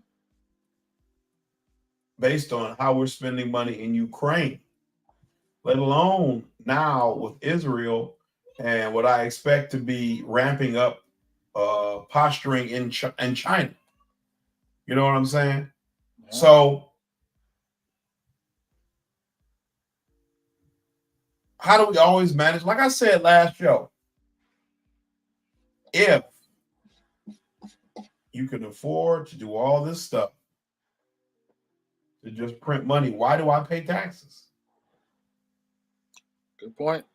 based on how we're spending money in Ukraine, let alone now with Israel and what I expect to be ramping up posturing in China. You know what I'm saying? Yeah. So how do we always manage? Like I said last show, if you can afford to do all this stuff, to just print money, why do I pay taxes? Good point.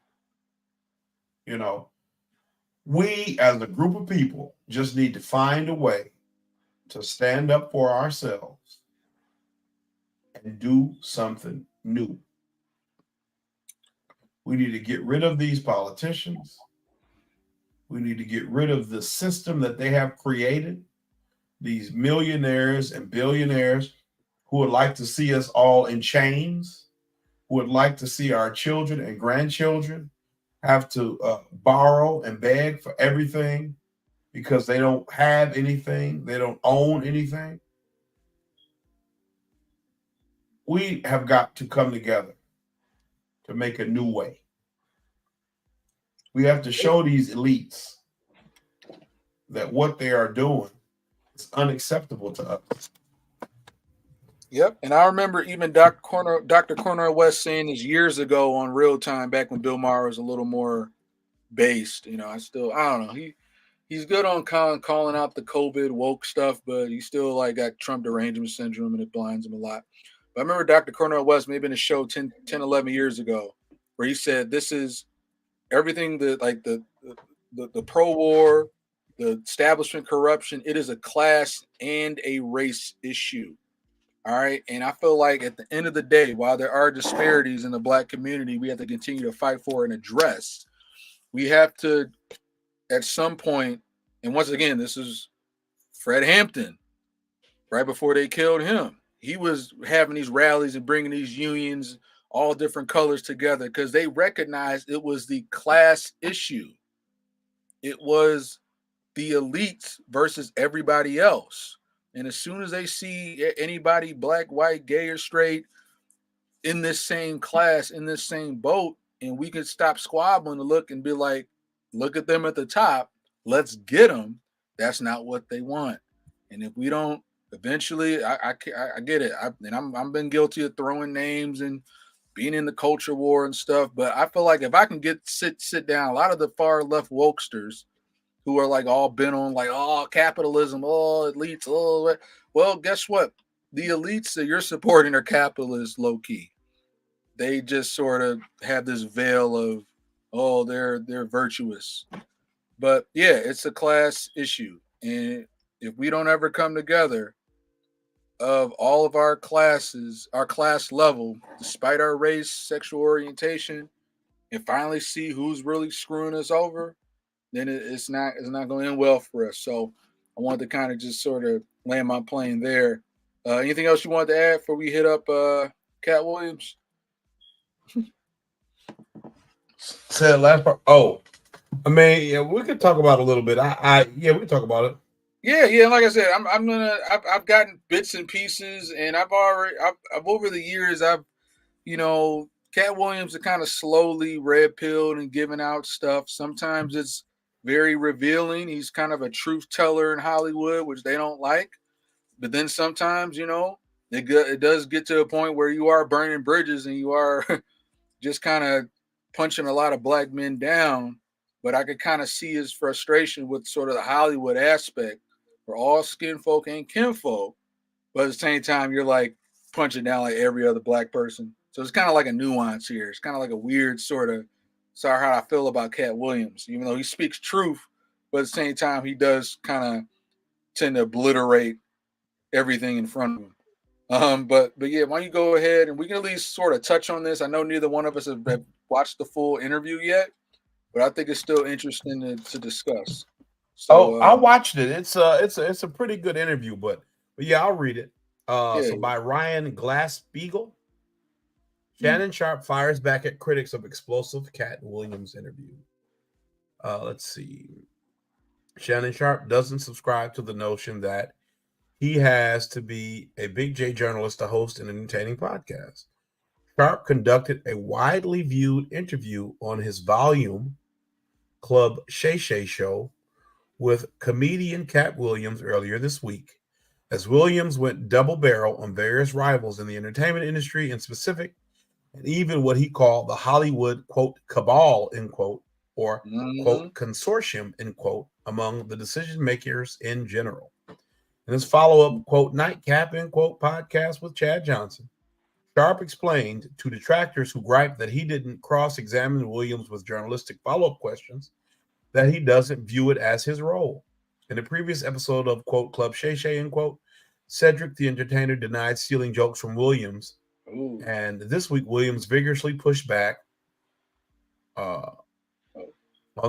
We as a group of people just need to find a way to stand up for ourselves and do something new. We need to get rid of these politicians. We need to get rid of the system that they have created, these millionaires and billionaires who would like to see us all in chains, who would like to see our children and grandchildren have to borrow and beg for everything because they don't have anything, they don't own anything. We have got to come together to make a new way. We have to show these elites that what they are doing is unacceptable to us. Yep. And I remember even Dr. Cornel West saying this years ago on Real Time, back when Bill Maher was a little more based. I don't know. He's good on calling out the COVID woke stuff, but he still got Trump derangement syndrome, and it blinds him a lot. But I remember Dr. Cornel West, maybe in a show 10, 11 years ago, where he said this is everything that the pro-war, the establishment corruption, it is a class and a race issue. All right. And I feel like at the end of the day, while there are disparities in the Black community, we have to continue to fight for and address. We have to, at some point, and once again, this is Fred Hampton, right before they killed him. He was having these rallies and bringing these unions, all different colors together, because they recognized it was the class issue. It was the elites versus everybody else. And as soon as they see anybody, Black, white, gay, or straight, in this same class, in this same boat, and we can stop squabbling and look and be like, look at them at the top, let's get them. That's not what they want. And if we don't, eventually, I get it. I've been guilty of throwing names and being in the culture war and stuff. But I feel like if I can sit down, a lot of the far left wokesters who are all bent on oh, capitalism, oh, elites, oh, well, guess what? The elites that you're supporting are capitalists, low key. They just sort of have this veil of, oh, they're virtuous. But yeah, it's a class issue. And if we don't ever come together of all of our classes, our class level, despite our race, sexual orientation, and finally see who's really screwing us over, then it's not going to end well for us. So I wanted to kind of just sort of land my plane there. Anything else you wanted to add before we hit up Katt Williams? Said last part. Oh, I mean, yeah, we could talk about it a little bit. Yeah, we can talk about it. Yeah. Like I said, I've gotten bits and pieces, and I've over the years, Katt Williams are kind of slowly red pilled and giving out stuff. Sometimes it's very revealing. He's kind of a truth teller in Hollywood, which they don't like. But then sometimes, it does get to a point where you are burning bridges and you are just kind of punching a lot of black men down. But I could kind of see his frustration with sort of the Hollywood aspect, where all skin folk ain't kinfolk, but at the same time, you're like punching down like every other black person. So it's kind of like a nuance here. It's kind of like a weird sort of, sorry how I feel about Katt Williams, even though he speaks truth, but at the same time, he does kind of tend to obliterate everything in front of him. But yeah, why don't you go ahead and we can at least sort of touch on this. I know neither one of us have watched the full interview yet, but I think it's still interesting to discuss. So I watched it. It's a pretty good interview, but yeah, I'll read it. So by Ryan Glass-Beagle, Shannon Sharpe fires back at critics of explosive Katt Williams interview. Let's see. Shannon Sharpe doesn't subscribe to the notion that he has to be a big J journalist to host an entertaining podcast. Sharpe conducted a widely viewed interview on his Volume Club Shay Shay show with comedian Katt Williams earlier this week, as Williams went double barrel on various rivals in the entertainment industry in specific, and even what he called the Hollywood, quote, cabal, end quote, or, quote, consortium, end quote, among the decision makers in general. In his follow-up, quote, nightcap, end quote, podcast with Chad Johnson, Sharpe explained to detractors who griped that he didn't cross-examine Williams with journalistic follow-up questions that he doesn't view it as his role. In the previous episode of, quote, Club Shay Shay, end quote, Cedric the Entertainer denied stealing jokes from Williams. Ooh. And this week, Williams vigorously pushed back on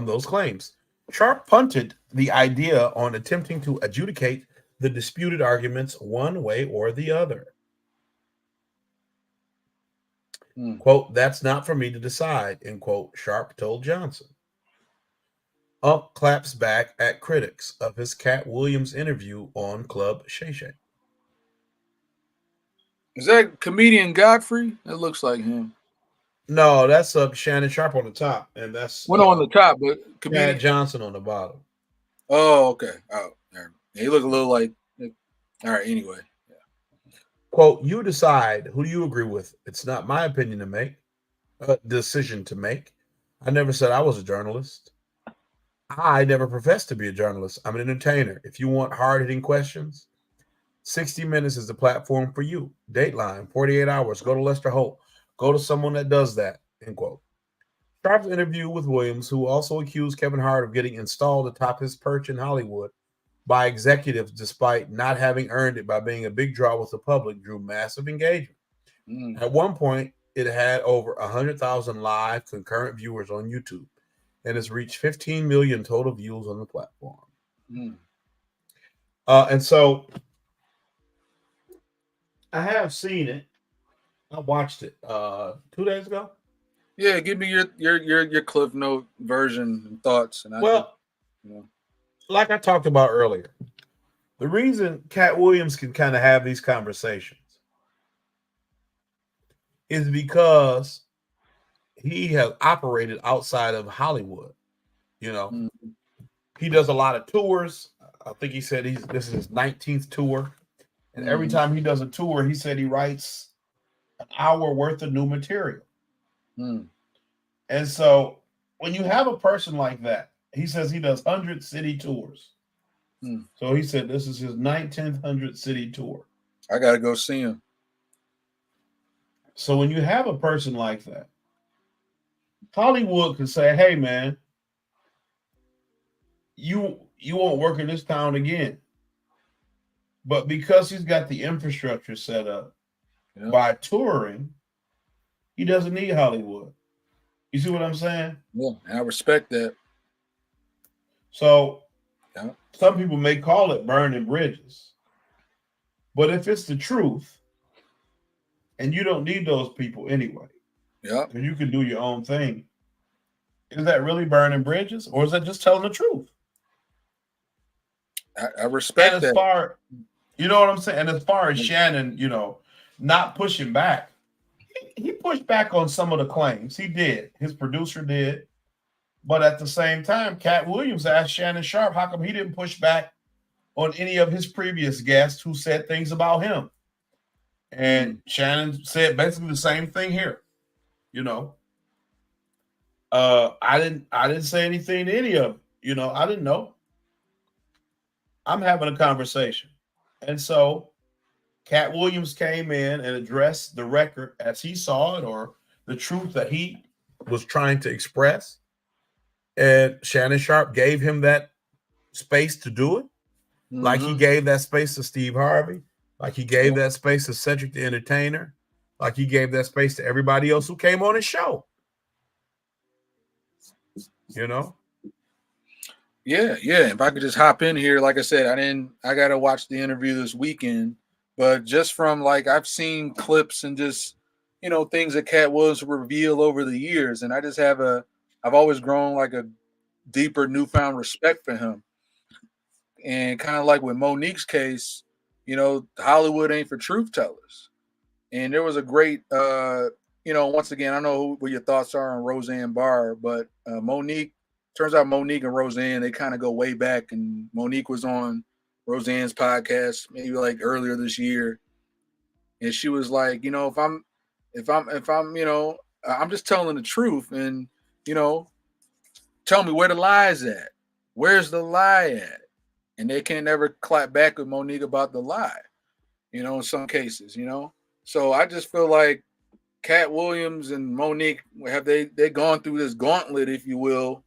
those claims. Sharpe punted the idea on attempting to adjudicate the disputed arguments one way or the other. Quote, that's not for me to decide, end quote, Sharpe told Johnson. Ump claps back at critics of his Katt Williams interview on Club Shay Shay. Is that comedian Godfrey? That looks like him. No, that's Shannon Sharpe on the top, and that's on the top, but comedian Johnson on the bottom. Oh, okay. Oh, he look a little like. All right. Anyway, quote, you decide. Who do you agree with? It's not my opinion to make, decision to make. I never said I was a journalist. I never professed to be a journalist. I'm an entertainer. If you want hard-hitting questions, 60 Minutes is the platform for you. Dateline, 48 Hours. Go to Lester Holt. Go to someone that does that, end quote. Sharpe's interview with Williams, who also accused Kevin Hart of getting installed atop his perch in Hollywood by executives despite not having earned it by being a big draw with the public, drew massive engagement. At one point, it had over 100,000 live concurrent viewers on YouTube and has reached 15 million total views on the platform. And so I have seen it. I watched it 2 days ago. Yeah, give me your Cliff Note version and thoughts. And like I talked about earlier, the reason Katt Williams can kind of have these conversations is because he has operated outside of Hollywood. He does a lot of tours. I think he said this is his 19th tour. And every time he does a tour, he said he writes an hour worth of new material. And so when you have a person like that, he says he does 100 city tours. So he said this is his 19th 100 city tour. I got to go see him. So when you have a person like that, Hollywood can say, hey, man, you won't work in this town again. But because he's got the infrastructure set up by touring, he doesn't need Hollywood. You see what I'm saying? Yeah, I respect that. So some people may call it burning bridges. But if it's the truth, and you don't need those people anyway, and you can do your own thing, Is that really burning bridges, or is that just telling the truth? I respect and as that. far, you know what I'm saying? And as far as Shannon, not pushing back, he pushed back on some of the claims. He did. His producer did. But at the same time, Katt Williams asked Shannon Sharpe how come he didn't push back on any of his previous guests who said things about him. And Shannon said basically the same thing here. I didn't say anything to any of them. I didn't know. I'm having a conversation. And so Katt Williams came in and addressed the record as he saw it, or the truth that he was trying to express. And Shannon Sharpe gave him that space to do it. Like he gave that space to Steve Harvey. Like he gave that space to Cedric the Entertainer. Like he gave that space to everybody else who came on his show. Yeah. If I could just hop in here, like I said, I got to watch the interview this weekend, but just from like, I've seen clips and just, things that Katt Williams reveal over the years. And I just I've always grown like a deeper newfound respect for him. And kind of like with Monique's case, Hollywood ain't for truth tellers. And there was a great, once again, I know what your thoughts are on Roseanne Barr, but turns out Monique and Roseanne, they kind of go way back. And Monique was on Roseanne's podcast maybe like earlier this year. And she was like, if I'm, I'm just telling the truth, and, tell me where the lie's at. Where's the lie at? And they can't never clap back with Monique about the lie, in some cases, So I just feel like Katt Williams and Monique, have they gone through this gauntlet, if you will,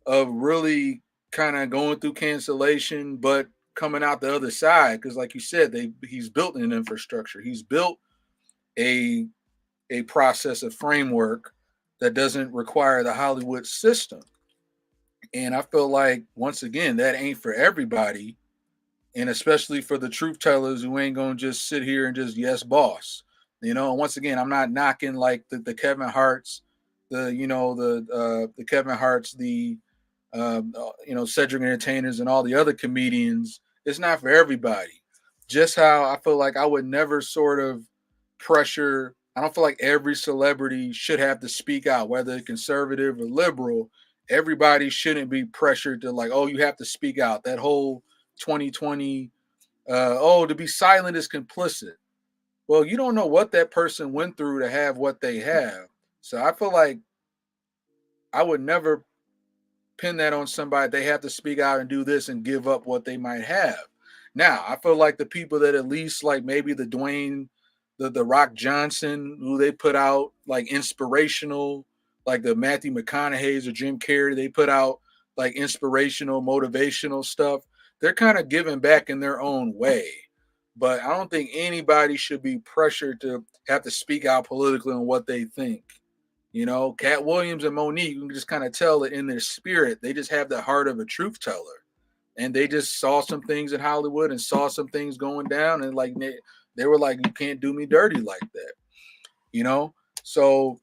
of really kind of going through cancellation, but coming out the other side. Because like you said, he's built an infrastructure. He's built a process, a framework that doesn't require the Hollywood system. And I feel like, once again, that ain't for everybody. And especially for the truth tellers who ain't going to just sit here and just, yes, boss. Once again, I'm not knocking like the Kevin Harts, the Kevin Harts, the Cedric Entertainers and all the other comedians. It's not for everybody. Just how I feel like I would never sort of pressure. I don't feel like every celebrity should have to speak out, whether conservative or liberal. Everybody shouldn't be pressured to like, oh, you have to speak out. That whole 2020, to be silent is complicit. Well, you don't know what that person went through to have what they have. So I feel like I would never pin that on somebody. They have to speak out and do this and give up what they might have. Now, I feel like the people that at least like maybe the Dwayne, the Rock Johnson, who they put out like inspirational, like the Matthew McConaughey's or Jim Carrey, they put out like inspirational, motivational stuff. They're kind of giving back in their own way. But I don't think anybody should be pressured to have to speak out politically on what they think. Katt Williams and Monique, you can just kind of tell it in their spirit. They just have the heart of a truth teller. And they just saw some things in Hollywood and saw some things going down. And like they were like, you can't do me dirty like that. So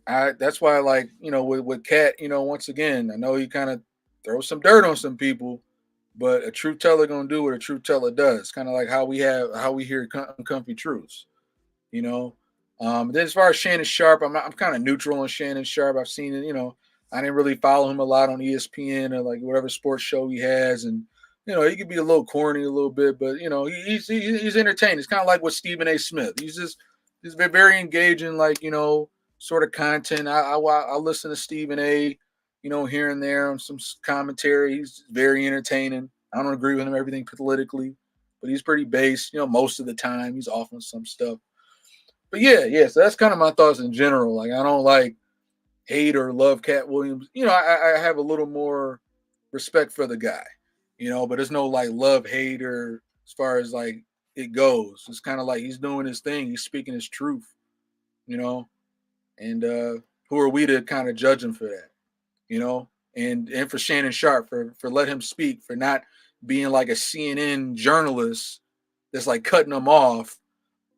that's why, like, with Katt, once again, I know he kind of throws some dirt on some people, but a truth teller gonna do what a truth teller does. Kind of like how we hear Uncomfy Truths, Then as far as Shannon Sharpe, I'm kind of neutral on Shannon Sharpe. I've seen it, I didn't really follow him a lot on ESPN or like whatever sports show he has, and he could be a little corny a little bit, but he's entertaining. It's kind of like with Stephen A. Smith. He's very engaging, like sort of content. I listen to Stephen A. Here and there on some commentary. He's very entertaining. I don't agree with him everything politically, but he's pretty based. Most of the time he's off on some stuff. But yeah. So that's kind of my thoughts in general. Like I don't like hate or love Katt Williams. I have a little more respect for the guy. But there's no like love hate or as far as like it goes. It's kind of like he's doing his thing. He's speaking his truth. And who are we to kind of judge him for that? And for Shannon Sharpe for let him speak, for not being like a CNN journalist that's like cutting them off,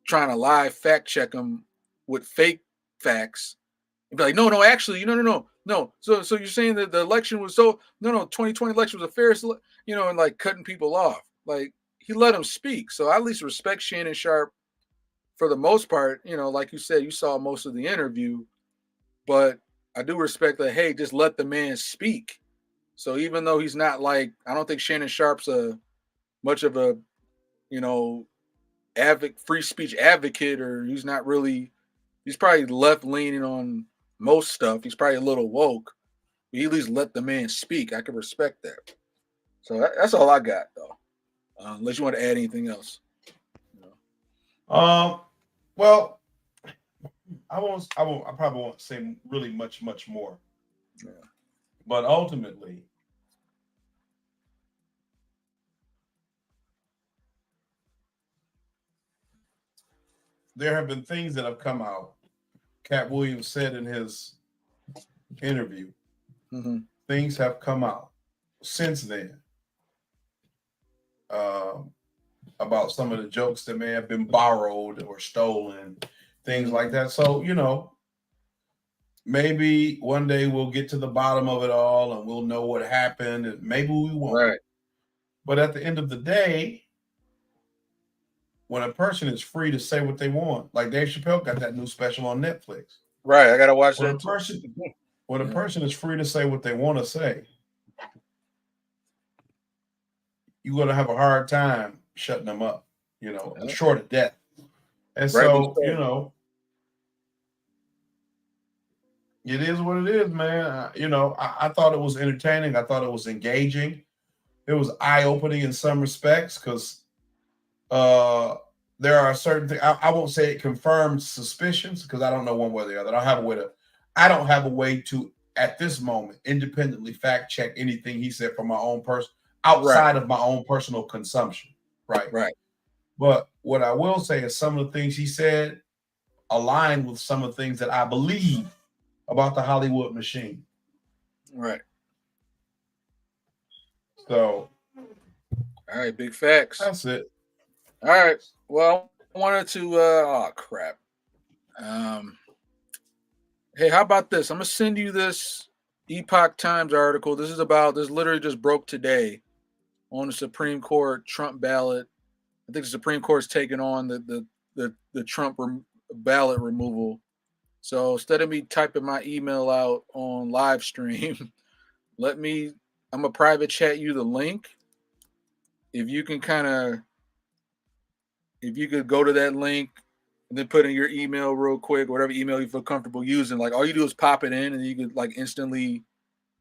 trying to live fact check them with fake facts, And be like, no, actually, no. So you're saying that the election was 2020 election was a fair, and like cutting people off. Like he let him speak. So I at least respect Shannon Sharp for the most part. Like you said, you saw most of the interview, but I do respect that. Hey, just let the man speak. So even though he's not like, I don't think Shannon Sharp's much of a, free speech advocate, or he's not really. He's probably left leaning on most stuff. He's probably a little woke. But he at least let the man speak. I can respect that. So that's all I got, though. Unless you want to add anything else. Well, I probably won't say really much more. Yeah. But ultimately, there have been things that have come out. Katt Williams said in his interview, things have come out since then about some of the jokes that may have been borrowed or stolen, things like that. So, maybe one day we'll get to the bottom of it all and we'll know what happened, and maybe we won't. Right. But at the end of the day, when a person is free to say what they want, like Dave Chappelle got that new special on Netflix. Right, I gotta watch when that. When a person is free to say what they want to say, you're gonna have a hard time shutting them up, short of death. And so, it is what it is, man. I thought it was entertaining. I thought it was engaging. It was eye-opening in some respects because there are certain things. I won't say it confirmed suspicions because I don't know one way or the other. I don't have a way to, at this moment, independently fact check anything he said from my own outside of my own personal consumption. Right. But what I will say is some of the things he said align with some of the things that I believe about the Hollywood machine. Right. So, all right, big facts. That's it. All right. Well, I wanted to oh crap. Hey, how about this? I'm gonna send you this Epoch Times article. This literally just broke today on the Supreme Court Trump ballot. I think the Supreme Court's taking on the Trump ballot removal. So instead of me typing my email out on live stream, I'm gonna private chat you the link. If you could go to that link and then put in your email real quick, whatever email you feel comfortable using, like all you do is pop it in and you could like instantly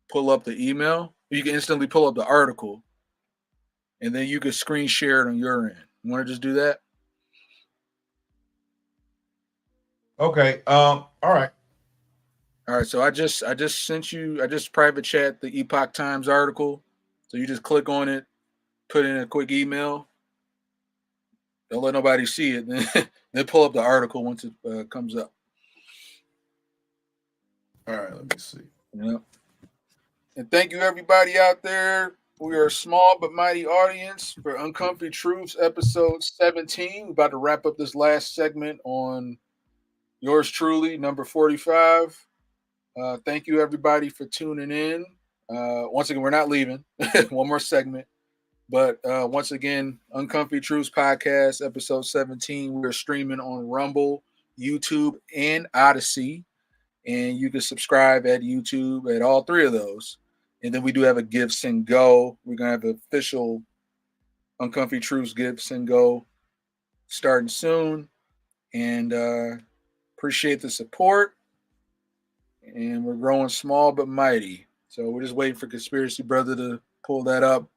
pull up the email. You can instantly pull up the article and then you could screen share it on your end. You want to just do that? Okay. All right. All right. So I just private chat the Epoch Times article. So you just click on it, put in a quick email. Don't let nobody see it. Then pull up the article once it comes up. All right. Let me see. Yeah. And thank you, everybody out there. We are a small but mighty audience for Uncomfy Truths, episode 17. We're about to wrap up this last segment on yours truly, number 45. Thank you, everybody, for tuning in. Once again, we're not leaving. One more segment. But once again, Uncomfy Truths podcast, episode 17. We're streaming on Rumble, YouTube, and Odyssey. And you can subscribe at YouTube at all three of those. And then we do have a Gifts and Go. We're going to have an official Uncomfy Truths Gifts and Go starting soon. And appreciate the support. And we're growing small but mighty. So we're just waiting for Conspiracy Brother to pull that up.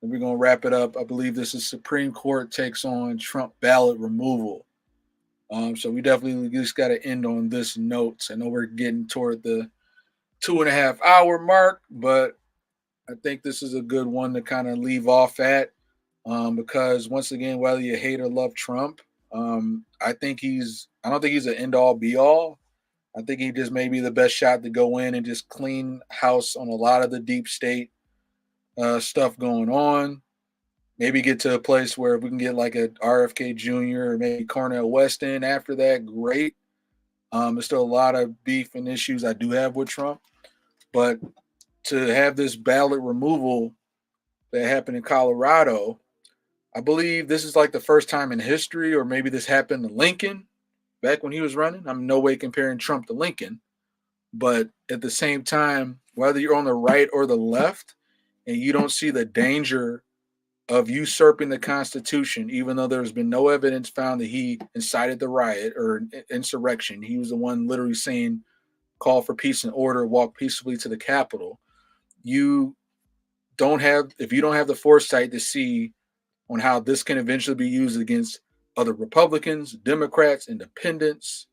And we're going to wrap it up. I believe this is Supreme Court takes on Trump ballot removal. So we definitely just got to end on this note. I know we're getting toward the 2.5 hour mark, but I think this is a good one to kind of leave off at because once again, whether you hate or love Trump, I don't think he's an end all be all. I think he just may be the best shot to go in and just clean house on a lot of the deep state stuff going on. Maybe get to a place where if we can get like a RFK Jr. or maybe Cornel West in after that, great. There's still a lot of beef and issues I do have with Trump, but to have this ballot removal that happened in Colorado, I believe this is like the first time in history, or maybe this happened to Lincoln back when he was running. I'm in no way comparing Trump to Lincoln, but at the same time, whether you're on the right or the left and you don't see the danger of usurping the Constitution, even though there's been no evidence found that he incited the riot or insurrection. He was the one literally saying, call for peace and order, walk peaceably to the Capitol. You don't have, if you don't have the foresight to see on how this can eventually be used against other Republicans, Democrats, independents,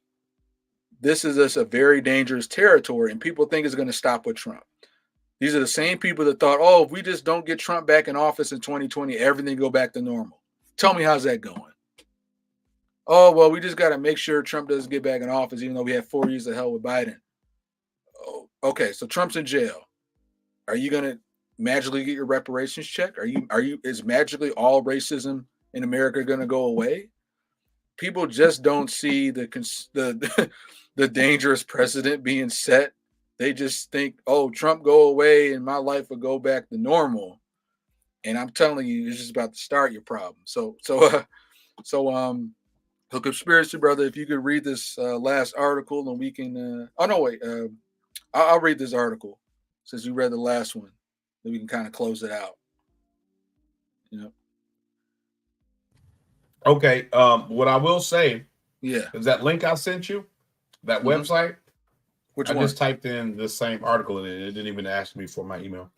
this is just a very dangerous territory, and people think it's going to stop with Trump. These are the same people that thought, oh, if we just don't get Trump back in office in 2020, everything go back to normal. Tell me, how's that going? Oh, well, we just got to make sure Trump doesn't get back in office, even though we have 4 years of hell with Biden. Oh, okay, so Trump's in jail. Are you going to magically get your reparations check? Is magically all racism in America going to go away? People just don't see the dangerous precedent being set. They just think, oh, Trump go away and my life will go back to normal. And I'm telling you, it's just about to start your problem. So conspiracy brother, if you could read this last article, and we can. I'll read this article since you read the last one. Then we can kind of close it out. Okay. What I will say, is that link I sent you, that website. Which I one? just typed in the same article and it didn't even ask me for my email.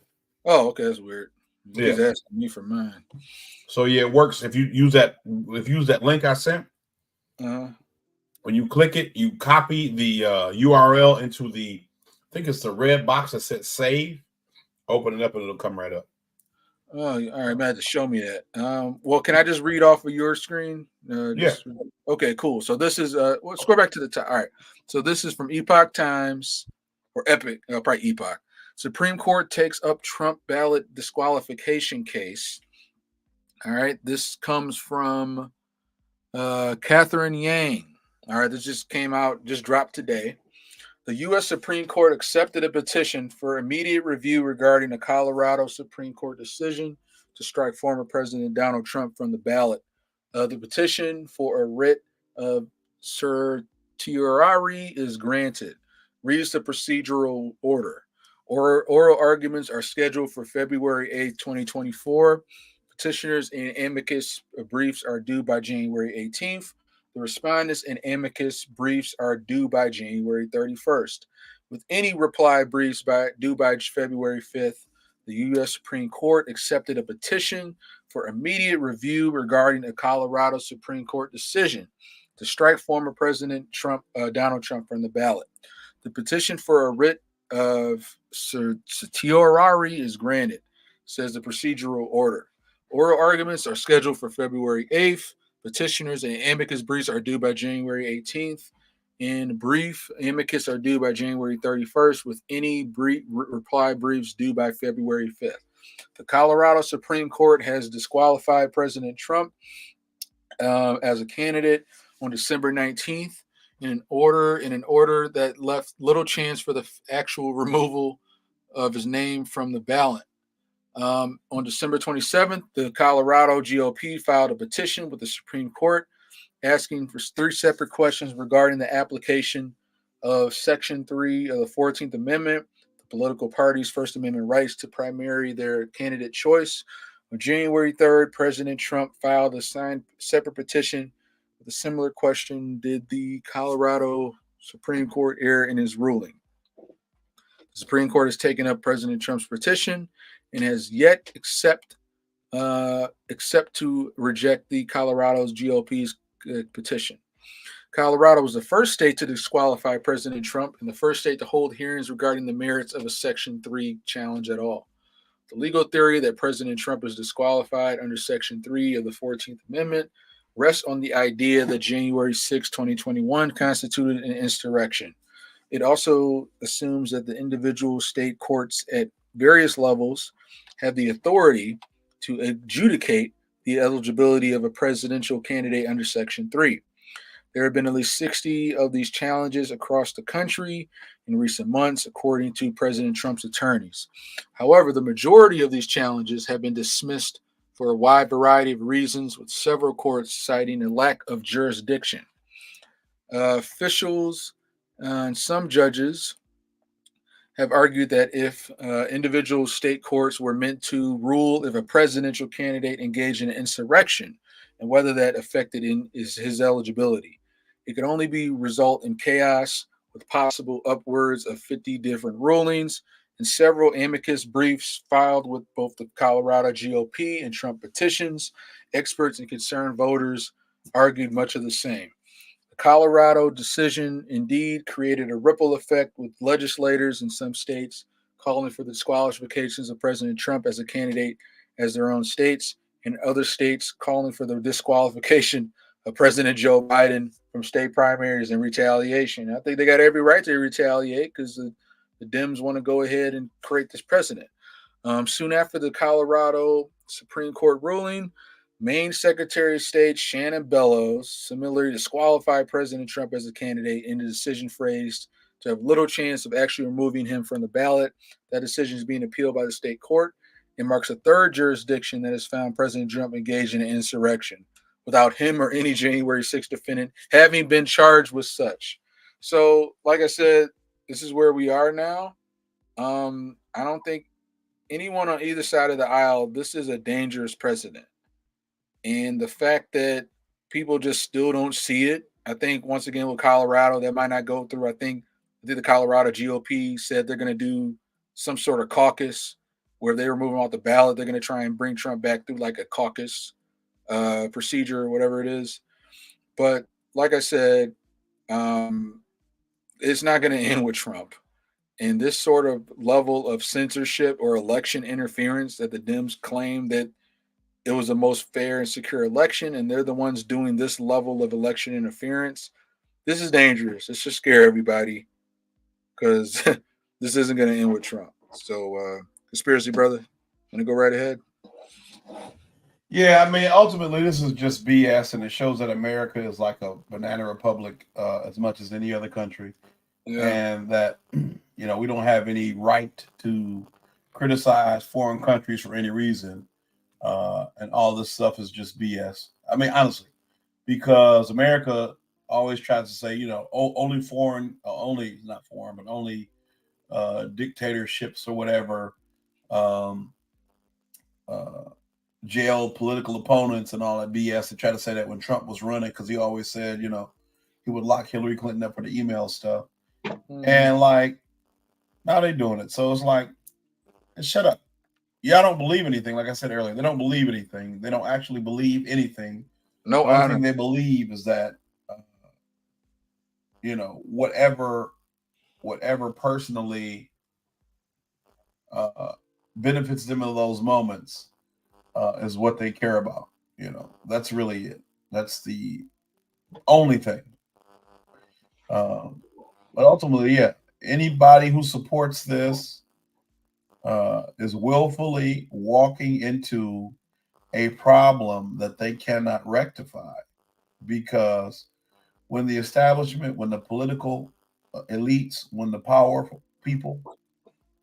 Oh, okay, that's weird. He's Yeah. asking me for mine. So yeah, it works if you use that. If you use that link I sent, when you click it, you copy the URL into the, I think it's the red box that says save. Open it up and it'll come right up. Oh, all right, man, to show me that. Well, can I just read off of your screen? Okay, cool. So this is well, scroll back to the top. All right. So this is from Epoch Times or Epic, probably Epoch. Supreme Court takes up Trump ballot disqualification case. All right. This comes from Catherine Yang. All right. This just came out, just dropped today. The U.S. Supreme Court accepted a petition for immediate review regarding a Colorado Supreme Court decision to strike former President Donald Trump from the ballot. The petition for a writ of certiorari is granted. Reads the procedural order. Oral arguments are scheduled for February 8th, 2024. Petitioners and amicus briefs are due by January 18th. The respondents and amicus briefs are due by January 31st. With any reply briefs due by February 5th, the U.S. Supreme Court accepted a petition for immediate review regarding a Colorado Supreme Court decision to strike former President Donald Trump from the ballot. The petition for a writ of certiorari is granted, says the procedural order. Oral arguments are scheduled for February 8th. Petitioners and amicus briefs are due by January 18th. In brief, amicus are due by January 31st, with any reply briefs due by February 5th. The Colorado Supreme Court has disqualified President Trump as a candidate on December 19th in an order that left little chance for the actual removal of his name from the ballot. On December 27th, the Colorado GOP filed a petition with the Supreme Court asking for 3 separate questions regarding the application of Section 3 of the 14th Amendment, the political parties' First Amendment rights to primary their candidate choice. On January 3rd, President Trump filed a signed separate petition with a similar question. Did the Colorado Supreme Court err in his ruling? The Supreme Court has taken up President Trump's petition and has yet except to reject the Colorado's GOP's petition. Colorado was the first state to disqualify President Trump and the first state to hold hearings regarding the merits of a Section 3 challenge at all. The legal theory that President Trump is disqualified under Section 3 of the 14th Amendment rests on the idea that January 6, 2021 constituted an insurrection. It also assumes that the individual state courts at various levels have the authority to adjudicate the eligibility of a presidential candidate under Section 3. There have been at least 60 of these challenges across the country in recent months, according to President Trump's attorneys. However, the majority of these challenges have been dismissed for a wide variety of reasons, with several courts citing a lack of jurisdiction. Officials and some judges have argued that if individual state courts were meant to rule if a presidential candidate engaged in an insurrection and whether that affected his eligibility, it could only be result in chaos with possible upwards of 50 different rulings. And several amicus briefs filed with both the Colorado GOP and Trump petitions, experts and concerned voters argued much of the same. The Colorado decision indeed created a ripple effect, with legislators in some states calling for the disqualifications of President Trump as a candidate as their own states, and other states calling for the disqualification of President Joe Biden from state primaries in retaliation. I think they got every right to retaliate because the Dems want to go ahead and create this precedent. Soon after the Colorado Supreme Court ruling, Maine Secretary of State Shannon Bellows similarly disqualified President Trump as a candidate in the decision phrased to have little chance of actually removing him from the ballot. That decision is being appealed by the state court. It marks a third jurisdiction that has found President Trump engaged in an insurrection without him or any January 6th defendant having been charged with such. So, like I said, this is where we are now. I don't think anyone on either side of the aisle, this is a dangerous precedent. And the fact that people just still don't see it, I think once again with Colorado, that might not go through. I think the Colorado GOP said they're going to do some sort of caucus where they remove him off the ballot. They're going to try and bring Trump back through like a caucus procedure or whatever it is. But like I said, it's not going to end with Trump. And this sort of level of censorship or election interference that the Dems claim that it was the most fair and secure election, and they're the ones doing this level of election interference. This is dangerous. It should scare everybody because this isn't going to end with Trump. So, conspiracy brother, want to go right ahead? Yeah, I mean, ultimately, this is just BS, and it shows that America is like a banana republic as much as any other country, and that we don't have any right to criticize foreign countries for any reason. And all this stuff is just BS. I mean, honestly, because America always tries to say, only foreign, only not foreign, but only dictatorships or whatever, jail political opponents and all that BS. They try to say that when Trump was running, because he always said, he would lock Hillary Clinton up for the email stuff. And like, now they're doing it. So it's like, shut up. Y'all don't believe anything. Like I said earlier, they don't believe anything. They don't actually believe anything. No, the only thing they believe is that, whatever personally benefits them in those moments is what they care about. That's really it. That's the only thing. But ultimately, yeah, anybody who supports this is willfully walking into a problem that they cannot rectify, because when the establishment, when the political elites, when the powerful people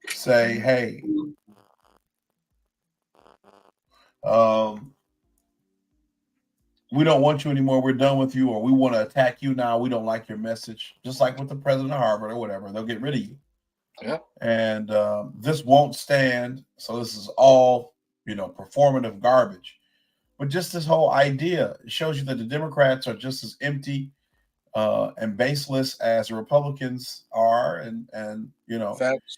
say, hey, we don't want you anymore, we're done with you, or we want to attack you now, we don't like your message, just like with the president of Harvard or whatever, they'll get rid of you. Yeah. And this won't stand. So this is all, performative garbage. But just this whole idea shows you that the Democrats are just as empty and baseless as the Republicans are. And Facts.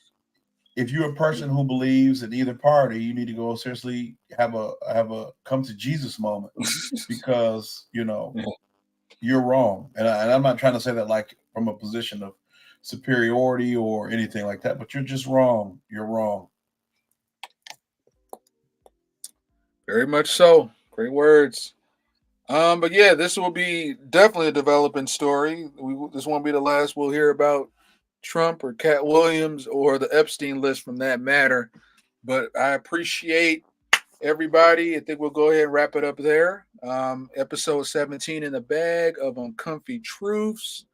If you're a person who believes in either party, you need to go seriously have a come to Jesus moment, because you're wrong. And I'm not trying to say that like from a position of superiority or anything like that, but you're just wrong. You're wrong. Very much so. Great words. But yeah, this will be definitely a developing story. This won't be the last we'll hear about Trump or Katt Williams or the Epstein list from that matter. But I appreciate everybody, I think we'll go ahead and wrap it up there. Episode 17 in the bag of Uncomfy Truths.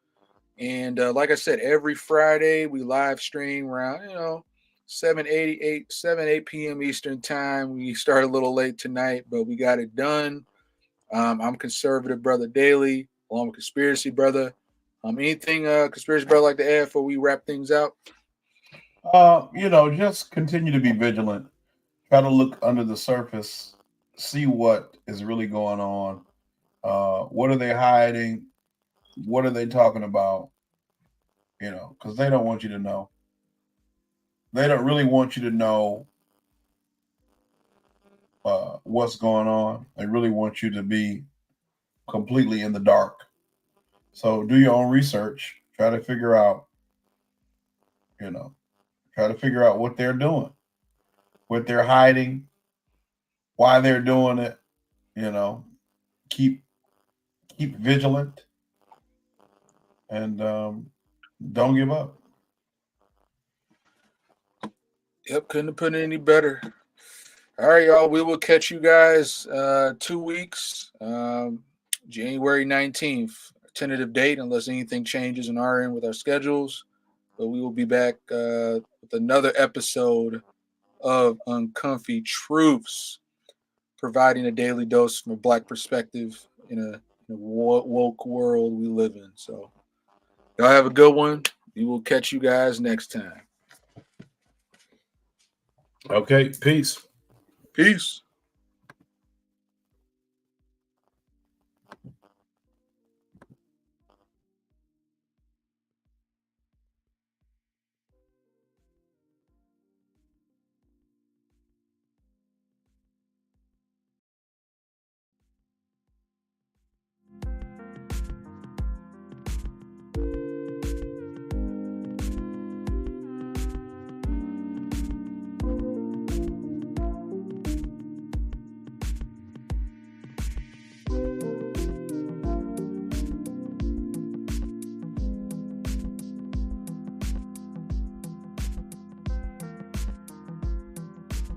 And like I said, every Friday we live stream around, 7 8 p.m. Eastern time. We started a little late tonight, but we got it done. I'm Conservative Brother Daily, along with Conspiracy Brother. Anything Conspiracy Brother like to add before we wrap things out? Just continue to be vigilant. Try to look under the surface, see what is really going on. What are they hiding? What are they talking about? Because they don't want you to know. They don't really want you to know what's going on. They really want you to be completely in the dark. So do your own research. Try to figure out, what they're doing, what they're hiding, why they're doing it. Keep vigilant, and don't give up. Yep, couldn't have put it any better. All right, y'all. We will catch you guys 2 weeks, January 19th. Tentative date, unless anything changes on our end with our schedules. But we will be back with another episode of Uncomfy Truths, providing a daily dose from a Black perspective in a woke world we live in. So, y'all have a good one. We will catch you guys next time. Okay, peace. Peace.